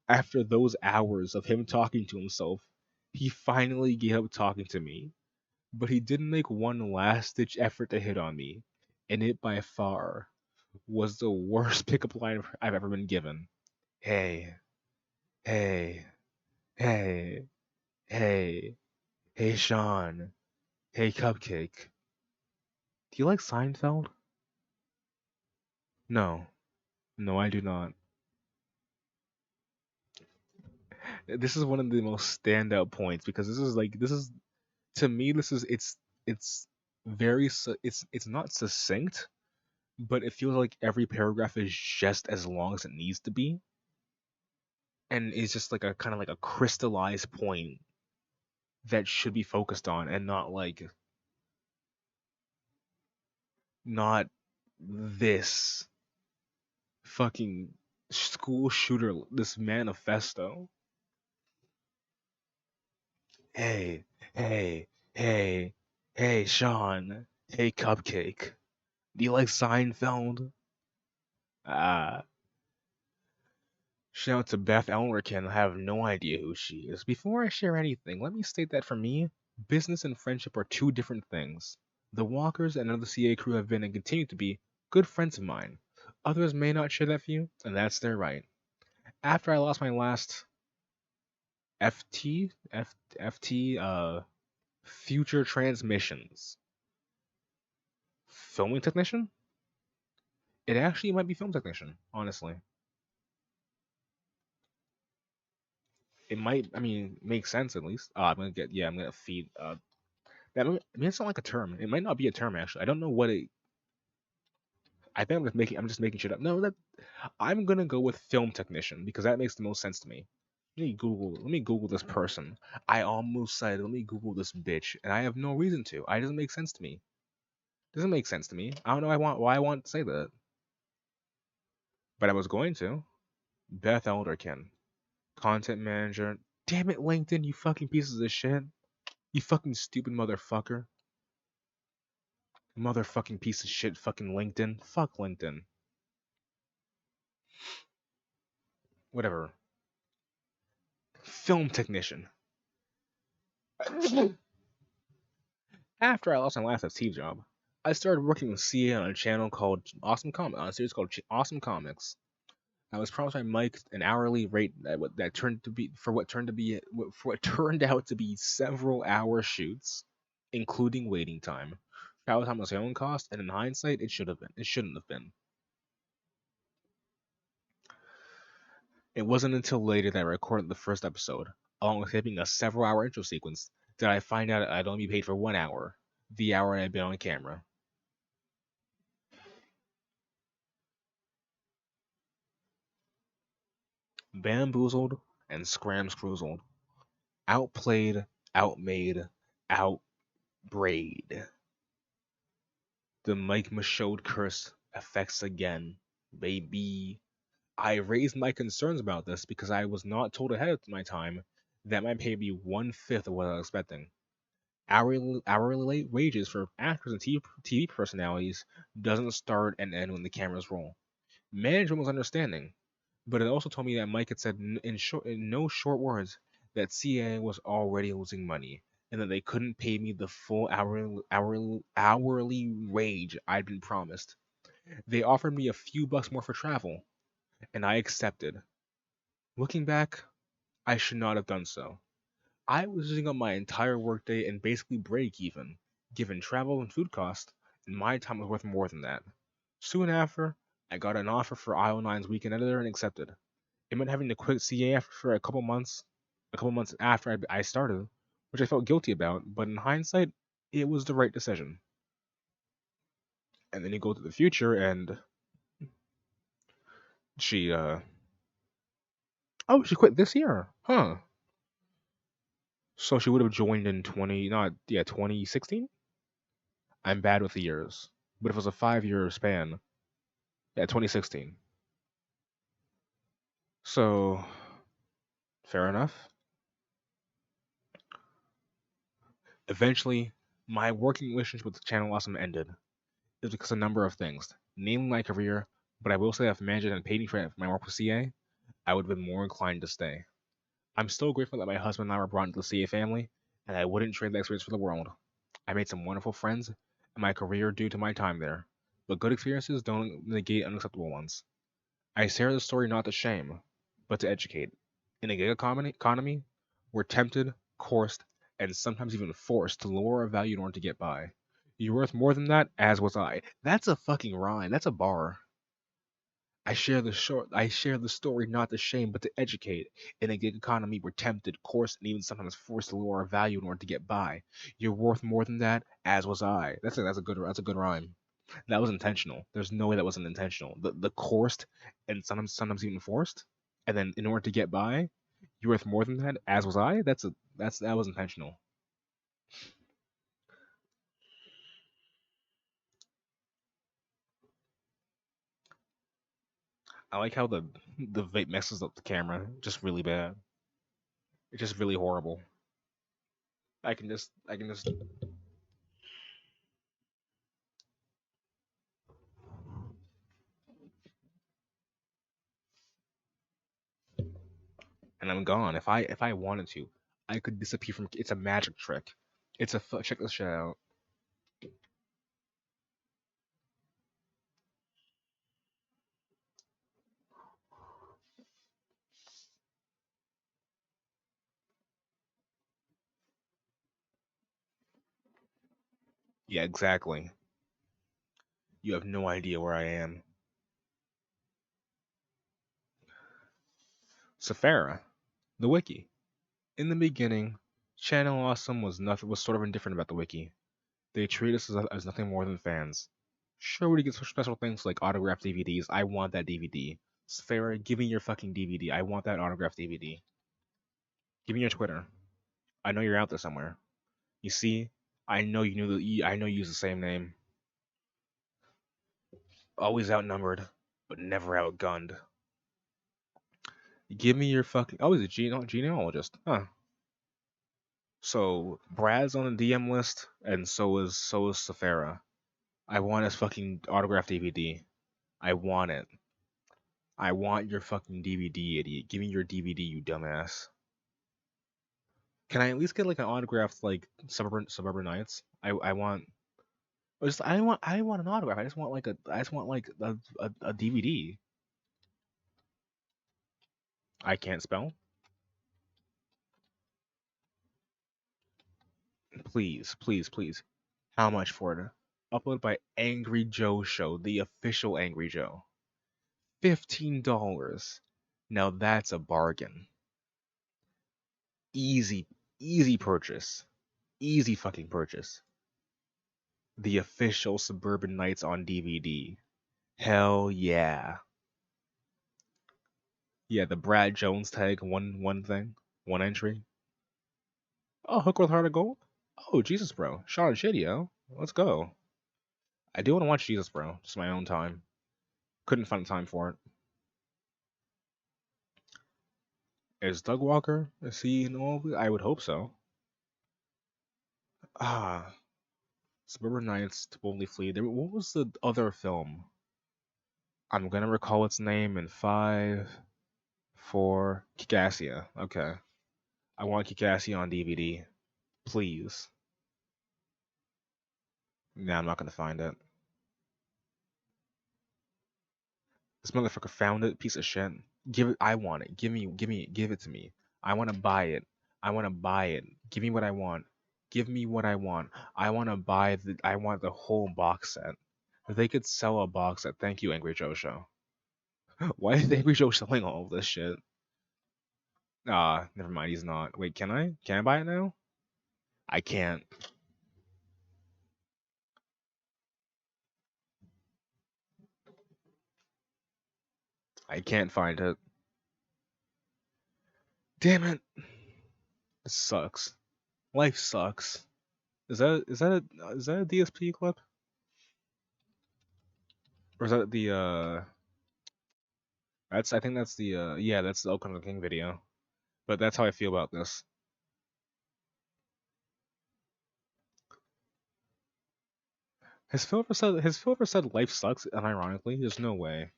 After those hours of him talking to himself, he finally gave up talking to me. But he didn't make one last ditch effort to hit on me, and it by far was the worst pickup line I've ever been given. Hey, hey, hey, hey, hey, Sean. Hey, Cupcake. Do you like Seinfeld? No. No, I do not. This is one of the most standout points because this is to me it's very it's not succinct, but it feels like every paragraph is just as long as it needs to be, and it's just like a kind of like a crystallized point that should be focused on and not this fucking school shooter, this manifesto. Hey, hey, hey, hey, Sean. Hey, Cupcake. Do you like Seinfeld? Ah. Shout out to Beth Elrican. I have no idea who she is. Before I share anything, let me state that for me, business and friendship are two different things. The Walkers and other CA crew have been and continue to be good friends of mine. Others may not share that view, and that's their right. After I lost my last FT, Future Transmissions filming technician? It actually might be film technician, honestly. It might, I mean, make sense at least. I'm gonna feed. I mean, it's not like a term. It might not be a term actually. I don't know what it. I think I'm just making shit up. No, I'm gonna go with film technician because that makes the most sense to me. Let me Google this person. I almost said, let me Google this bitch, and I have no reason to. It doesn't make sense to me. Doesn't make sense to me. I don't know why I want to say that, but I was going to. Beth Elderkin, content manager. Damn it, LinkedIn, you fucking pieces of shit. You fucking stupid motherfucker. Motherfucking piece of shit, fucking LinkedIn. Fuck LinkedIn. Whatever. Film technician. After I lost my last FT job, I started working with CA on a channel called on a series called Awesome Comics. I was promised by Mike an hourly rate that turned to be for what turned out to be several hour shoots, including waiting time. Travel time was my own cost, and in hindsight, it shouldn't have been. It wasn't until later that I recorded the first episode, along with taping a several-hour intro sequence, that I find out I'd only be paid for 1 hour, the hour I'd been on camera. Bamboozled and scramscroozled. Outplayed, outmade, outbrayed. The Mike Michaud curse affects again, baby. I raised my concerns about this because I was not told ahead of my time that my pay would be 1/5 of what I was expecting. hourly wages for actors and TV personalities doesn't start and end when the cameras roll. Management was understanding, but it also told me that Mike had said in no short words that CA was already losing money and that they couldn't pay me the full hourly wage I'd been promised. They offered me a few bucks more for travel, and I accepted. Looking back, I should not have done so. I was using up my entire workday and basically break even, given travel and food costs, and my time was worth more than that. Soon after, I got an offer for IO9's weekend editor and accepted. It meant having to quit CA for a couple months after I started, which I felt guilty about, but in hindsight, it was the right decision. And then you go to the future, and she, oh, she quit this year, huh? So she would have joined in 2016? I'm bad with the years. But if it was a 5 year span, yeah, 2016. So, fair enough. Eventually, my working relationship with Channel Awesome ended. It was because of a number of things, namely my career, but I will say if management had paid me for my work with CA, I would have been more inclined to stay. I'm still grateful that my husband and I were brought into the CA family, and I wouldn't trade that experience for the world. I made some wonderful friends in my career due to my time there, but good experiences don't negate unacceptable ones. I share the story not to shame, but to educate. In a gig economy, we're tempted, coerced, and sometimes even forced to lower our value in order to get by. You're worth more than that, as was I. That's a fucking rhyme. That's a bar. I share the story not to shame, but to educate. In a gig economy, we're tempted, coerced, and even sometimes forced to lower our value in order to get by. You're worth more than that, as was I. That's a good rhyme. That was intentional. There's no way that wasn't intentional. The coerced and sometimes even forced, and then in order to get by, you're worth more than that, as was I. That was intentional. I like how the vape messes up the camera, just really bad. It's just really horrible. I can just and I'm gone. If I wanted to, I could disappear from. It's a magic trick. Check this shit out. Yeah, exactly. You have no idea where I am. Safara, the wiki. In the beginning, Channel Awesome was sort of indifferent about the wiki. They treat us as nothing more than fans. Sure, we get special things like autographed DVDs. I want that DVD. Safara, give me your fucking DVD. I want that autographed DVD. Give me your Twitter. I know you're out there somewhere. You see, I know you knew I know you use the same name. Always outnumbered, but never outgunned. Give me your fucking. Oh, he's a genealogist, huh? So Brad's on the DM list, and so is Safara. I want his fucking autographed DVD. I want it. I want your fucking DVD, idiot. Give me your DVD, you dumbass. Can I at least get like an autographed like Suburban Nights? I want an autograph. I just want like a DVD. I can't spell. Please, please, please. How much for it? Uploaded by Angry Joe Show, the official Angry Joe. $15. Now that's a bargain. Easy, easy purchase. Easy fucking purchase. The official Suburban Nights on DVD. Hell yeah. Yeah, the Brad Jones tag, one thing, one entry. Oh, Hook with Heart of Gold? Oh, Jesus, bro. Sean and Shitty, yo. Let's go. I do want to watch Jesus, bro. Just my own time. Couldn't find time for it. Is Doug Walker? Is he in all of it? I would hope so. Ah, Suburban Nights, To Boldly Flee. What was the other film? I'm gonna recall its name in 5, 4. Kikassia. Okay. I want Kikassia on DVD. Please. Nah, I'm not gonna find it. This motherfucker found it, piece of shit. Give it. I want it. Give it to me. I want to buy it. I want to buy it. Give me what I want. Give me what I want. I want to buy the. I want the whole box set. If they could sell a box set, thank you, Angry Joe Show. Why is Angry Joe selling all of this shit? Ah, never mind. He's not. Wait, can I? Can I buy it now? I can't. I can't find it. Damn it. This sucks. Life sucks. Is that a DSP clip? Or is that the I think that's the yeah, that's the Oakland King video. But that's how I feel about this. Has Phil ever said life sucks unironically? There's no way.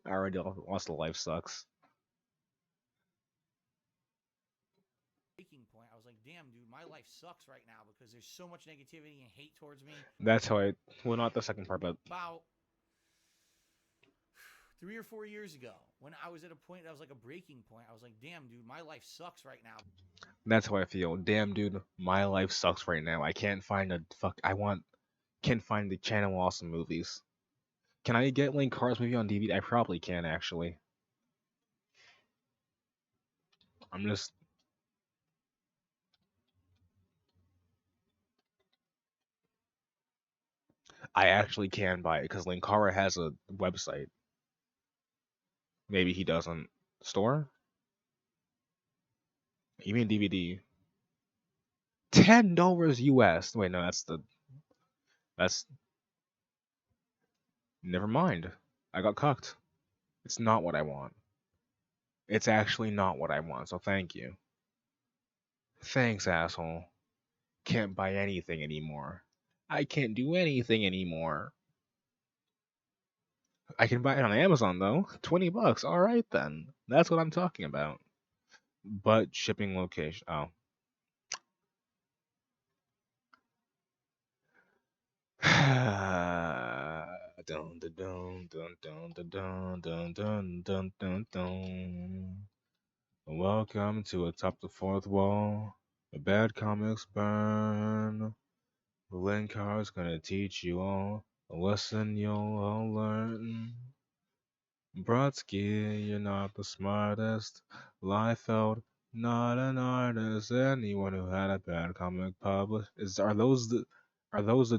I already lost the life sucks. Breaking point. I was like, damn, dude, my life sucks right now because there's so much negativity and hate towards me. That's how I well not the second part, but About 3 or 4 years ago, when I was at a point that was like a breaking point, I was like, damn, dude, my life sucks right now. that's how I feel. Damn dude, my life sucks right now. I can't find can't find the Channel Awesome movies. Can I get Link Cars movie on DVD? I probably can actually. I'm just I actually can buy it because Linkara has a website. Maybe he doesn't. Store? You mean DVD? $10 US. Wait, no, that's never mind. I got cucked. It's not what I want. It's actually not what I want, so thank you. Thanks, asshole. Can't buy anything anymore. I can't do anything anymore. I can buy it on Amazon though. $20. Alright then. That's what I'm talking about. But shipping location. Oh. Dun, dun, dun, dun, dun, dun, dun, dun, dun, dun, dun. Welcome to Atop the Fourth Wall. The bad comics burn. The Linkar is gonna teach you all a lesson you'll all learn. Brodsky, you're not the smartest. Liefeld, not an artist. Anyone who had a bad comic published are those the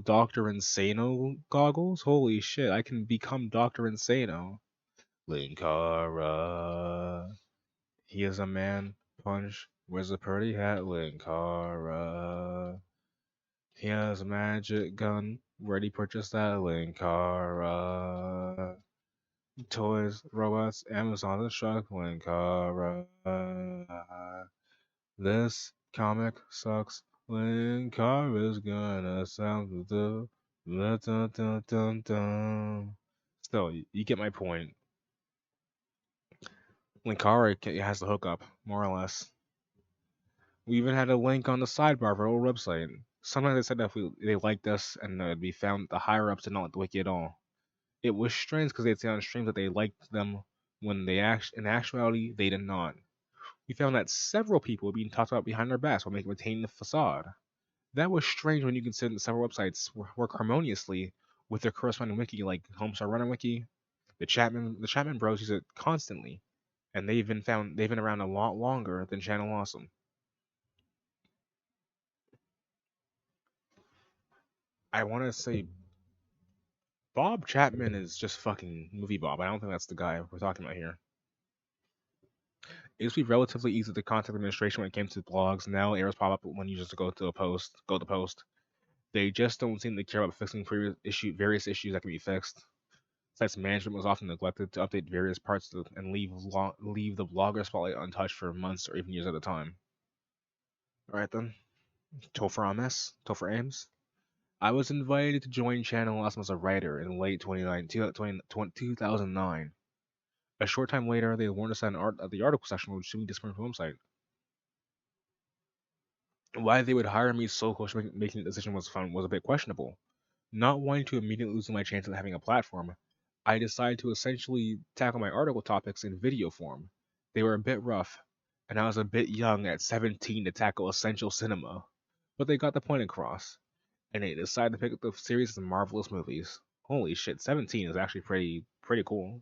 Doctor Insano goggles? Holy shit! I can become Doctor Insano. Linkara, he is a man. Punch, wears a pretty hat. Linkara, he has a magic gun. Where'd he purchase that? Linkara. Toys, robots, Amazon, the truck, Linkara. This comic sucks. Linkara's gonna sound the dun dun dun dun dun. Still, you get my point. Linkara has the hookup, more or less. We even had a link on the sidebar of our old website. Sometimes they said that if they liked us and it'd be found the higher ups did not like the wiki at all. It was strange because they'd say on streams that they liked them when in actuality they did not. We found that several people were being talked about behind their backs while maintaining the facade. That was strange when you consider that several websites work harmoniously with their corresponding wiki, like Homestar Runner Wiki. The Chapman Bros use it constantly, and they've been around a lot longer than Channel Awesome. I want to say Bob Chapman is just fucking movie Bob. I don't think that's the guy we're talking about here. It used to be relatively easy to contact administration when it came to blogs. Now errors pop up when users go to the post. They just don't seem to care about fixing various issues that can be fixed. Site's management was often neglected to update various parts and leave the blogger spotlight untouched for months or even years at a time. Alright then, Topher Ames. I was invited to join Channel Awesome as a writer in late 2009. A short time later, they warned us that the article section would soon be disappearing from the website. Why they would hire me so close to making the decision was a bit questionable. Not wanting to immediately lose my chance of having a platform, I decided to essentially tackle my article topics in video form. They were a bit rough, and I was a bit young at 17 to tackle essential cinema. But they got the point across, and they decided to pick up the series of marvelous movies. Holy shit, 17 is actually pretty cool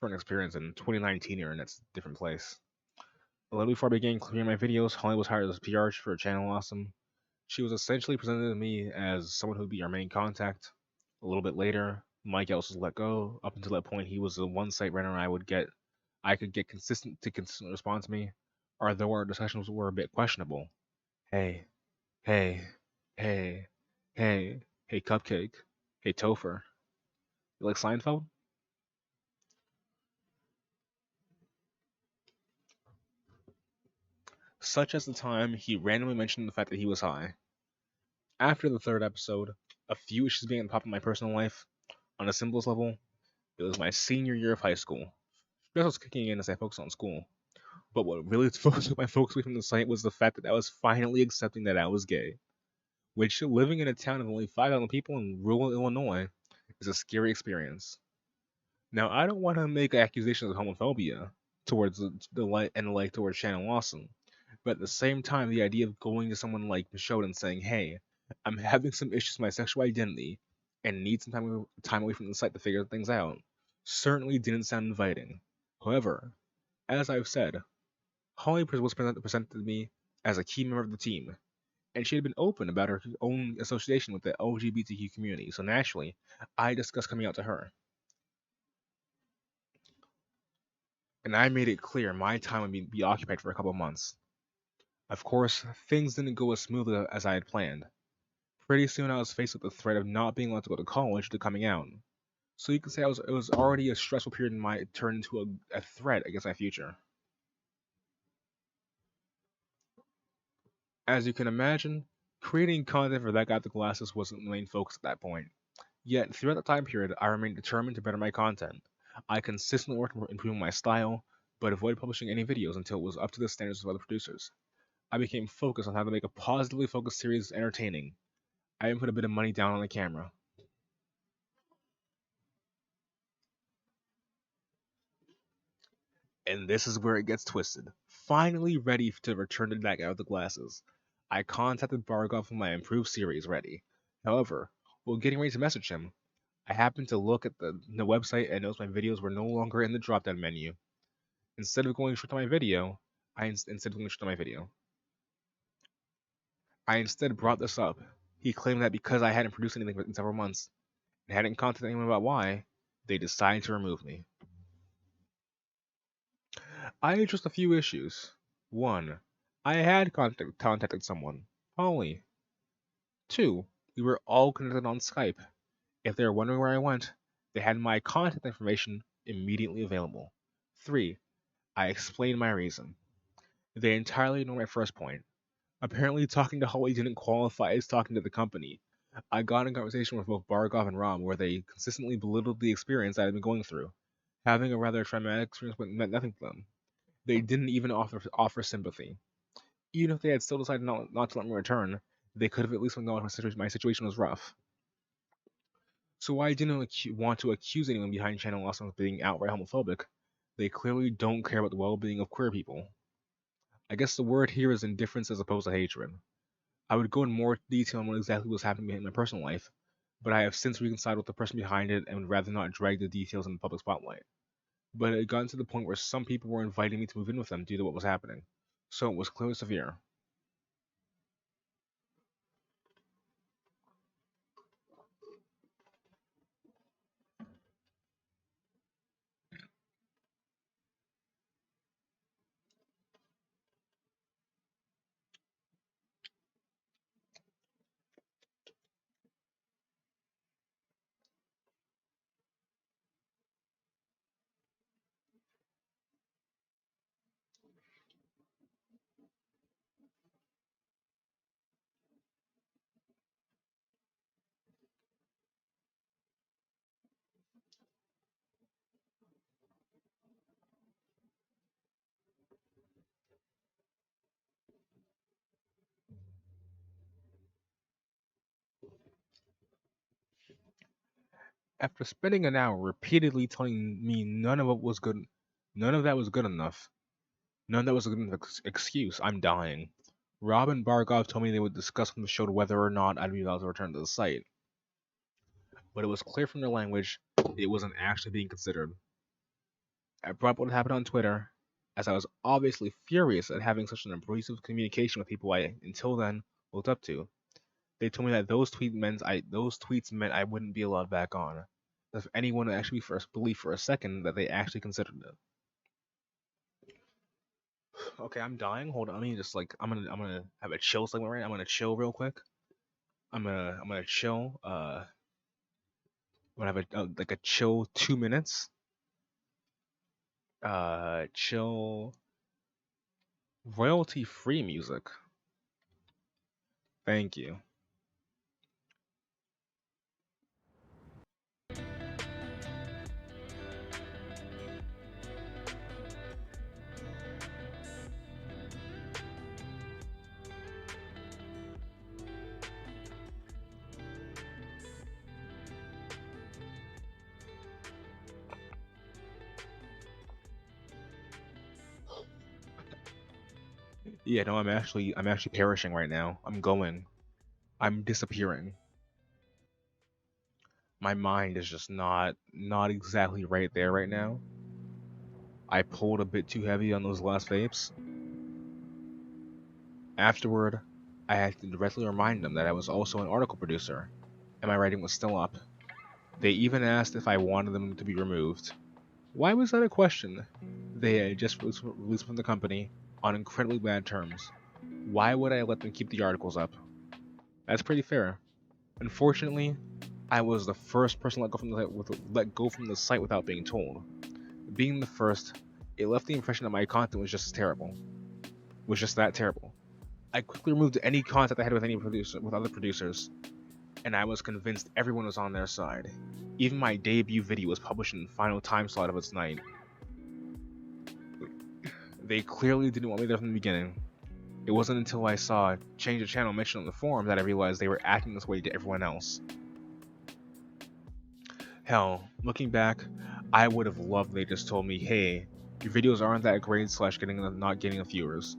for an experience in 2019 here, and that's a different place. A little before I began clearing my videos, Holly was hired as PR for Channel Awesome. She was essentially presented to me as someone who would be our main contact. A little bit later, Mike Ellis was let go. Up until that point, he was the one site runner I could get consistently respond to me, although our discussions were a bit questionable. Hey, hey, hey, hey, Cupcake, hey, Topher. You like Seinfeld? Such as the time he randomly mentioned the fact that he was high. After the third episode, a few issues began to pop in my personal life. On the simplest level, it was my senior year of high school. Stress was kicking in as I focused on school. But what really took my focus away from the site was the fact that I was finally accepting that I was gay. Which, living in a town of only 5,000 people in rural Illinois, is a scary experience. Now, I don't want to make accusations of homophobia towards the light and like towards Shannon Lawson, but at the same time, the idea of going to someone like Michaud and saying, "Hey, I'm having some issues with my sexual identity and need some time away from the site to figure things out," certainly didn't sound inviting. However, as I've said, Holly was presented to me as a key member of the team, and she had been open about her own association with the LGBTQ community, so naturally, I discussed coming out to her. And I made it clear my time would be occupied for a couple months. Of course, things didn't go as smoothly as I had planned. Pretty soon I was faced with the threat of not being allowed to go to college to coming out. So you could say it was already a stressful period and might turn into a threat against my future. As you can imagine, creating content for That Got the Glasses wasn't the main focus at that point. Yet, throughout that time period, I remained determined to better my content. I consistently worked on improving my style, but avoided publishing any videos until it was up to the standards of other producers. I became focused on how to make a positively focused series entertaining. I even put a bit of money down on the camera. And this is where it gets twisted. Finally ready to return to That Guy with the Glasses, I contacted Bargov for my improved series ready. However, while getting ready to message him, I happened to look at the website and noticed my videos were no longer in the drop-down menu. Instead of going straight to my video, I instead brought this up. He claimed that because I hadn't produced anything in several months and hadn't contacted anyone about why, they decided to remove me. I had just a few issues. 1. I had contacted someone, Holly. 2. We were all connected on Skype. If they were wondering where I went, they had my contact information immediately available. 3. I explained my reason. They entirely ignored my first point. Apparently, talking to Holly didn't qualify as talking to the company. I got in a conversation with both Bargov and Rom where they consistently belittled the experience I had been going through. Having a rather traumatic experience meant nothing to them. They didn't even offer sympathy. Even if they had still decided not to let me return, they could have at least acknowledged my situation was rough. So I didn't want to accuse anyone behind Channel Awesome of being outright homophobic. They clearly don't care about the well-being of queer people. I guess the word here is indifference as opposed to hatred. I would go in more detail on what exactly was happening in my personal life, but I have since reconciled with the person behind it and would rather not drag the details in the public spotlight. But it had gotten to the point where some people were inviting me to move in with them due to what was happening, so it was clearly severe. After spending an hour repeatedly telling me none of that was good enough, none of that was a good enough excuse, I'm dying. Rob and Bargov told me they would discuss on the show whether or not I'd be allowed to return to the site. But it was clear from their language it wasn't actually being considered. I brought up what happened on Twitter, as I was obviously furious at having such an abrasive communication with people I, until then, looked up to. They told me that those tweets meant I wouldn't be allowed back on. If anyone would actually believe for a second that they actually considered it. Okay, I'm dying. Hold on, let me just I'm gonna have a chill segment right now. I'm gonna chill real quick. I'm gonna chill. I'm gonna have a chill 2 minutes. Chill royalty free music. Thank you. Yeah, no, I'm actually perishing right now. I'm disappearing. My mind is just not exactly right there right now. I pulled a bit too heavy on those last vapes. Afterward, I had to directly remind them that I was also an article producer, and my writing was still up. They even asked if I wanted them to be removed. Why was that a question? They had just released from the company on incredibly bad terms. Why would I let them keep the articles up? That's pretty fair. Unfortunately, I was the first person let go from the site without being told. Being the first, it left the impression that my content was just terrible. Was just that terrible. I quickly removed any contact I had with other producers, and I was convinced everyone was on their side. Even my debut video was published in the final time slot of its night. They clearly didn't want me there from the beginning. It wasn't until I saw Change the Channel mentioned on the forum that I realized they were acting this way to everyone else. Hell, looking back, I would have loved if they just told me, hey, your videos aren't that great / not getting enough viewers.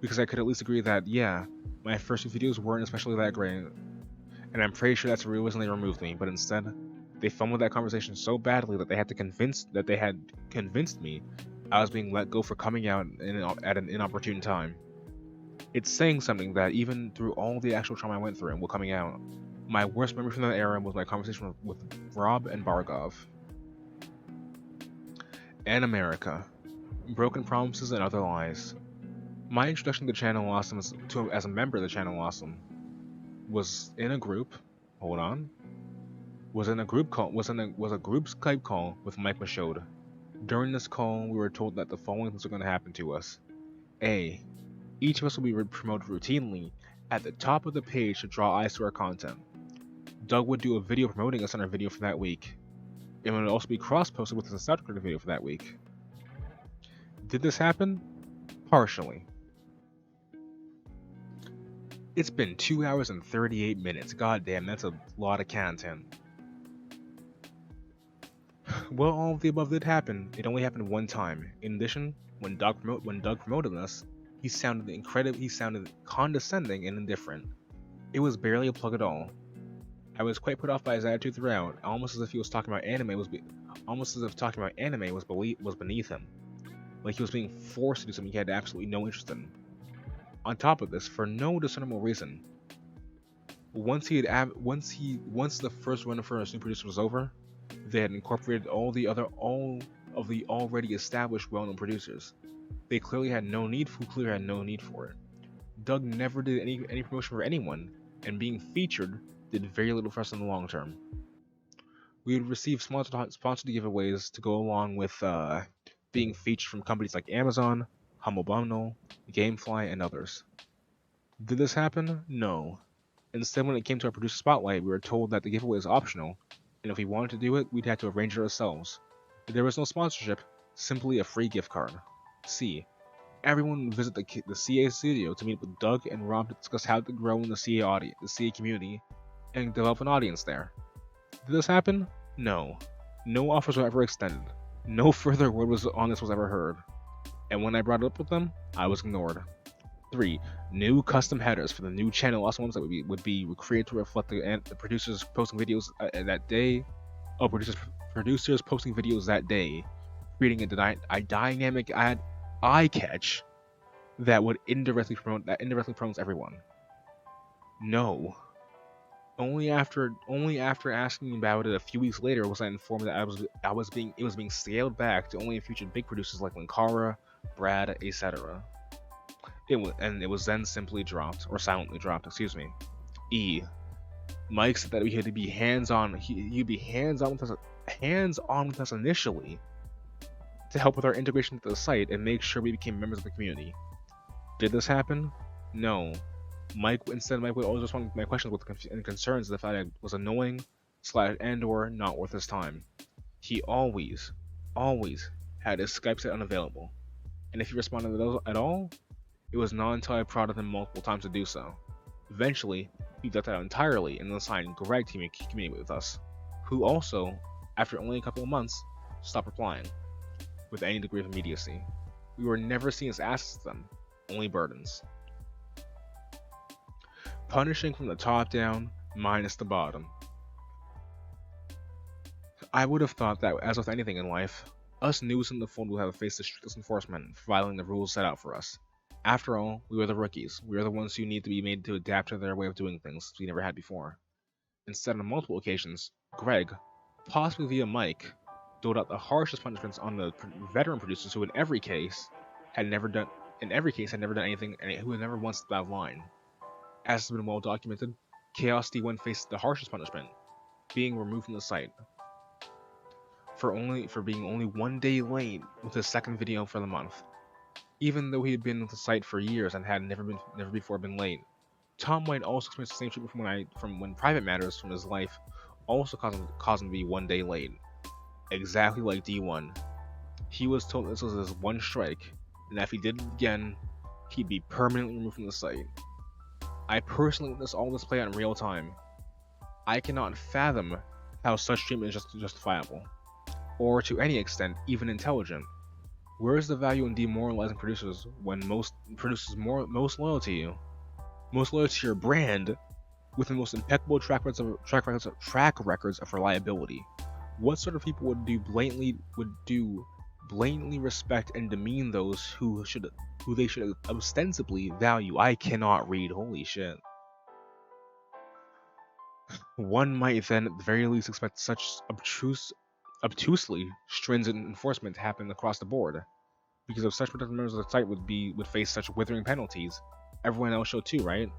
Because I could at least agree that, yeah, my first few videos weren't especially that great. And I'm pretty sure that's the real reason they removed me, but instead, they fumbled that conversation so badly that they had convinced me I was being let go for coming out at an inopportune time. It's saying something that even through all the actual trauma I went through while coming out, my worst memory from that era was my conversation with Rob and Bargov. And America. Broken promises and other lies. My introduction to the channel Awesome as a member of the channel Awesome was in a group. Hold on. Was a group Skype call with Mike Michaud. During this call, we were told that the following things are going to happen to us. A. Each of us will be promoted routinely at the top of the page to draw eyes to our content. Doug would do a video promoting us on our video for that week. It would also be cross-posted with the South Dakota video for that week. Did this happen? Partially. It's been 2 hours and 38 minutes. God damn, that's a lot of content. Well, all of the above did happen. It only happened one time. In addition, when Doug promoted us, he sounded condescending and indifferent. It was barely a plug at all. I was quite put off by his attitude throughout, almost as if he was talking about anime was beneath him, like he was being forced to do something he had absolutely no interest in. On top of this, for no discernible reason, once the first run for our new producer was over, they had incorporated all of the already established well-known producers. They clearly had no need for it. Doug never did any promotion for anyone, and being featured did very little for us in the long term. We would receive sponsored giveaways to go along with being featured from companies like Amazon, Humble Bundle, Gamefly, and others. Did this happen? No. Instead, when it came to our producer spotlight, we were told that the giveaway was optional, and if we wanted to do it, we'd have to arrange it ourselves. There was no sponsorship, simply a free gift card. C. Everyone would visit the CA studio to meet with Doug and Rob to discuss how to grow in the CA community, and develop an audience there. Did this happen? No. No offers were ever extended. No further word on this was ever heard. And when I brought it up with them, I was ignored. 3. New custom headers for the new channel, also ones that would be created to reflect the producers posting videos that day. Oh, producers posting videos that day, creating a dynamic eye catch that would indirectly promotes everyone. No. Only after asking about it a few weeks later was I informed that it was being scaled back to only feature big producers like Linkara, Brad, etc. It was then simply dropped, or silently dropped, excuse me. E. Mike said that he had to be hands-on. He'd be hands-on with us initially to help with our integration to the site and make sure we became members of the community. Did this happen? No. Mike would always respond to my questions and concerns that I was annoying / and/or not worth his time. He always had his Skype set unavailable, and if he responded at all, it was not until I prodded him multiple times to do so. Eventually, he left out entirely and assigned Greg to communicate with us, who also, after only a couple of months, stopped replying with any degree of immediacy. We were never seen as assets to them, only burdens. Punishing from the top down, minus the bottom. I would have thought that, as with anything in life, us news in the fold would have faced the strictest enforcement for violating the rules set out for us. After all, we were the rookies. We were the ones who need to be made to adapt to their way of doing things we never had before. Instead, on multiple occasions, Greg, possibly via Mike, doled out the harshest punishments on the veteran producers who, in every case, had never done anything and who had never once stepped out of line. As has been well documented, Chaos D1 faced the harshest punishment, being removed from the site for being only 1 day late with his second video for the month. Even though he had been with the site for years and had never before been late, Tom White also experienced the same treatment from when private matters from his life also caused him to be 1 day late. Exactly like D1. He was told this was his one strike, and that if he did it again, he'd be permanently removed from the site. I personally witnessed all this play out in real time. I cannot fathom how such treatment is justifiable, or to any extent, even intelligent. Where is the value in demoralizing producers when most producers most loyal to you, most loyal to your brand, with the most impeccable track records of reliability? What sort of people would blatantly respect and demean those who they should ostensibly value? I cannot read. Holy shit. One might then at the very least expect such obtusely stringent enforcement to happen across the board, because if such protected members of the site would face such withering penalties, everyone else should too, right?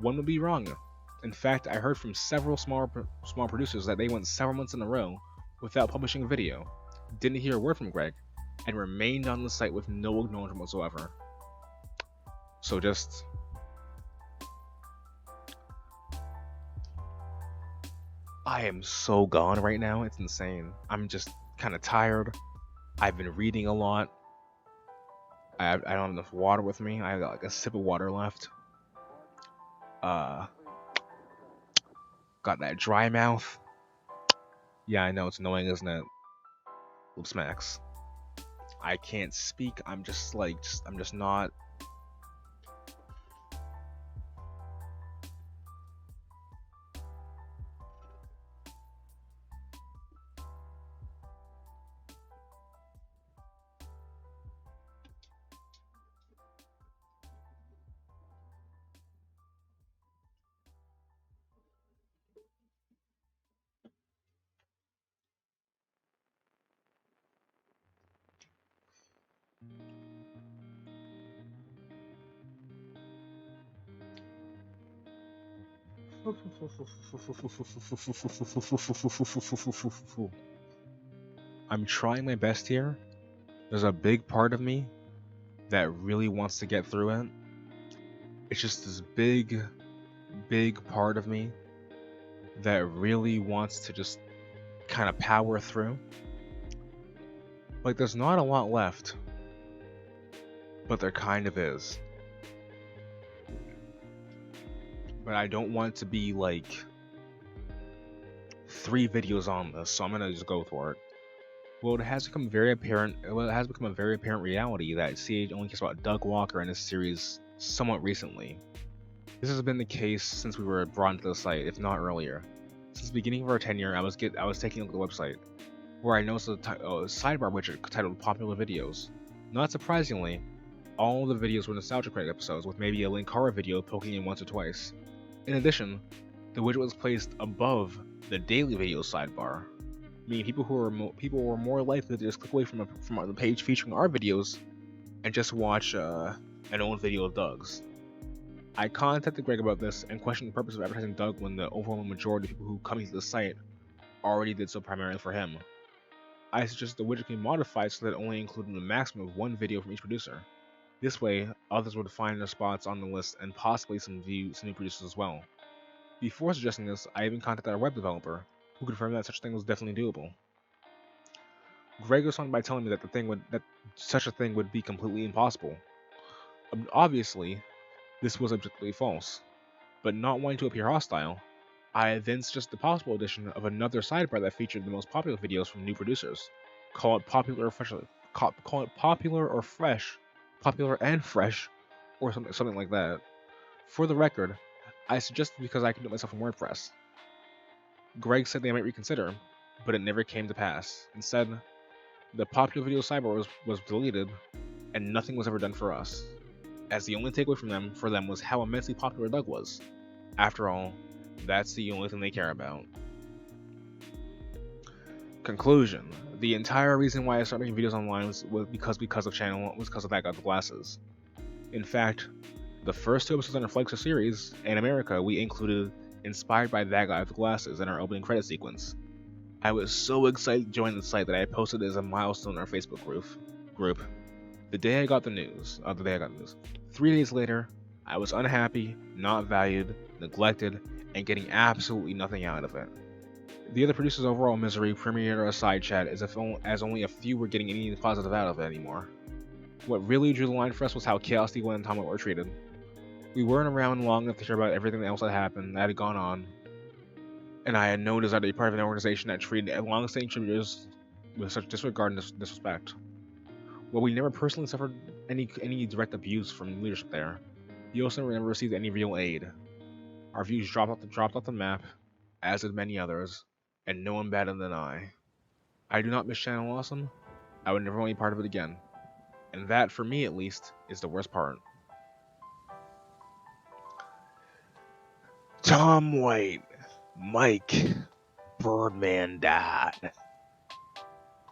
One would be wrong. In fact, I heard from several small producers that they went several months in a row without publishing a video, didn't hear a word from Greg, and remained on the site with no acknowledgement whatsoever. So just... I am so gone right now, it's insane. I'm just kind of tired. I've been reading a lot. I don't have enough water with me. I got like a sip of water left. Got that dry mouth. Yeah, I know, it's annoying, isn't it? Lip smacks. I can't speak. I'm just not. I'm trying my best here. There's a big part of me that really wants to get through it. It's just this big part of me that really wants to just kind of power through. Like, there's not a lot left, but there kind of is. But I don't want to be like 3 videos on this, so I'm gonna just go for it. Well, it has become very apparent. Well, it has become a very apparent reality that CH only cares about Doug Walker in this series somewhat recently. This has been the case since we were brought into the site, if not earlier. Since the beginning of our tenure, I was taking a look at the website, where I noticed a sidebar widget titled "Popular Videos." Not surprisingly, all the videos were nostalgia credit episodes, with maybe a Linkara video poking in once or twice. In addition, the widget was placed above the daily video sidebar, meaning people were more likely to just click away from the page featuring our videos and just watch an old video of Doug's. I contacted Greg about this and questioned the purpose of advertising Doug when the overwhelming majority of people who come to the site already did so primarily for him. I suggested the widget can be modified so that it only included a maximum of 1 video from each producer. This way, others would find their spots on the list and possibly some new producers as well. Before suggesting this, I even contacted our web developer, who confirmed that such a thing was definitely doable. Greg responded by telling me that such a thing would be completely impossible. Obviously, this was objectively false, but not wanting to appear hostile, I then suggested the possible addition of another sidebar that featured the most popular videos from new producers. Call it popular and fresh, or something like that. For the record, I suggested because I can do it myself in WordPress. Greg said they might reconsider, but it never came to pass. Instead, the popular video sidebar was deleted, and nothing was ever done for us, as the only takeaway for them was how immensely popular Doug was. After all, that's the only thing they care about. Conclusion: the entire reason why I started making videos online was because of That Guy with Glasses. In fact, the first 2 episodes on our flagship series, in America, we included inspired by That Guy with Glasses in our opening credit sequence. I was so excited to join the site that I posted it as a milestone in our Facebook group. The day I got the news. 3 days later, I was unhappy, not valued, neglected, and getting absolutely nothing out of it. The other producers' overall misery permeated our side chat as only a few were getting any positive out of it anymore. What really drew the line for us was how Chaos Eagle and Tomlet were treated. We weren't around long enough to hear about everything else that had gone on, and I had no desire to be part of an organization that treated long-standing contributors with such disregard and disrespect. While we never personally suffered any direct abuse from leadership there, we also never received any real aid. Our views dropped off the map, as did many others, and no one better than I. I do not miss Channel Awesome. I would never want to be part of it again. And that, for me at least, is the worst part. Tom White, Mike, Birdman Dad,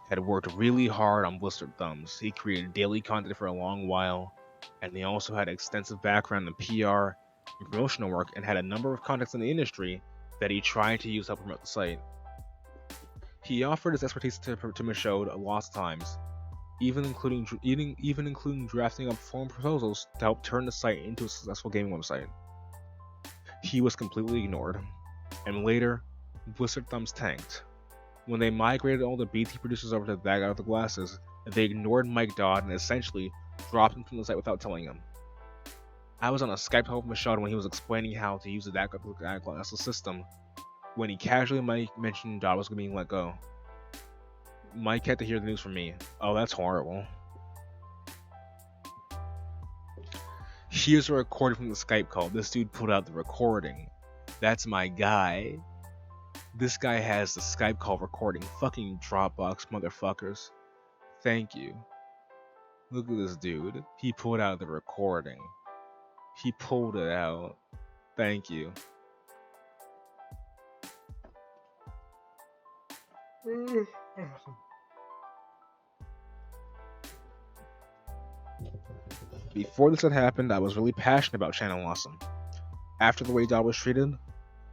had worked really hard on Blistered Thumbs. He created daily content for a long while, and they also had extensive background in PR and promotional work, and had a number of contacts in the industry that he tried to use to help promote the site. He offered his expertise to Michaud lots of times, even including drafting up formal proposals to help turn the site into a successful gaming website. He was completely ignored, and later, Blistered Thumbs tanked. When they migrated all the BT producers over to That Guy with the Glasses, they ignored Mike Dodd and essentially dropped him from the site without telling him. I was on a Skype call with Michaud when he was explaining how to use the That Guy with the Glasses system, when he casually mentioned Dodd was being let go. Mike had to hear the news from me. Oh, that's horrible. Here's a recording from the Skype call. This dude pulled out the recording. That's my guy. This guy has the Skype call recording. Fucking Dropbox motherfuckers. Thank you. Look at this dude. He pulled out the recording. He pulled it out. Thank you. Before this had happened, I was really passionate about Channel Awesome. After the way Dodd was treated,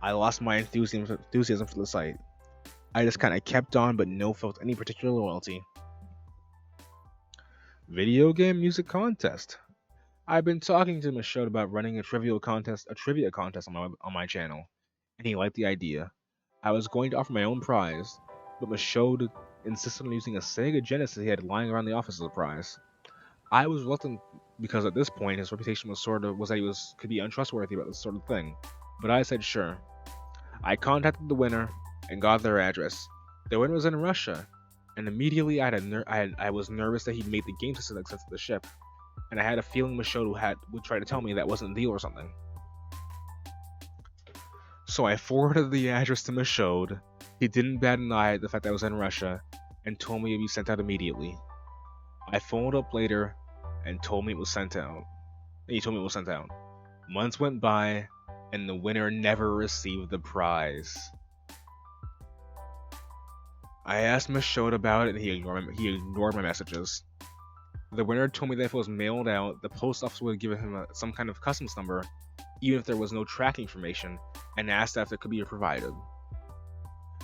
I lost my enthusiasm for the site. I just kinda kept on, but no felt any particular loyalty. Video game music contest. I've been talking to Michaud about running a trivia contest on my channel, and he liked the idea. I was going to offer my own prize, but Michaud insisted on using a Sega Genesis he had lying around the office as a prize. I was reluctant because at this point his reputation was that he could be untrustworthy about this sort of thing, but I said sure. I contacted the winner, and got their address. The winner was in Russia, and immediately I was nervous that he'd made the game system access to the ship, and I had a feeling Michaud would try to tell me that wasn't the deal or something. So I forwarded the address to Michaud. He didn't bat an eye at the fact that I was in Russia, and told me it'd be sent out immediately. I followed up later and told me it was sent out. He told me it was sent out. Months went by, and the winner never received the prize. I asked Michaud about it, and he ignored my messages. The winner told me that if it was mailed out, the post office would give him some kind of customs number, even if there was no tracking information, and asked if it could be provided.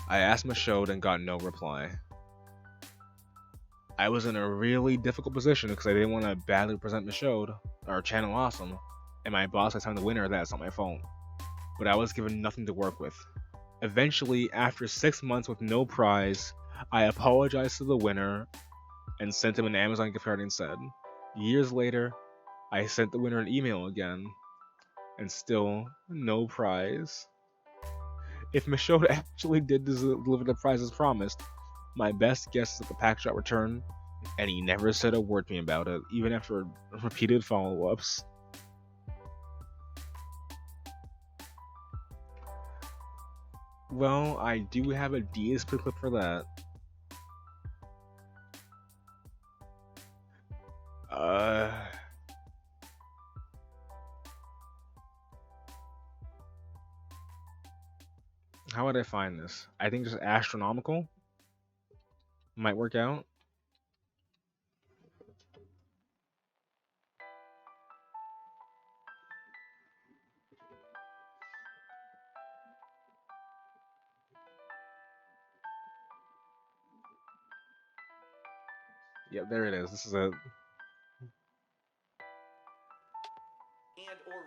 I asked Michaud and got no reply. I was in a really difficult position because I didn't want to badly represent Michaud, or Channel Awesome, and my boss had found the winner. That's not my fault. But I was given nothing to work with. Eventually, after 6 months with no prize, I apologized to the winner and sent him an Amazon gift card instead. Years later, I sent the winner an email again, and still no prize. If Michaud actually did deliver the prize as promised, my best guess is that the package got returned, and he never said a word to me about it, even after repeated follow-ups. Well, I do have a DSP clip for that. How would I find this? I think just astronomical might work out. Yep, there it is. This is a and/or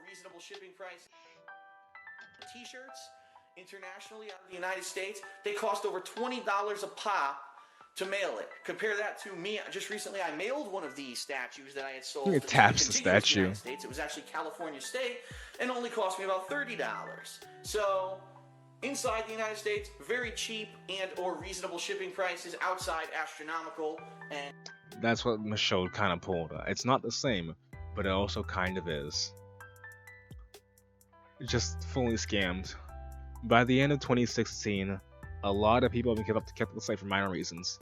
reasonable shipping price. T-shirts internationally out of the United States, they cost over $20 a pop to mail it. Compare that to me. Just recently, I mailed one of these statues that I had sold. It taps the contiguous statue. United States. It was actually California State, and only cost me about $30. So, inside the United States, very cheap and/or reasonable shipping prices. Outside, astronomical. And that's what Michaud kind of pulled. It's not the same, but it also kind of is. Just fully scammed. By the end of 2016, a lot of people have been kept up the site for minor reasons.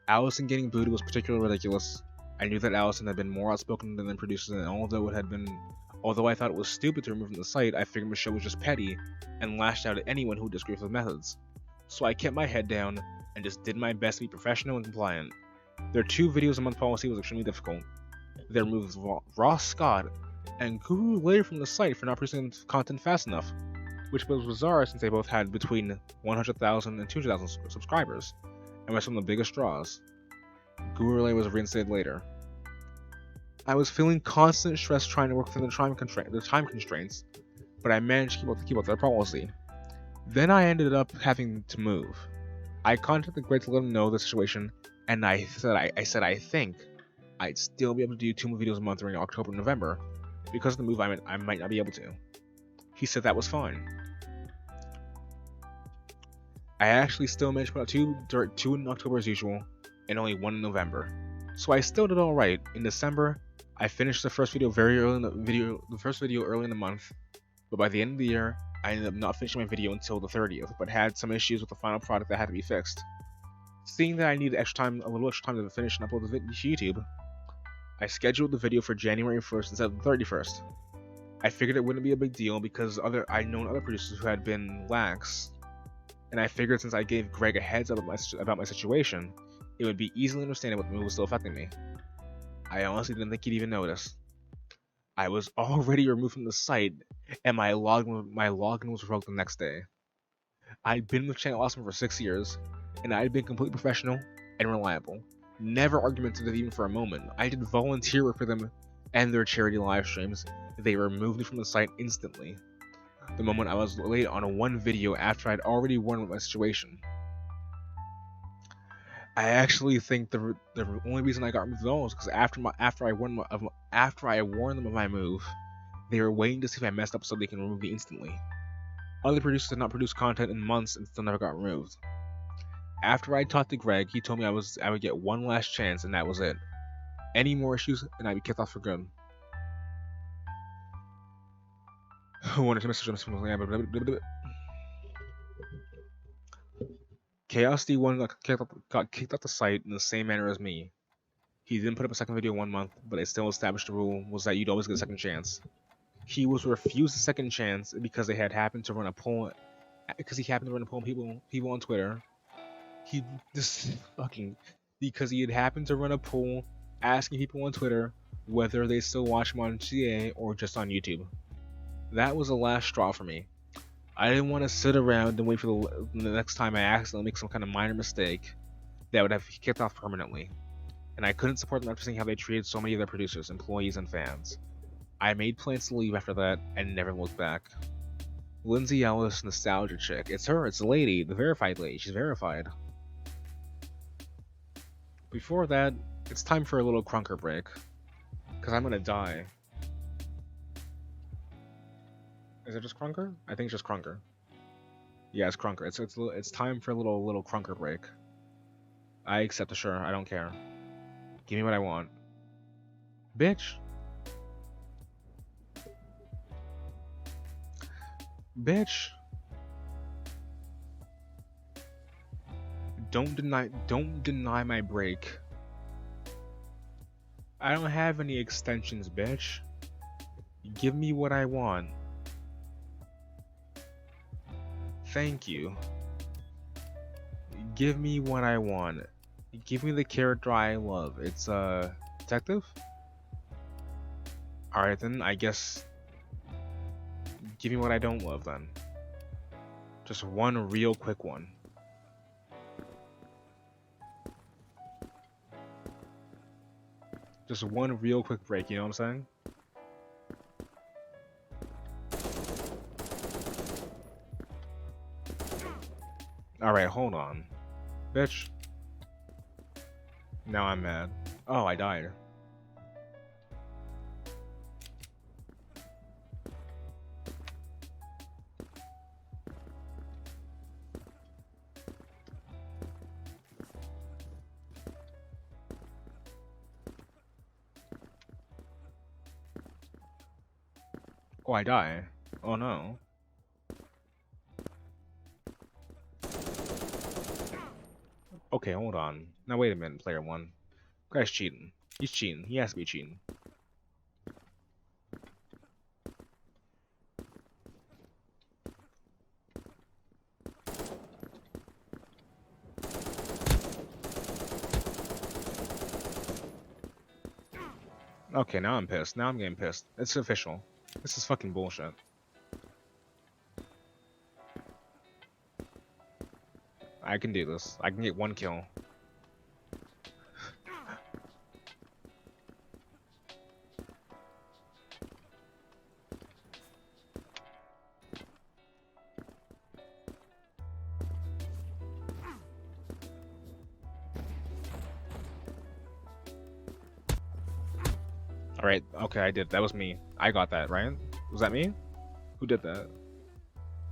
Allison getting booted was particularly ridiculous. I knew that Allison had been more outspoken than the producers, and although I thought it was stupid to remove from the site, I figured Michaud was just petty and lashed out at anyone who disagreed with his methods. So I kept my head down and just did my best to be professional and compliant. Their 2 videos a month policy was extremely difficult. They removed Ross Scott and Guru Later from the site for not producing content fast enough, which was bizarre since they both had between 100,000 and 200,000 subscribers, and were some of the biggest draws. Guru Later was reinstated later. I was feeling constant stress trying to work within the time constraints, but I managed to keep up their policy. Then I ended up having to move. I contacted Greg to let him know the situation, and I said I think I'd still be able to do 2 more videos a month during October and November. Because of the move, I might not be able to. He said that was fine. I actually still managed to put out 2 in October as usual, and only 1 in November. So I still did alright. In December, I finished the first video early in the month, but by the end of the year, I ended up not finishing my video until the 30th, but had some issues with the final product that had to be fixed. Seeing that I needed a little extra time to finish and upload the video to YouTube, I scheduled the video for January 1st instead of the 31st. I figured it wouldn't be a big deal because I'd known other producers who had been lax, and I figured since I gave Greg a heads up about my situation, it would be easily understandable that the move was still affecting me. I honestly didn't think he'd even notice. I was already removed from the site, and my login was revoked the next day. I'd been with Channel Awesome for 6 years, and I'd been completely professional and reliable. Never argumentative even for a moment. I did volunteer work for them and their charity live streams. They removed me from the site instantly. The moment I was late on 1 video after I'd already warned about my situation. I actually think the only reason I got removed at all was because after I warned them of my move, they were waiting to see if I messed up so they can remove me instantly. Other producers did not produce content in months and still never got removed. After I talked to Greg, he told me I would get one last chance and that was it. Any more issues and I'd be kicked off for good. Chaos D1 got kicked off the site in the same manner as me. He didn't put up a second video in 1 month, but it still established the rule was that you'd always get a second chance. He was refused a second chance because he happened to run a poll on people on Twitter. Because he had happened to run a poll asking people on Twitter whether they still watch him on CA or just on YouTube. That was the last straw for me. I didn't want to sit around and wait for the next time I accidentally make some kind of minor mistake that would have kicked off permanently. And I couldn't support them after seeing how they treated so many of their producers, employees, and fans. I made plans to leave after that and never looked back. Lindsay Ellis, nostalgia chick. It's her, it's the lady, the verified lady. She's verified. Before that, it's time for a little crunker break. Because I'm gonna die. Is it just Crunker? I think it's just Crunker. Yeah, it's Crunker. It's time for a little Crunker break. I accept the sure. I don't care. Give me what I want. Bitch. Bitch. Don't deny my break. I don't have any extensions, bitch. Give me what I want. Thank you. Give me what I want. Give me the character I love. It's detective? Alright then, I guess give me what I don't love then. Just one real quick one. Just one real quick break, you know what I'm saying? Alright, hold on. Bitch. Now I'm mad. Oh, I died. Oh, I die. Oh no. Okay, hold on. Now wait a minute, player one. Guy's cheating. He's cheating. He has to be cheating. Okay, now I'm pissed. Now I'm getting pissed. It's official. This is fucking bullshit. I can do this. I can get one kill. Alright, okay, I did. That was me. I got that, right? Was that me? Who did that?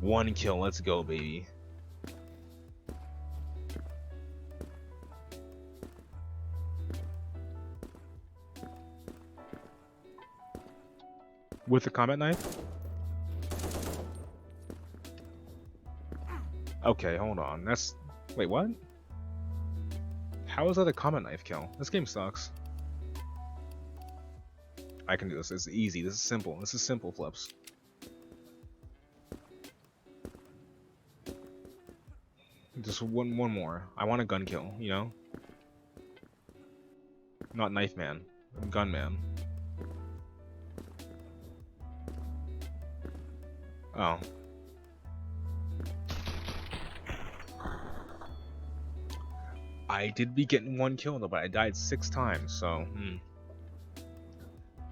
One kill, let's go, baby. With the combat knife? Okay, hold on. That's... Wait, what? How is that a combat knife kill? This game sucks. I can do this. It's easy. This is simple. This is simple, Flips. Just one more. I want a gun kill, you know? Not knife man. Gun man. Oh. I did be getting one kill though, but I died 6 times, so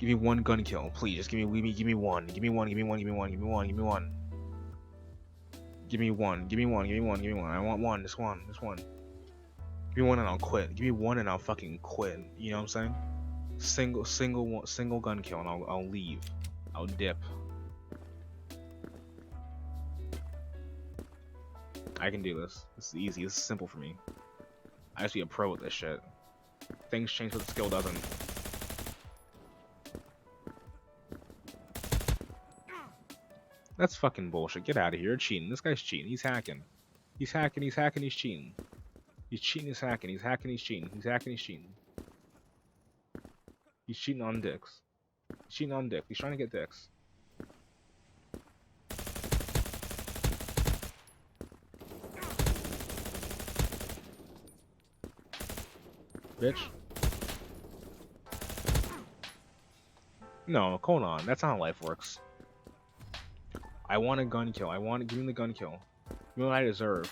Give me one gun kill, please. Just give me one. Give me one. Give me one. Give me one. Give me one. Give me one. Give me one. Give me one. Give me one. Give me one. Give me one. I want one. Just one. Just one. Give me one and I'll quit. Give me one and I'll fucking quit. You know what I'm saying? Single gun kill and I'll leave. I'll dip. I can do this. This is easy. This is simple for me. I just be a pro with this shit. Things change, but the skill doesn't. That's fucking bullshit. Get out of here. You're cheating. This guy's cheating. He's hacking. He's hacking. He's hacking. He's cheating. He's cheating. He's hacking. He's hacking. He's cheating. He's hacking. He's cheating. He's cheating on dicks. He's cheating on dick. He's trying to get dicks. Bitch. No, hold on. That's not how life works. I want a gun kill. Give me the gun kill. You know what I deserve.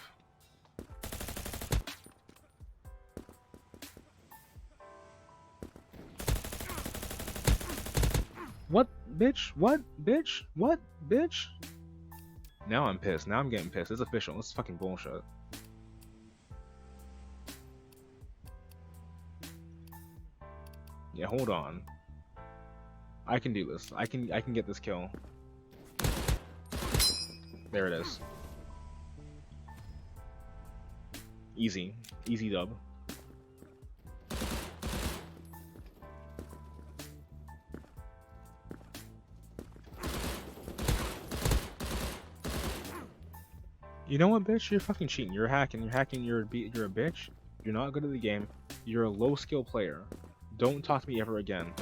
What, bitch? What, bitch? What, bitch? Now I'm pissed. Now I'm getting pissed. It's official. This is fucking bullshit. Yeah, hold on. I can do this. I can get this kill. There it is. Easy. Easy dub. You know what, bitch? You're fucking cheating. You're hacking. You're hacking. You're a bitch. You're not good at the game. You're a low skill player. Don't talk to me ever again.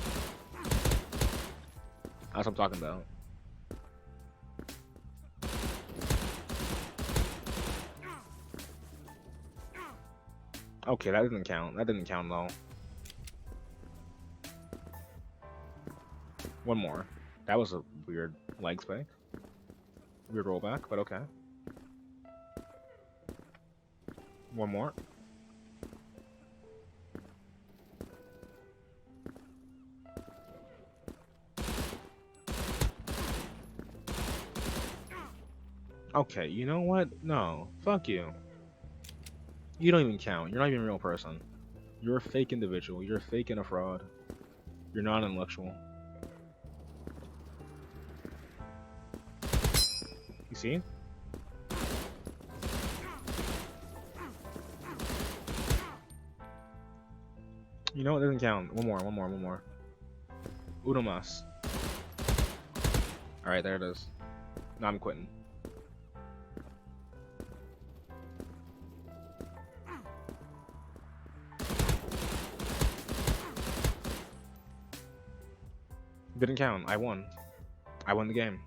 That's what I'm talking about. Okay, that didn't count. That didn't count though. One more. That was a weird leg spike. Weird rollback, but okay. One more. Okay, you know what? No. Fuck you. You don't even count. You're not even a real person. You're a fake individual. You're a fake and a fraud. You're not intellectual. You see? You know it doesn't count. One more. Uno mas. Alright, there it is. Now I'm quitting. Didn't count. I won. I won the game.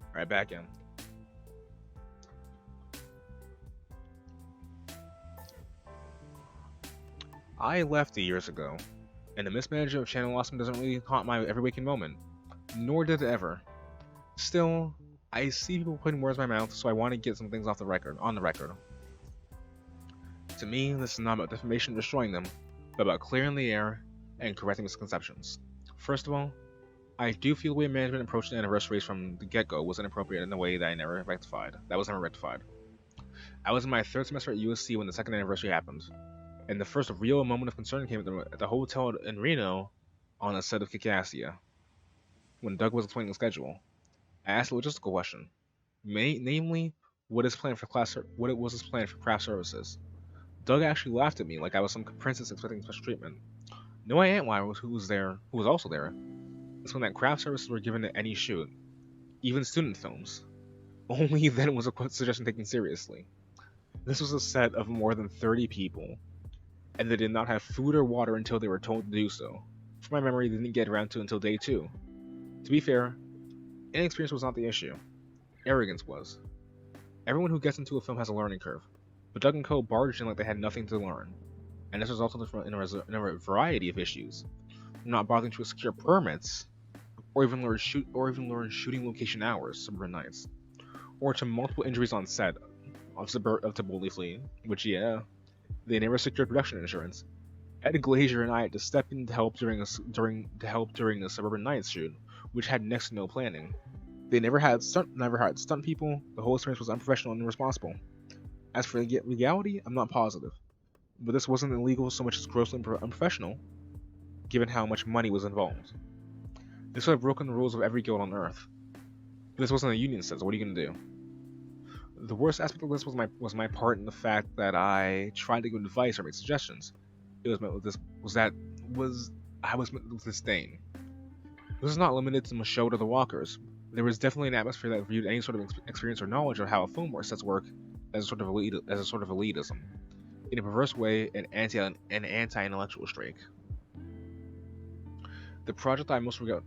Alright, back in. I left years ago, and the mismanagement of Channel Awesome doesn't really haunt my every waking moment, nor did it ever. Still, I see people putting words in my mouth, so I want to get some things off the record, on the record. To me, this is not about defamation or destroying them, but about clearing the air and correcting misconceptions. First of all, I do feel the way management approached the anniversaries from the get-go was inappropriate in a way that I never rectified. That was never rectified. I was in my third semester at USC when the second anniversary happened, and the first real moment of concern came at the hotel in Reno on the set of Kikassia. When Doug was explaining the schedule, I asked a logistical question, namely, what was his plan for craft services. Doug actually laughed at me like I was some princess expecting special treatment. No, I ain't why who was also there. It's when that craft services were given to any shoot, even student films. Only then was a suggestion taken seriously. This was a set of more than 30 people, and they did not have food or water until they were told to do so. From my memory, they didn't get around to until day 2. To be fair, inexperience was not the issue. Arrogance was. Everyone who gets into a film has a learning curve, but Doug and Co. barged in like they had nothing to learn, and this resulted in a variety of issues. Not bothering to secure permits, or even learn shooting location hours, suburban nights, or to multiple injuries on set of Taboli Fleet, which they never secured production insurance. Ed Glazier and I had to step in to help during the Suburban Nights shoot, which had next to no planning. They never had stunt people. The whole experience was unprofessional and irresponsible. As for legality, I'm not positive, but this wasn't illegal so much as grossly unprofessional, given how much money was involved. This would have broken the rules of every guild on Earth. But this wasn't a union set, so what are you gonna do? The worst aspect of this was my part in the fact that I tried to give advice or make suggestions. It was met with this was that was I was met with disdain. This is not limited to Michaud or the Walkers. There was definitely an atmosphere that viewed any sort of experience or knowledge of how a film or sets work as a sort of elitism, in a perverse way, an anti-intellectual streak. The project most regret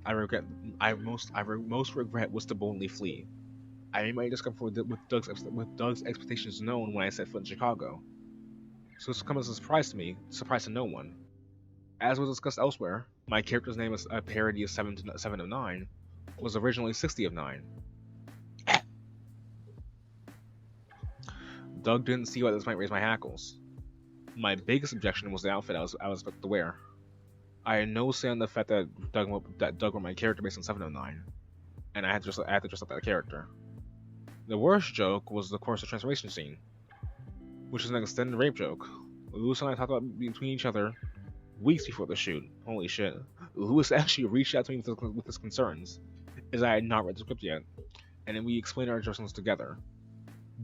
was to boldly flee. I made my discovery with Doug's expectations known when I set foot in Chicago. So this comes as a surprise to no one. As was discussed elsewhere, my character's name is a parody of 7 of 9, was originally 60 of 9. Doug didn't see why this might raise my hackles. My biggest objection was the outfit I was about to wear. I had no say on the fact that Doug were my character based on 7 of 9, and I had to dress up that character. The worst joke was, of course, the transformation scene, which is an extended rape joke. Lewis and I talked about between each other weeks before the shoot. Holy shit. Lewis actually reached out to me with his concerns, as I had not read the script yet, and then we explained our adjustments together.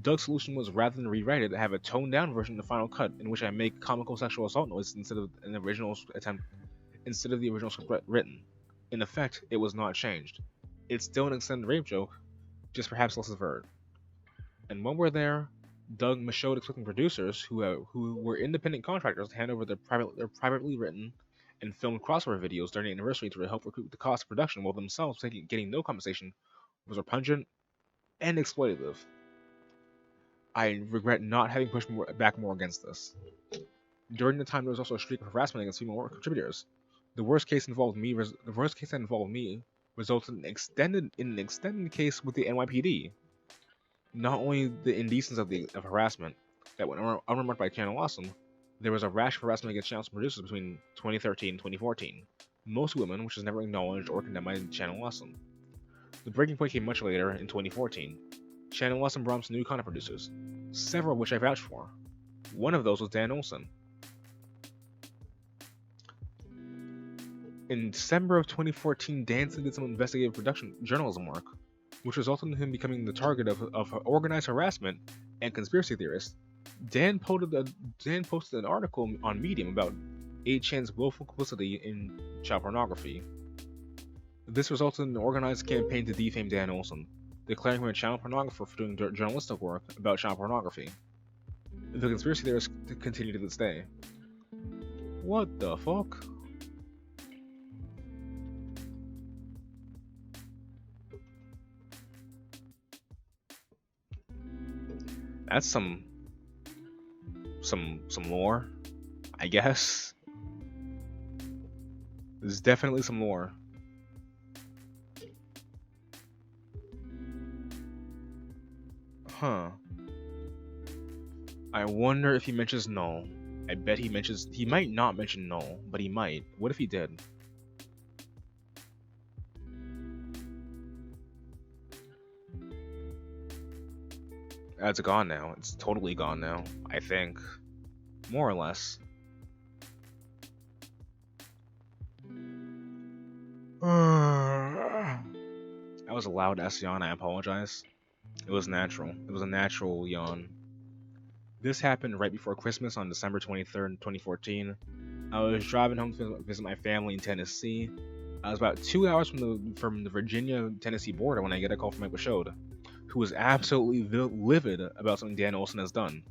Doug's solution was, rather than rewrite it, have a toned-down version of the final cut in which I make comical sexual assault noises instead of the original script written. In effect, it was not changed. It's still an extended rape joke, just perhaps less overt. And when we're there, Doug Michaud expecting producers who were independent contractors to hand over their privately written and filmed crossover videos during the anniversary to help recoup the cost of production while themselves getting no compensation was repugnant and exploitative. I regret not having pushed back more against this. During the time, there was also a streak of harassment against female contributors. The worst case that involved me resulted in an extended case with the NYPD. Not only the indecency of harassment that went unremarked by Channel Awesome, there was a rash of harassment against channel producers between 2013 and 2014. Most women, which was never acknowledged or condemned by Channel Awesome. The breaking point came much later, in 2014. Channel Awesome brought some new content producers, several of which I vouched for. One of those was Dan Olson. In December of 2014, Dan did some investigative production journalism work, which resulted in him becoming the target of organized harassment and conspiracy theorists. Dan posted an article on Medium about 8chan's willful complicity in child pornography. This resulted in an organized campaign to defame Dan Olson, declaring him a child pornographer for doing journalistic work about child pornography. The conspiracy theorists continue to this day. What the fuck? That's some lore, I guess. There's definitely some lore. Huh. I wonder if he mentions Null. I bet he might not mention Null, but he might. What if he did? It's gone now. It's totally gone now, I think. More or less. That was a loud ass yawn, I apologize. It was natural. It was a natural yawn. This happened right before Christmas on December 23rd, 2014. I was driving home to visit my family in Tennessee. I was about 2 hours from the Virginia-Tennessee border when I get a call from Mike Michaud, who was absolutely livid about something Dan Olson has done.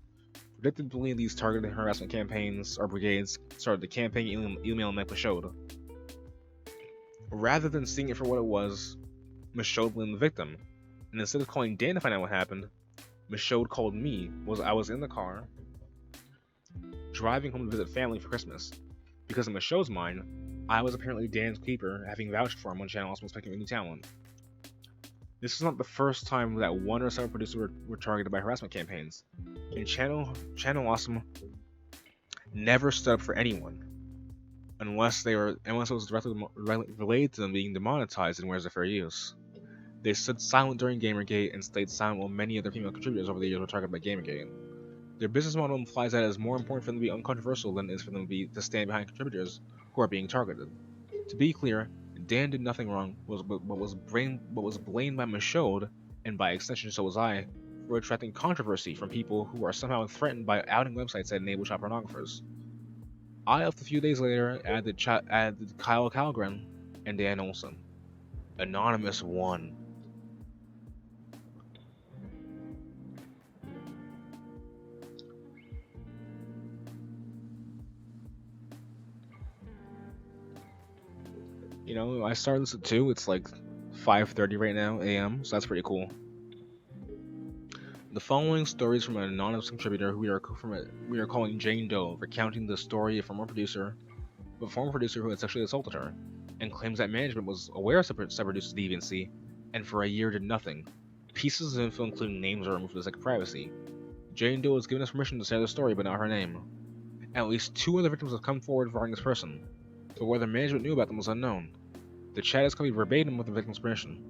Predictably, these targeted harassment campaigns or brigades started the campaign emailing Mike Michaud. Rather than seeing it for what it was, Michaud blamed the victim, and instead of calling Dan to find out what happened, Michaud called me. I was in the car, driving home to visit family for Christmas. Because in Michaud's mind, I was apparently Dan's keeper, having vouched for him when Channel Awesome was picking a new talent. This is not the first time that one or several producers were targeted by harassment campaigns, and Channel Awesome never stood up for anyone, unless it was directly related to them being demonetized and where's the fair use. They stood silent during Gamergate and stayed silent while many other female contributors over the years were targeted by Gamergate. Their business model implies that it is more important for them to be uncontroversial than it is for them to stand behind contributors who are being targeted. To be clear, Dan did nothing wrong, but was blamed by Michaud, and by extension so was I, were attracting controversy from people who are somehow threatened by outing websites that enable child pornographers. I left a few days later, added Kyle Calgren and Dan Olson. Anonymous won. You know, I started this at 2. It's like 5:30 right now a.m., so that's pretty cool. The following stories from an anonymous contributor who we are calling Jane Doe, recounting the story of a former producer who had sexually assaulted her, and claims that management was aware of said producer's deviancy, and for a year did nothing. Pieces of info, including names, are removed for the sake of privacy. Jane Doe has given us permission to share the story, but not her name. At least 2 other victims have come forward regarding this person, but whether management knew about them was unknown. The chat is copied verbatim with the victim's permission.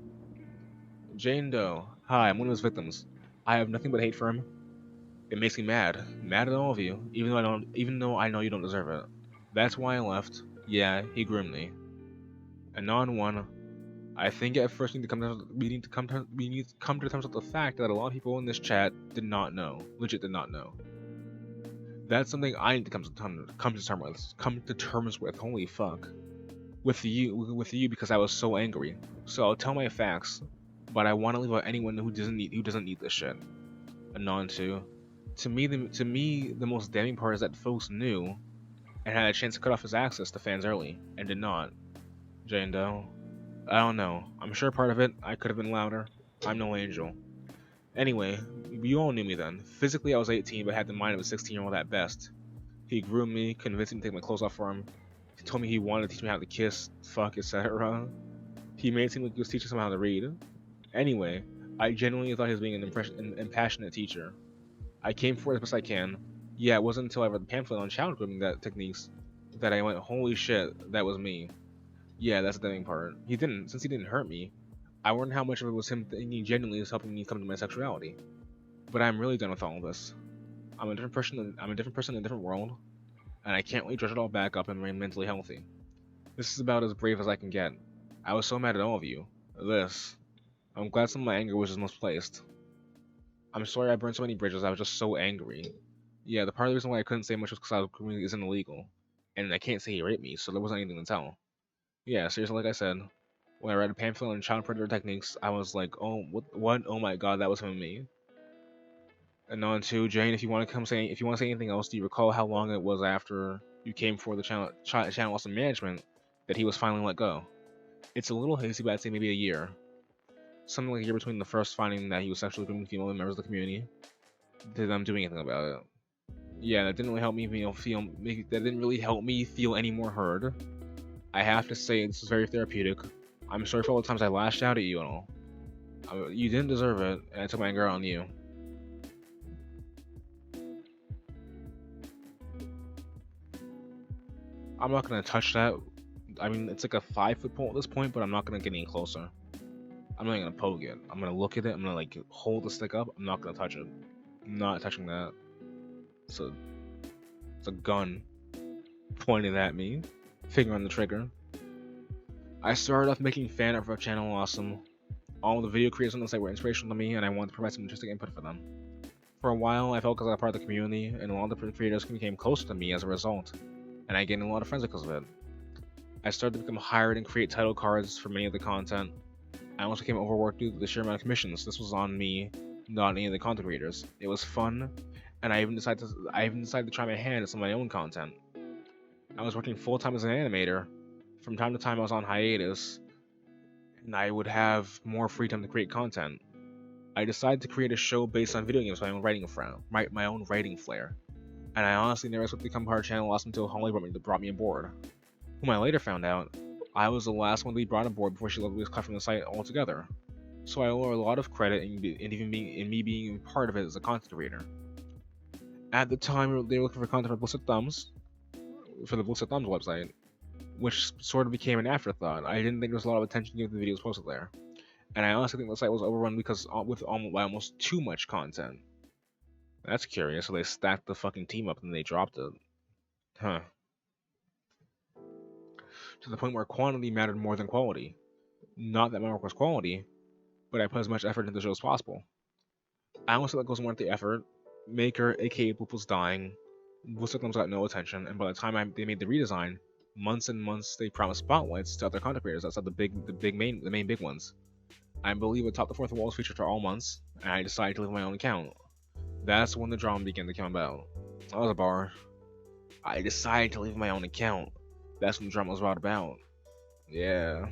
Jane Doe. Hi, I'm one of his victims. I have nothing but hate for him. It makes me mad. Mad at all of you, even though I know you don't deserve it. That's why I left. Yeah, he groomed me. Anon 1. I think at first we need to come to terms with the fact that a lot of people in this chat did not know. Legit did not know. That's something I need to come to terms with. Holy fuck. With you because I was so angry. So I'll tell my facts, but I want to leave out anyone who doesn't need this shit. Anon 2. To me, the most damning part is that folks knew and had a chance to cut off his access to fans early, and did not. Jane Doe. I don't know. I'm sure part of it, I could have been louder. I'm no angel. Anyway, you all knew me then. Physically, I was 18, but had the mind of a 16-year-old at best. He groomed me, convinced me to take my clothes off for him. He told me he wanted to teach me how to kiss, fuck, etc. He made it seem like he was teaching someone how to read. Anyway, I genuinely thought he was being an impassionate teacher. I came forward as best I can. Yeah, it wasn't until I read the pamphlet on child grooming techniques that I went, holy shit, that was me. Yeah, that's the damning part. Since he didn't hurt me, I wonder how much of it was him thinking genuinely is helping me come to my sexuality. But I'm really done with all of this. I'm a different person in a different world, and I can't really dredge it all back up and remain mentally healthy. This is about as brave as I can get. I was so mad at all of you. I'm glad some of my anger was just misplaced. I'm sorry I burned so many bridges, I was just so angry. Yeah, the part of the reason why I couldn't say much was because grooming isn't illegal. And I can't say he raped me, so there wasn't anything to tell. Yeah, seriously, like I said, when I read a pamphlet on child predator techniques, I was like, oh, what? Oh my god, that was him and me. And on to Jane, if you want to say anything else, do you recall how long it was after you came for the channel Austin management that he was finally let go? It's a little hazy, but I'd say maybe a year. Something like a year between the first finding that he was sexually grooming female members of the community to them doing anything about it. Yeah, that didn't really help me feel any more heard. I have to say, this is very therapeutic. I'm sorry for all the times I lashed out at you and all. You didn't deserve it, and I took my anger out on you. I'm not gonna touch that. I mean, it's like a 5-foot pole at this point, but I'm not gonna get any closer. I'm not gonna poke it. I'm gonna look at it. I'm gonna like hold the stick up. I'm not gonna touch it. I'm not touching that. It's a gun pointed at me. Finger on the trigger. I started off making fan art for Channel Awesome. All the video creators on the site were inspirational to me, and I wanted to provide some interesting input for them. For a while, I felt because I was part of the community, and a lot of the creators became closer to me as a result, and I gained a lot of friends because of it. I started to become hired and create title cards for many of the content. I also became overworked due to the sheer amount of commissions. This was on me, not any of the content creators. It was fun, and I even decided to try my hand at some of my own content. I was working full-time as an animator. From time to time I was on hiatus, and I would have more free time to create content. I decided to create a show based on video games with my own writing flair. And I honestly never expected to become part of Channel Awesome until Holly brought me aboard. Whom I later found out, I was the last one to be brought aboard before she was cut from the site altogether. So I owe her a lot of credit in me being part of it as a content creator. At the time, they were looking for content for the Thumbs website, which sort of became an afterthought. I didn't think there was a lot of attention given to the videos posted there. And I honestly think the site was overrun with almost too much content. That's curious, so they stacked the fucking team up and they dropped it. Huh. To the point where quantity mattered more than quality. Not that my work was quality, but I put as much effort into the show as possible. I almost feel like it wasn't worth the effort. Maker, aka Boop, was dying. Most of got no attention, and by the time they made the redesign, months and months they promised spotlights to other content creators outside the main big ones. I believe it topped the fourth wall featured for all months, and I decided to leave my own account. That's when the drama began to come about. That was a bar. I decided to leave my own account. That's when the drama was brought about. Yeah.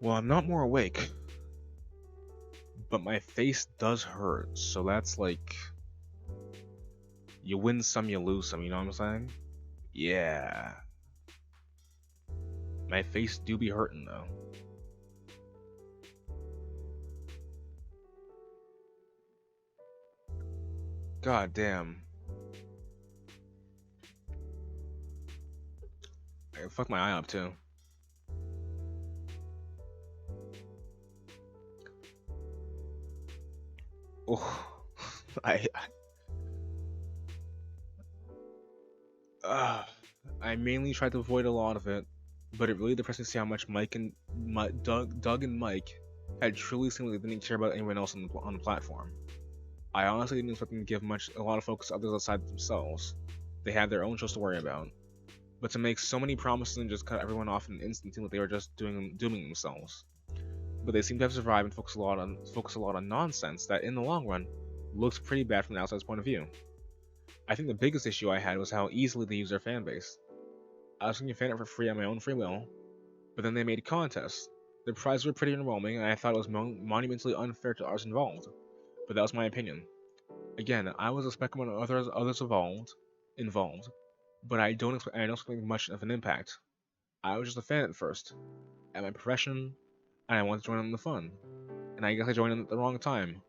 Well, I'm not more awake, but my face does hurt, so that's like, you win some, you lose some, you know what I'm saying? Yeah. My face do be hurting though. God damn. I fucked my eye up too. Oh, I mainly tried to avoid a lot of it, but it really depressed me to see how much Doug and Mike had truly seemed like they didn't care about anyone else on the platform. I honestly didn't expect them to give a lot of focus to others outside themselves. They had their own shows to worry about. But to make so many promises and just cut everyone off in an instant seemed like they were just dooming themselves. But they seem to have survived and focus a lot on nonsense that, in the long run, looks pretty bad from the outside's point of view. I think the biggest issue I had was how easily they use their fan base. I was going to fan it for free on my own free will, but then they made contests. The prizes were pretty underwhelming, and I thought it was monumentally unfair to others involved. But that was my opinion. Again, I was expecting others involved, but I don't expect much of an impact. I was just a fan at first, at my profession, and I wanted to join in the fun. And I guess I joined in at the wrong time.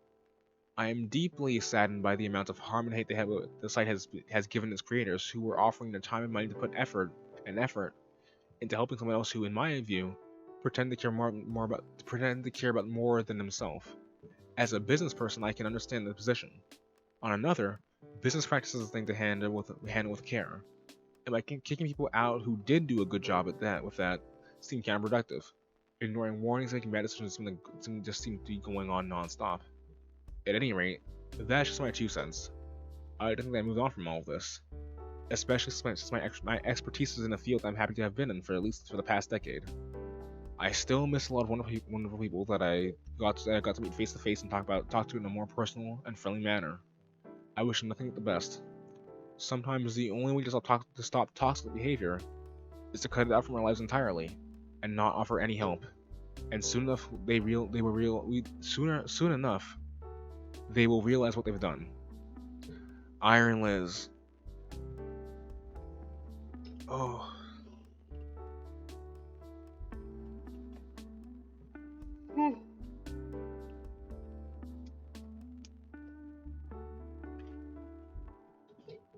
I am deeply saddened by the amount of harm and hate the site has given its creators, who were offering their time and money to put effort into helping someone else who, in my view, pretend to care about more than themselves. As a business person, I can understand the position. On another, business practice is a thing to handle with care. And by kicking people out who did do a good job with that seemed counterproductive. Ignoring warnings and making bad decisions just seemed to be going on non-stop. At any rate, that's just my 2 cents. I don't think I moved on from all of this, especially since my expertise is in a field I'm happy to have been in for at least the past decade. I still miss a lot of wonderful people that I got to meet face to face and talk to in a more personal and friendly manner. I wish them nothing but the best. Sometimes the only way to stop toxic behavior is to cut it out from our lives entirely and not offer any help. And soon enough, soon enough, they will realize what they've done. Iron Liz. Oh.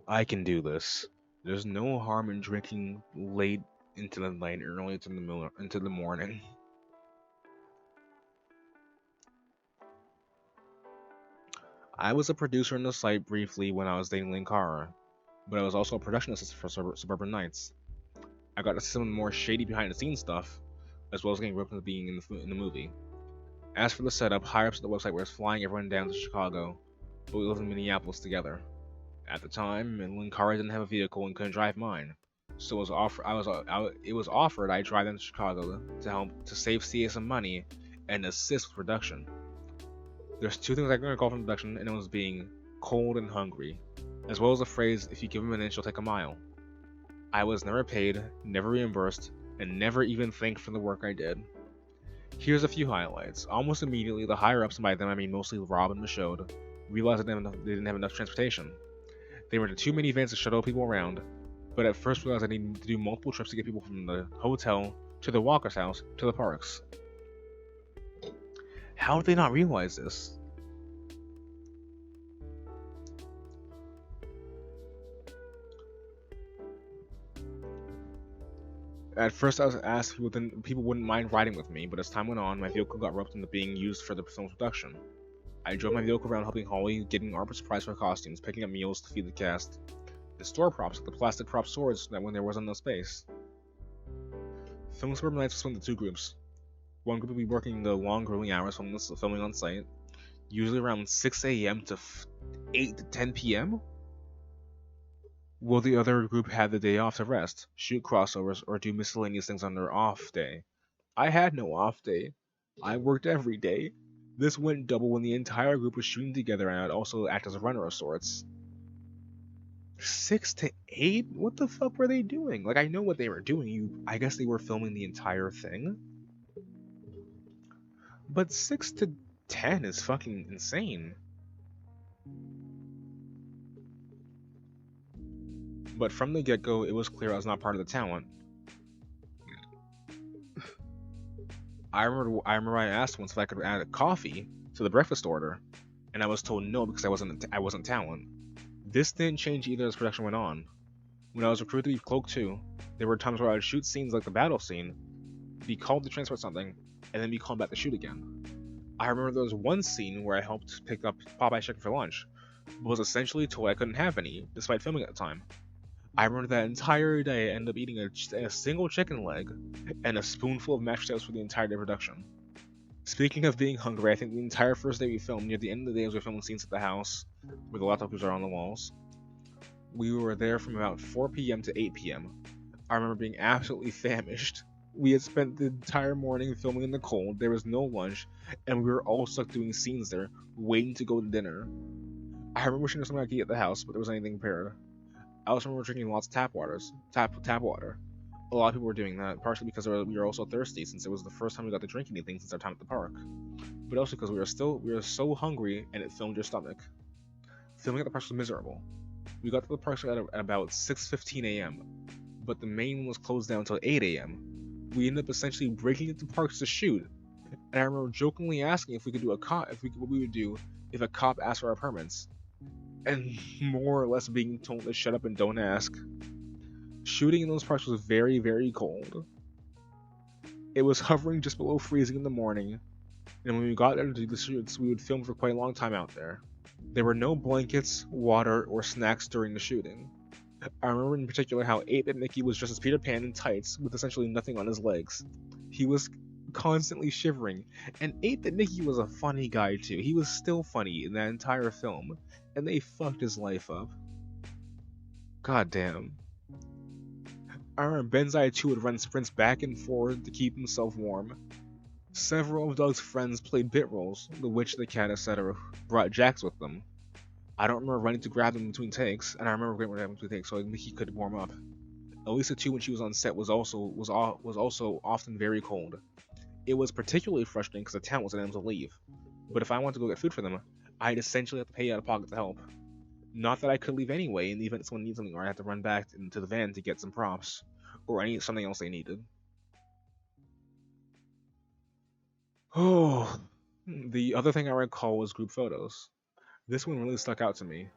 I can do this. There's no harm in drinking late into the night, early into the morning. I was a producer on the site briefly when I was dating Linkara, but I was also a production assistant for Suburban Nights. I got to see some more shady behind-the-scenes stuff, as well as getting roped into being in the movie. As for the setup, higher-ups at the website were going everyone down to Chicago, but we lived in Minneapolis together. At the time, Linkara didn't have a vehicle and couldn't drive mine, so it was offered I drive them to Chicago to save CA some money and assist with production. There's 2 things I can recall from production, and it was being cold and hungry, as well as the phrase, "If you give him an inch, he'll take a mile." I was never paid, never reimbursed, and never even thanked for the work I did. Here's a few highlights. Almost immediately, the higher-ups, and by them I mean mostly Rob and Michaud, realized that they didn't have enough transportation. They rented 2 minivans to shuttle people around, but at first realized I needed to do multiple trips to get people from the hotel to the Walker's house to the parks. How did they not realize this? At first I was asked if people wouldn't mind riding with me, but as time went on, my vehicle got roped into being used for the film's production. I drove my vehicle around helping Holly, getting Arbor supplies for costumes, picking up meals to feed the cast, and store props like the plastic prop swords that when there wasn't enough space. Film suburban nights were split into 2 groups. One group would be working the long grueling hours filming on site, usually around 6 AM to 8 to 10 PM, while the other group had the day off to rest, shoot crossovers, or do miscellaneous things on their off day. I had no off day. I worked every day. This went double when the entire group was shooting together and I'd also act as a runner of sorts. 6 to 8? What the fuck were they doing? Like, I know what they were doing. I guess they were filming the entire thing. But 6 to 10 is fucking insane. But from the get-go, it was clear I was not part of the talent. I remember I asked once if I could add a coffee to the breakfast order, and I was told no because I wasn't talent. This didn't change either as production went on. When I was recruited to be Cloak 2, there were times where I would shoot scenes like the battle scene, be called to transport something, and then be called back to shoot again. I remember there was one scene where I helped pick up Popeye chicken for lunch, but was essentially told I couldn't have any, despite filming at the time. I remember that entire day I ended up eating a single chicken leg and a spoonful of mashed potatoes for the entire day of production. Speaking of being hungry, I think the entire first day we filmed, near the end of the day as we were filming scenes at the house, where the laptop are on the walls, we were there from about 4 PM to 8 PM. I remember being absolutely famished. We had spent the entire morning filming in the cold, there was no lunch, and we were all stuck doing scenes there, waiting to go to dinner. I remember wishing there was something I could eat at the house, but there wasn't anything prepared. I also remember drinking lots of tap water. A lot of people were doing that, partially because we were also thirsty, since it was the first time we got to drink anything since our time at the park. But also because we were so hungry and it filled your stomach. Filming at the parks was miserable. We got to the parks at about 6:15 AM, but the main one was closed down until 8 AM. We ended up essentially breaking into parks to shoot, and I remember jokingly asking if we could do what we would do if a cop asked for our permits, and more or less being told to shut up and don't ask. Shooting in those parks was very, very cold. It was hovering just below freezing in the morning, and when we got there to do the shoots, we would film for quite a long time out there. There were no blankets, water, or snacks during the shooting. I remember in particular how 8-Bit Mickey was dressed as Peter Pan in tights with essentially nothing on his legs. He was constantly shivering, and 8-Bit Mickey was a funny guy too. He was still funny in that entire film, and they fucked his life up. God damn. I remember Benzai 2 would run sprints back and forth to keep himself warm. Several of Doug's friends played bit roles, the witch, the cat, etc. brought Jax with them. I don't remember running to grab them between takes, and I remember grabbing them between takes so Mickey could warm up. Elisa 2, when she was on set, was also often very cold. It was particularly frustrating because the talent was unable to leave. But if I wanted to go get food for them, I'd essentially have to pay out of pocket to help. Not that I could leave anyway in the event someone needs something, or I had to run back into the van to get some props, or something else they needed. Oh, the other thing I recall was group photos. This one really stuck out to me.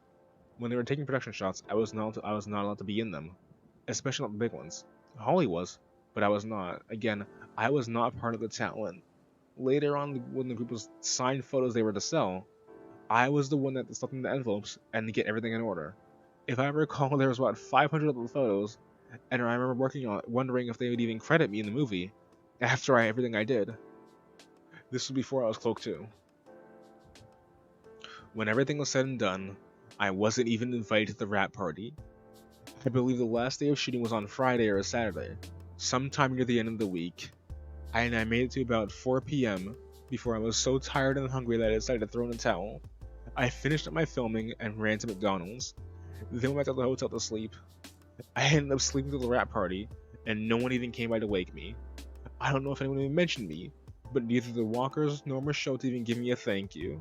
When they were taking production shots, I was not allowed to be in them, especially not the big ones. Holly was, but I was not. Again, I was not part of the talent. Later on, when the group was signed photos they were to sell, I was the one that stuck in the envelopes and to get everything in order. If I recall, there was about 500 of the photos, and I remember wondering if they would even credit me in the movie after everything I did. This was before I was Cloak 2. When everything was said and done, I wasn't even invited to the wrap party. I believe the last day of shooting was on Friday or a Saturday, sometime near the end of the week, and I made it to about 4 PM before I was so tired and hungry that I decided to throw in a towel. I finished up my filming and ran to McDonald's, then went back to the hotel to sleep. I ended up sleeping through the wrap party, and no one even came by to wake me. I don't know if anyone even mentioned me, but neither the Walkers nor Michelle even give me a thank you.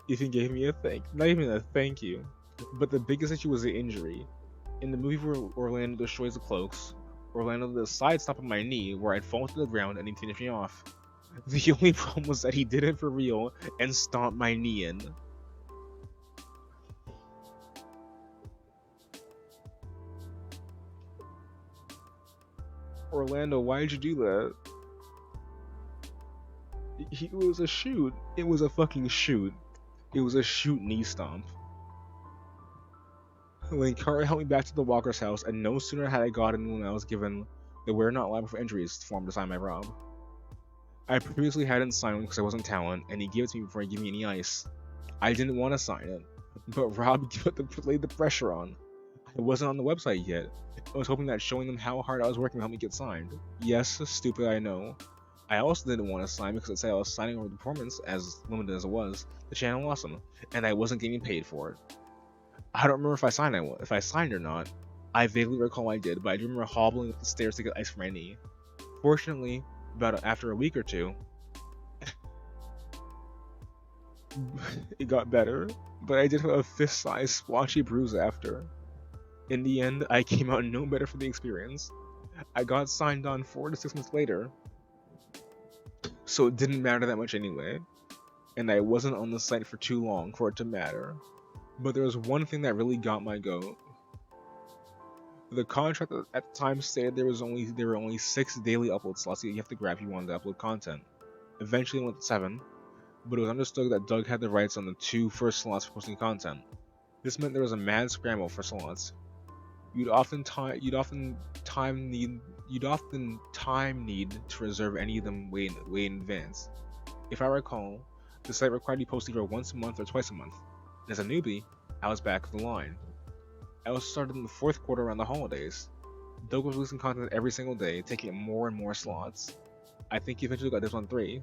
Even gave me a not even a thank you. But the biggest issue was the injury. In the movie where Orlando destroys the cloaks, Orlando did a side stop on my knee where I'd fall to the ground and he'd finish me off. The only problem was that he did it for real and stomped my knee in. Orlando, why'd you do that? It was a shoot. It was a fucking shoot. It was a shoot knee stomp. Linkara helped me back to the Walker's house, and no sooner had I gotten when I was given the "We're not liable for injuries" form to sign my Rob. I previously hadn't signed one because I wasn't talent, and he gave it to me before he gave me any ice. I didn't want to sign it, but Rob laid the pressure on. I wasn't on the website yet. I was hoping that showing them how hard I was working would help me get signed. Yes, stupid, I know. I also didn't want to sign because it said I was signing over the performance, as limited as it was, the channel awesome, and I wasn't getting paid for it. I don't remember if I signed or not. I vaguely recall I did, but I do remember hobbling up the stairs to get ice for my knee. Fortunately, after a week or two, it got better, but I did have a fist-sized splotchy bruise after. In the end, I came out no better for the experience. I got signed on 4 to 6 months later, so it didn't matter that much anyway, and I wasn't on the site for too long for it to matter. But there was one thing that really got my goat. The contract at the time stated there were only 6 daily upload slots that you have to grab if you wanted to upload content. Eventually it went to 7, but it was understood that Doug had the rights on the 2 first slots for posting content. This meant there was a mad scramble for slots. You'd often time need to reserve any of them way in advance. If I recall, the site required you post either once a month or twice a month. And as a newbie, I was back of the line. I also started in the 4th quarter around the holidays. Doug was releasing content every single day, taking more and more slots. I think he eventually got this on 3.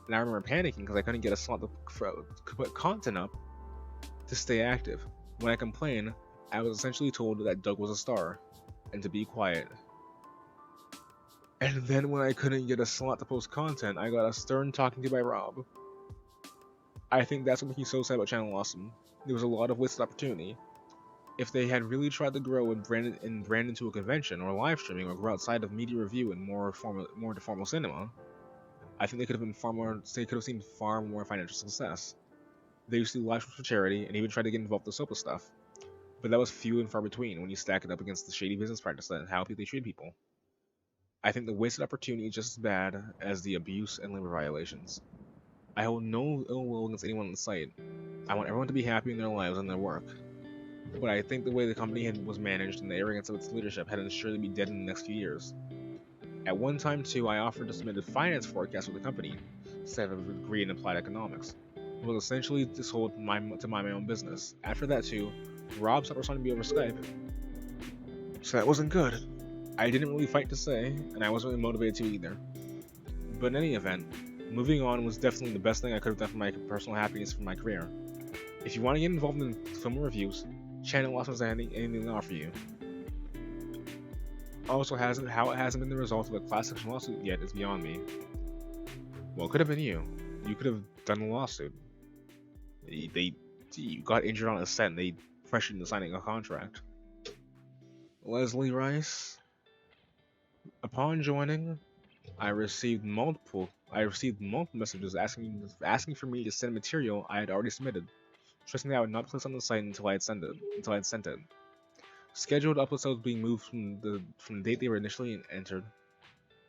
And I remember panicking because I couldn't get a slot to put content up to stay active. When I complained, I was essentially told that Doug was a star, and to be quiet. And then when I couldn't get a slot to post content, I got a stern talking to by Rob. I think that's what makes me so sad about Channel Awesome. There was a lot of wasted opportunity. If they had really tried to grow and brand into a convention or live streaming or grow outside of media review and more to formal cinema, I think they could have seen far more financial success. They used to do live streams for charity and even tried to get involved with the SOPA stuff, but that was few and far between when you stack it up against the shady business practice and how they treat people. I think the wasted opportunity is just as bad as the abuse and labor violations. I hold no ill will against anyone on the site. I want everyone to be happy in their lives and their work. But I think the way the company was managed and the arrogance of its leadership had ensured to be dead in the next few years. At one time, too, I offered to submit a finance forecast for the company, instead of a degree in applied economics. It was essentially sold to my own business. After that, too, Rob stopped responding to me over Skype. So that wasn't good. I didn't really fight to say, and I wasn't really motivated to either. But in any event, moving on was definitely the best thing I could have done for my personal happiness for my career. If you want to get involved in film reviews, Channel Awesome has anything to offer you. Also, how it hasn't been the result of a class action lawsuit yet is beyond me. Well, it could have been you. You could have done the lawsuit. You got injured on a set and they pressured you into signing a contract. Leslie Rice. Upon joining, I received multiple messages asking for me to send material I had already submitted, stressing that I would not place on the site until I had sent it. Scheduled uploads being moved from the date they were initially entered.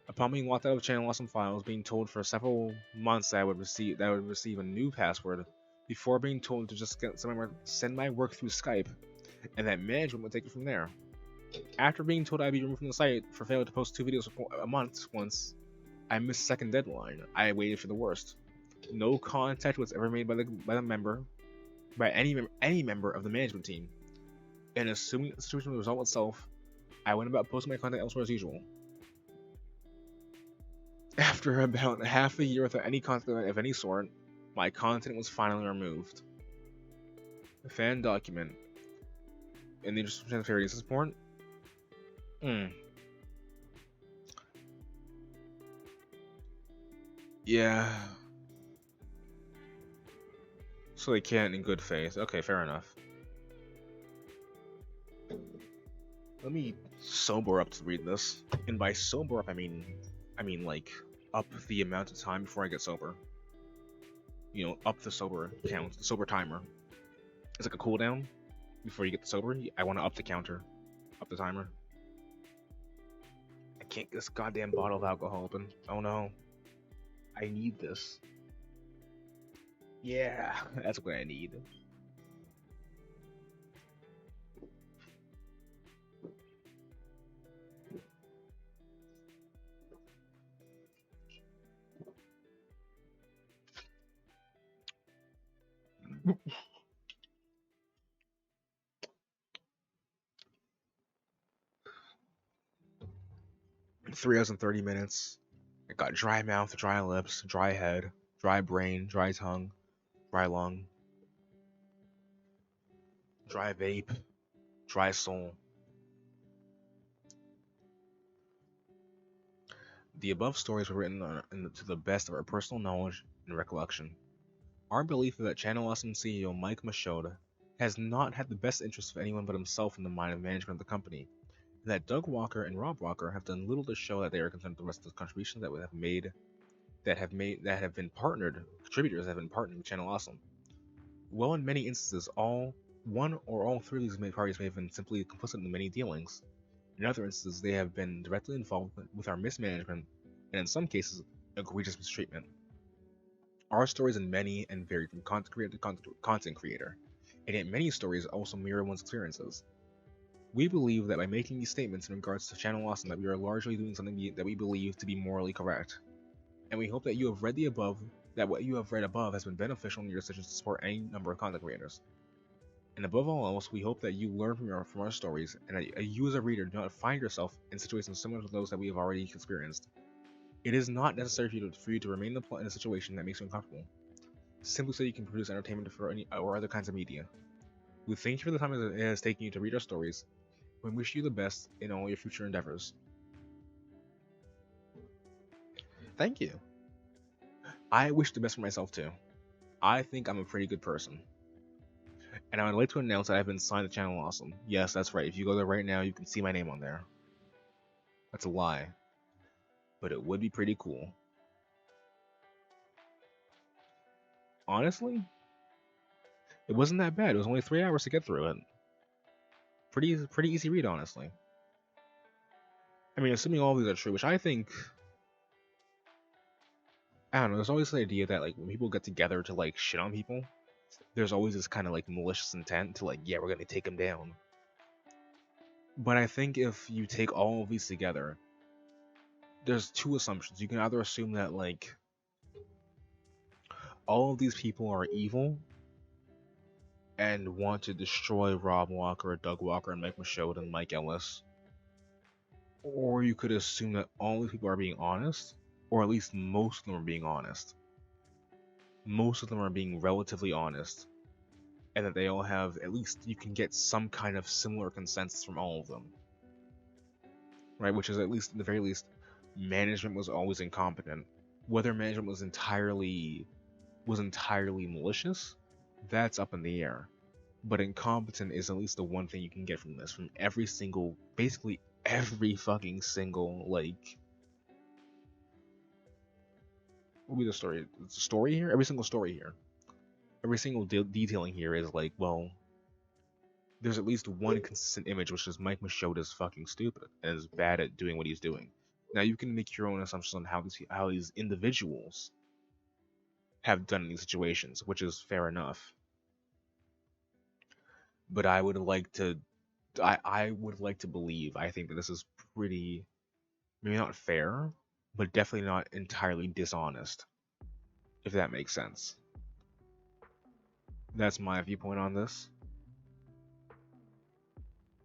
Upon being locked out of Channel Awesome files, being told for several months that I would receive a new password, before being told to just send my work through Skype, and that management would take it from there. After being told I'd be removed from the site for failure to post 2 videos a month once, I missed second deadline. I waited for the worst. No contact was ever made by any member of the management team. And assuming the situation would resolve itself, I went about posting my content elsewhere as usual. After about half a year without any content of any sort, my content was finally removed. Fan document. In the interest of transparency support? Yeah. So they can't in good faith. Okay, fair enough. Let me sober up to read this. And by sober up, I mean like up the amount of time before I get sober. You know, up the sober count, the sober timer. It's like a cooldown before you get the sober. I want to up the counter, up the timer. I can't get this goddamn bottle of alcohol open. Oh no. I need this. Yeah, that's what I need. Three hours and 30 minutes. I got dry mouth, dry lips, dry head, dry brain, dry tongue, dry lung, dry vape, dry soul. The above stories were written to the best of our personal knowledge and recollection. Our belief is that Channel Awesome CEO Mike Machota has not had the best interests of anyone but himself in the mind of management of the company, and that Doug Walker and Rob Walker have done little to show that they are concerned with the rest of the contributions that have been partnered contributors that have been partnered with Channel Awesome. While in many instances, one or all three of these parties may have been simply complicit in the many dealings, in other instances they have been directly involved with our mismanagement, and in some cases, egregious mistreatment. Our stories are many and varied from content creator to content creator, and yet many stories also mirror one's experiences. We believe that by making these statements in regards to Channel Awesome that we are largely doing something that we believe to be morally correct. And we hope that you have read what you have read above has been beneficial in your decisions to support any number of content creators. And above all else, we hope that you learn from our stories, and that you as a reader do not find yourself in situations similar to those that we have already experienced. It is not necessary for you to remain in a situation that makes you uncomfortable, simply so you can produce entertainment or other kinds of media. We thank you for the time it has taken you to read our stories. We wish you the best in all your future endeavors. Thank you. I wish the best for myself too. I think I'm a pretty good person. And I would like to announce that I've been signed to Channel Awesome. Yes, that's right. If you go there right now, you can see my name on there. That's a lie. But it would be pretty cool. Honestly, it wasn't that bad. It was only 3 hours to get through it. Pretty easy read, honestly. I mean, assuming all of these are true, which I think... I don't know, there's always the idea that, like, when people get together to, like, shit on people, there's always this kind of, like, malicious intent to, like, yeah, we're gonna take them down. But I think if you take all of these together, there's two assumptions. You can either assume that, like, all of these people are evil and want to destroy Rob Walker, Doug Walker, and Mike Machota and Mike Ellis. Or you could assume that all these people are being honest, or at least most of them are being honest. Most of them are being relatively honest, and that they all have, at least you can get some kind of similar consensus from all of them. Right, which is at least, at the very least, management was always incompetent. Whether management was entirely malicious, that's up in the air. But incompetent is at least the one thing you can get from this, from basically every fucking single, like, what would be the story? It's a story here? Every single story here. Every single detailing here is like, well, there's at least one consistent image, which is Mike Machota's fucking stupid and is bad at doing what he's doing. Now you can make your own assumptions on how these individuals have done in these situations, which is fair enough. But I would like to believe, I think that this is pretty, maybe not fair, but definitely not entirely dishonest, if that makes sense. That's my viewpoint on this.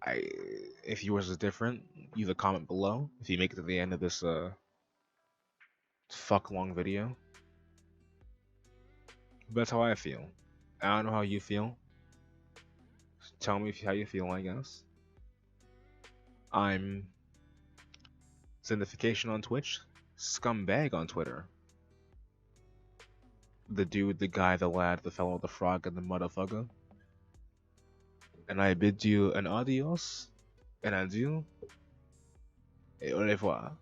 If yours is different, leave a comment below if you make it to the end of this fuck long video. But that's how I feel. I don't know how you feel. Tell me how you feel, I guess. I'm Zendification on Twitch, Scumbag on Twitter. The dude, the guy, the lad, the fellow, the frog, and the motherfucker. And I bid you an adios Un adieu et au revoir.